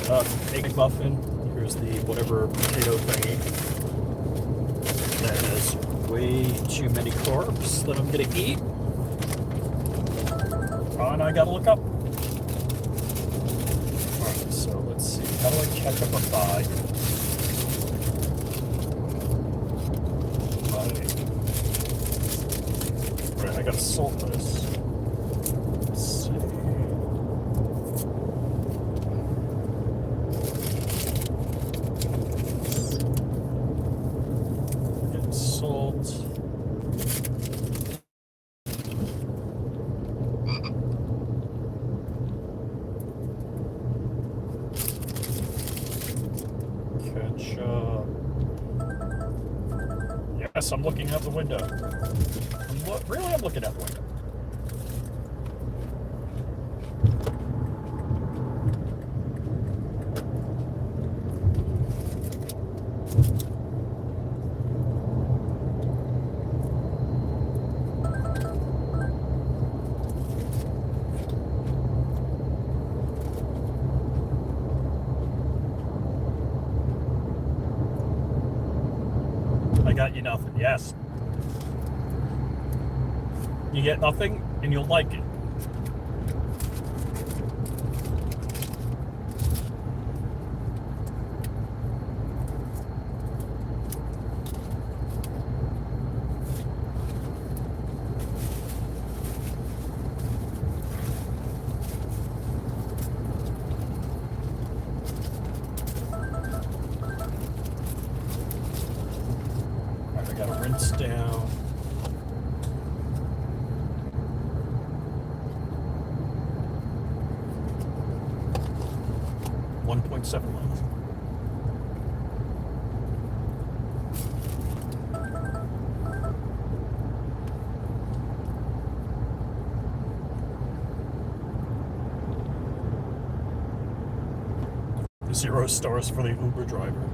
egg McMuffin. Here's the whatever potato thingy. That has way too many carbs that I'm gonna eat. Oh, and I gotta look up. Alright, so let's see. How do I catch up a buy? Right, I gotta salt this. Let's see. Get salt. Ketchup. Yes, I'm looking out the window. Really, I'm looking out the window. I got you nothing, yes. You get nothing, and you'll like it. All right, I got to rinse down. 1.7 miles. Zero stars for the Uber driver.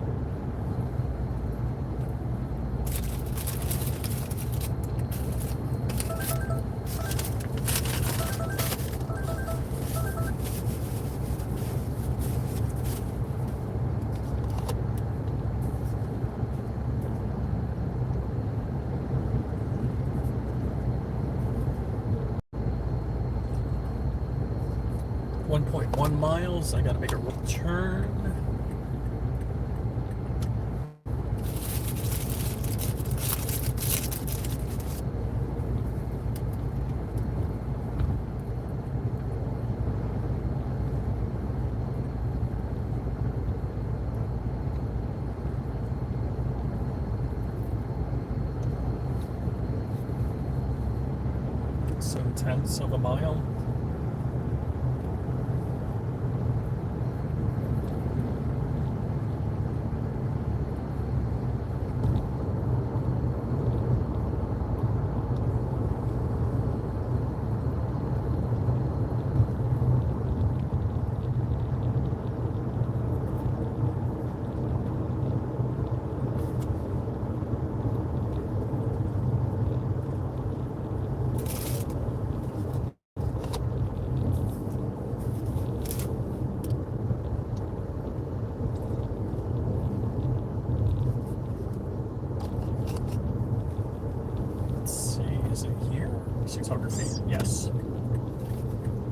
.1 miles. I gotta make a return. 0.4 of a mile. Let's see, is it here? 600 feet, yes.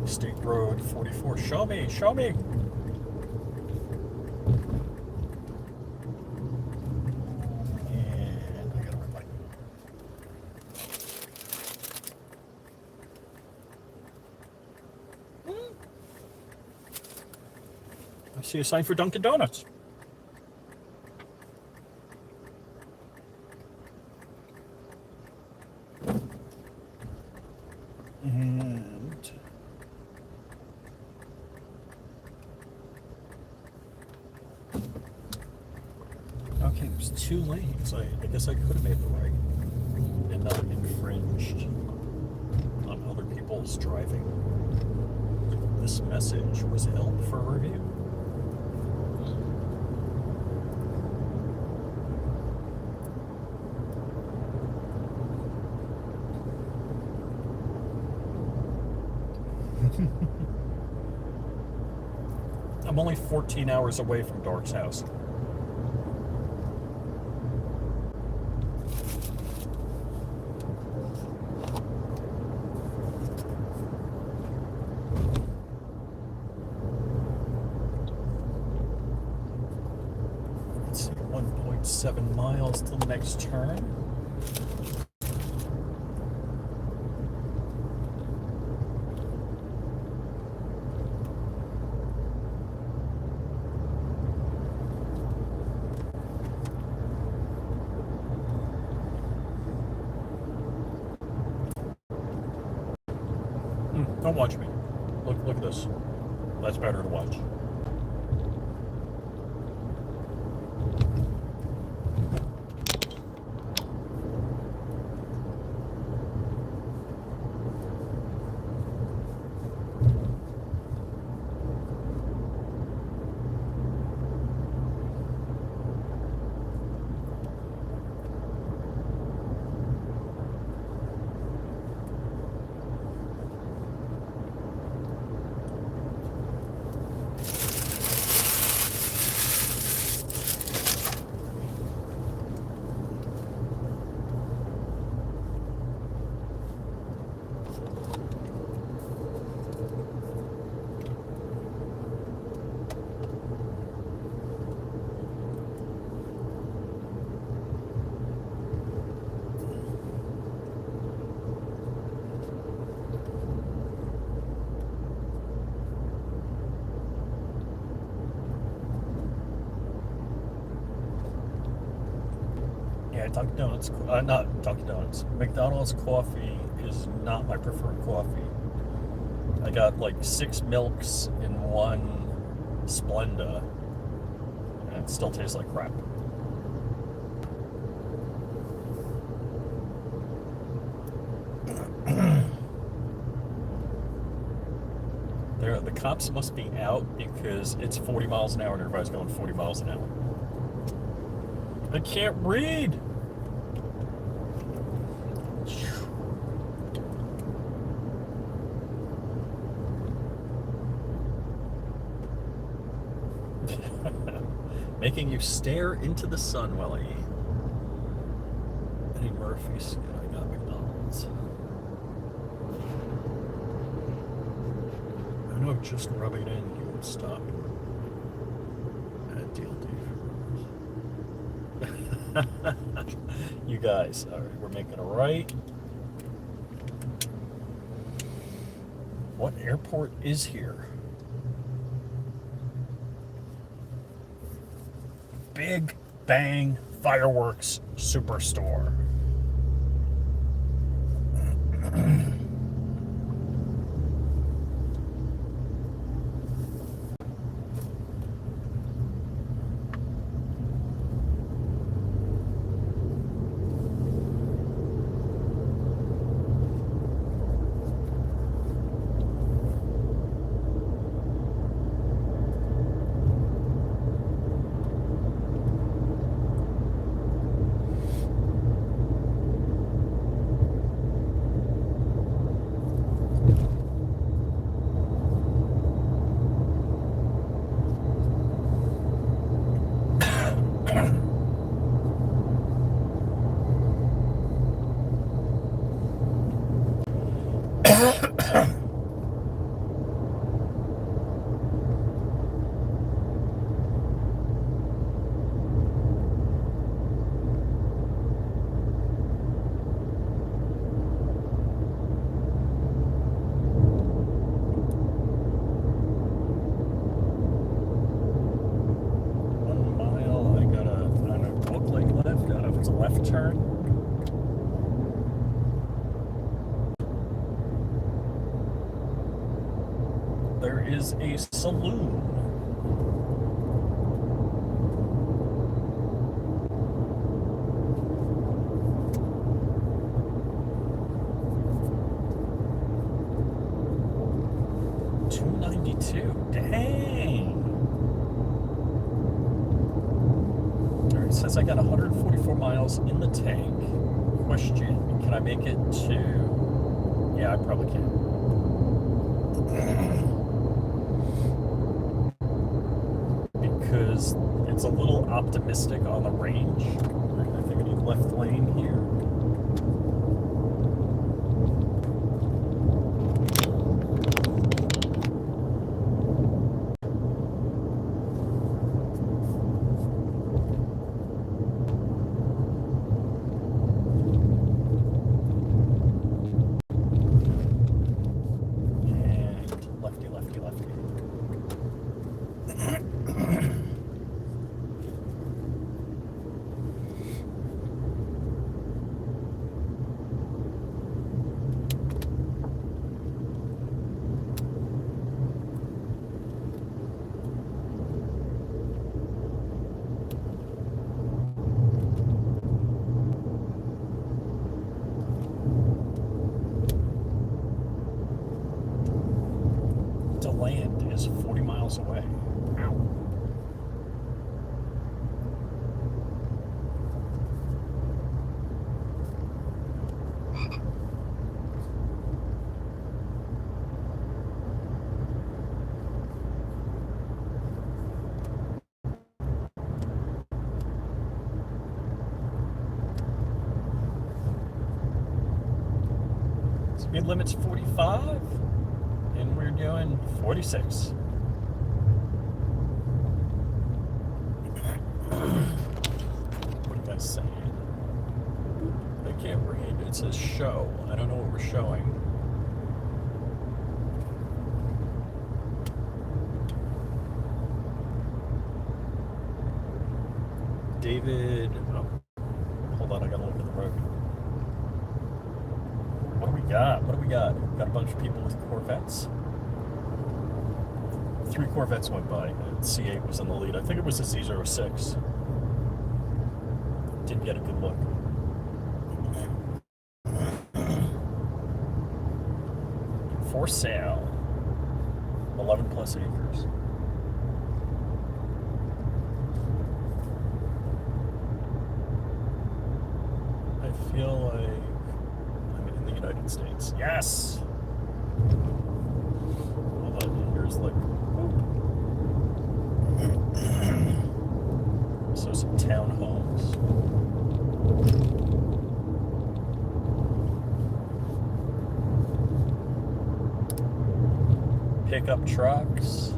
State Road 44. Show me, show me. And I gotta remind you. I see a sign for Dunkin' Donuts. And okay, there's 2 lanes. I guess I could have made the right and not infringed on other people's driving. This message was held for review. I'm only 14 hours away from Dork's house. Let's see, 1.7 miles till the next turn. Don't watch me. Look at this. That's better to watch. Yeah, Dunkin' Donuts, not Dunkin' Donuts. McDonald's coffee is not my preferred coffee. I got like 6 milks in one Splenda, and it still tastes like crap. The cops must be out because it's 40 miles an hour and everybody's going 40 miles an hour. I can't read. Making you stare into the sun while I eat. Eddie Murphy's. Yeah, I got McDonald's. I know just rubbing it in, you would stop. Bad deal, Dave. You guys, all right, we're making a right. What airport is here? Big Bang Fireworks Superstore. 1 mile, I got I don't know, look like left. I don't know if it's a left turn. There is a saloon. $2.92. Dang. All right, it says I got 144 miles in the tank. Question: can I make it to? Yeah, I probably can. Because it's a little optimistic on the range. I think I need left lane here. And lefty, lefty, lefty. To land is 40 miles away. Ow. Speed limit's 45. And we're doing 46. What are you guys saying? I can't read. It says show. I don't know what we're showing. David. Oh, hold on, I gotta look at the road. What do we got? What do we got? We've got a bunch of people with Corvettes. 3 Corvettes went by. C8 was in the lead. I think it was a Z06. Didn't get a good look. For sale. 11 plus acres. I feel like I'm in the United States. Yes! Hold on, here's like... So some townhomes. Pickup trucks.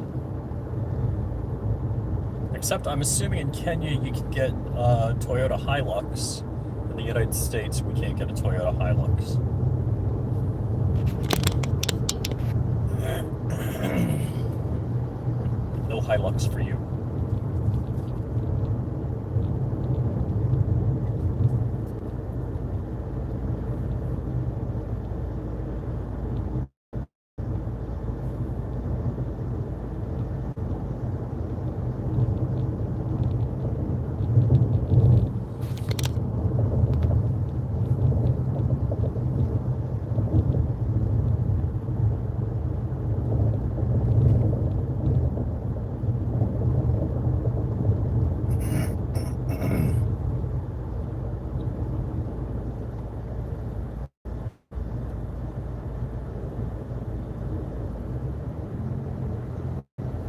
Except I'm assuming in Kenya you can get Toyota Hilux. In the United States we can't get a Toyota Hilux. No Hilux for you.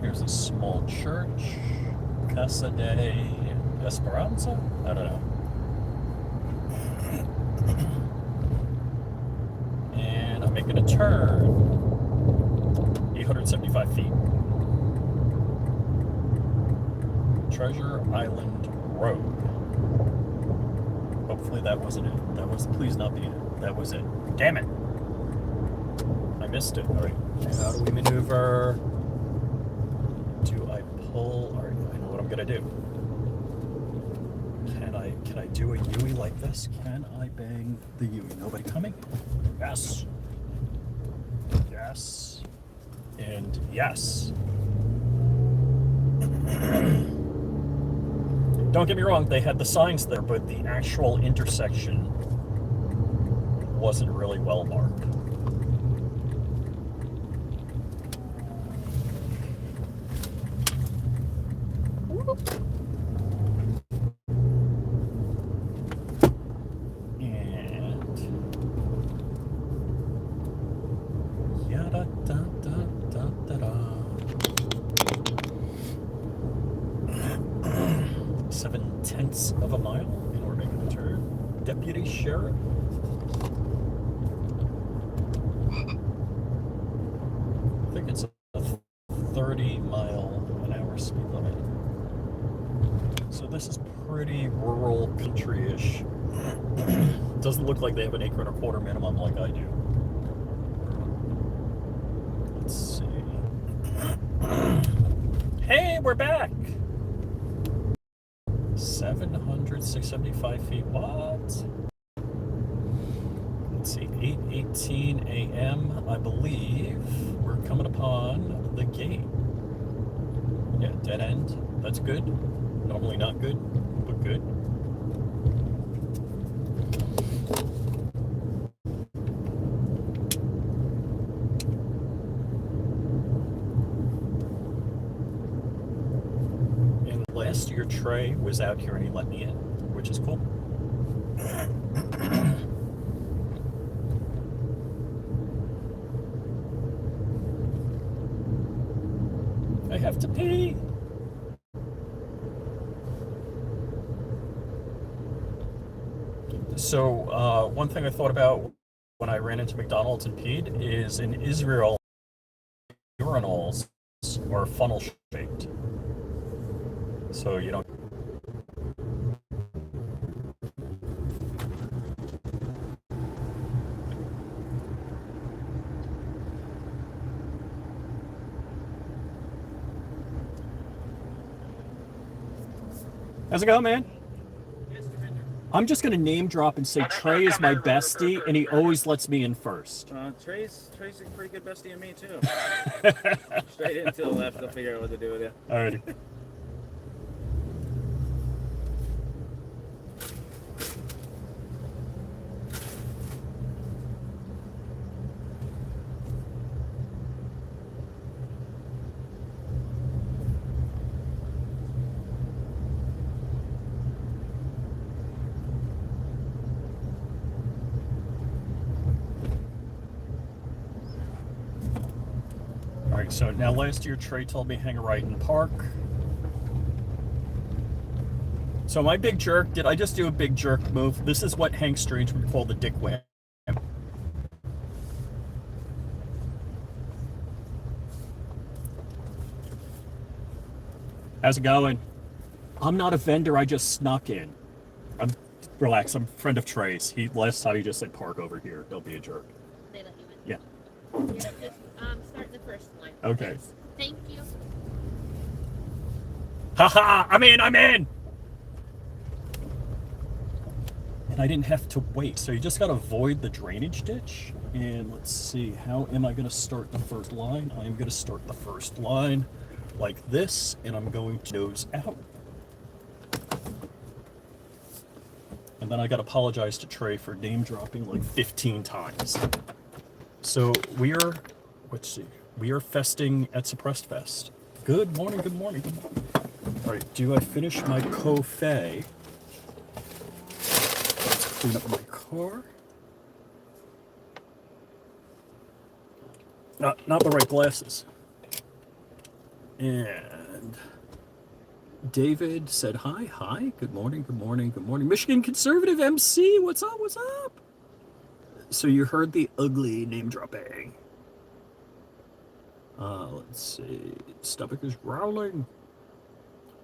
Here's a small church, Casa de Esperanza? I don't know. And I'm making a turn. 75 feet. Treasure Island Road. Hopefully that wasn't it. That was, please not be it. That was it. Damn it. I missed it. All right. How do we maneuver? Do I pull? All right, I know what I'm gonna do. Can I do a Yui like this? Can I bang the Yui? Nobody coming? Yes. Yes. And yes. Don't get me wrong, they had the signs there, but the actual intersection wasn't really well marked. And yada da da da da da. 7/10 of a mile in order to make a turn. Deputy Sheriff. I think it's a 30-mile-an-hour speed limit. So this is pretty rural, country-ish. Doesn't look like they have an acre and a quarter minimum like I do. Let's see. Hey, we're back! 675 feet. What? Let's see, 8:18 a.m. I believe we're coming upon the gate. Yeah, dead end. That's good. Normally not good, but good. And last year Trey was out here and he let me in, which is cool. I have to pee. So one thing I thought about when I ran into McDonald's and peed is in Israel, urinals are funnel shaped. So you don't. How's it going, man? I'm just going to name drop and say Trey is my bestie, and he always lets me in first. Trey's a pretty good bestie of me, too. Straight in to the left, I'll figure out what to do with you. Alrighty. Alright, so now last year Trey told me hang a right and park. So my big jerk, did I just do a big jerk move? This is what Hank Strange would call the dick wham. How's it going? I'm not a vendor, I just snuck in. Relax, I'm a friend of Trey's. Last time he just said park over here. Don't be a jerk. They let you in? Yeah. You're just start the first line. Okay. Please. Thank you. Haha, I'm in! And I didn't have to wait, so you just gotta avoid the drainage ditch. And let's see, how am I gonna start the first line? I am gonna start the first line like this, and I'm going to nose out. And then I gotta apologize to Trey for name dropping like 15 times. So we are, let's see, we are festing at Suppressed Fest. Good morning, good morning, good morning. All right, do I finish my coffee? Let's clean up my car. Not the right glasses. And David said, hi, good morning. Michigan Conservative MC, what's up? So you heard the ugly name dropping. Let's see. Stomach is growling.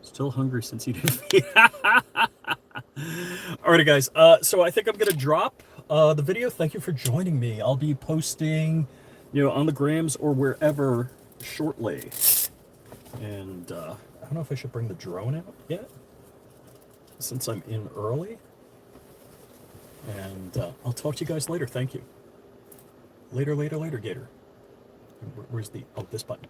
Still hungry since eating. Alrighty, guys. So I think I'm gonna drop the video. Thank you for joining me. I'll be posting, on the grams or wherever shortly. And I don't know if I should bring the drone out yet, since I'm in early. And I'll talk to you guys later. Thank you. Later, Gator. Where's the... Oh, this button.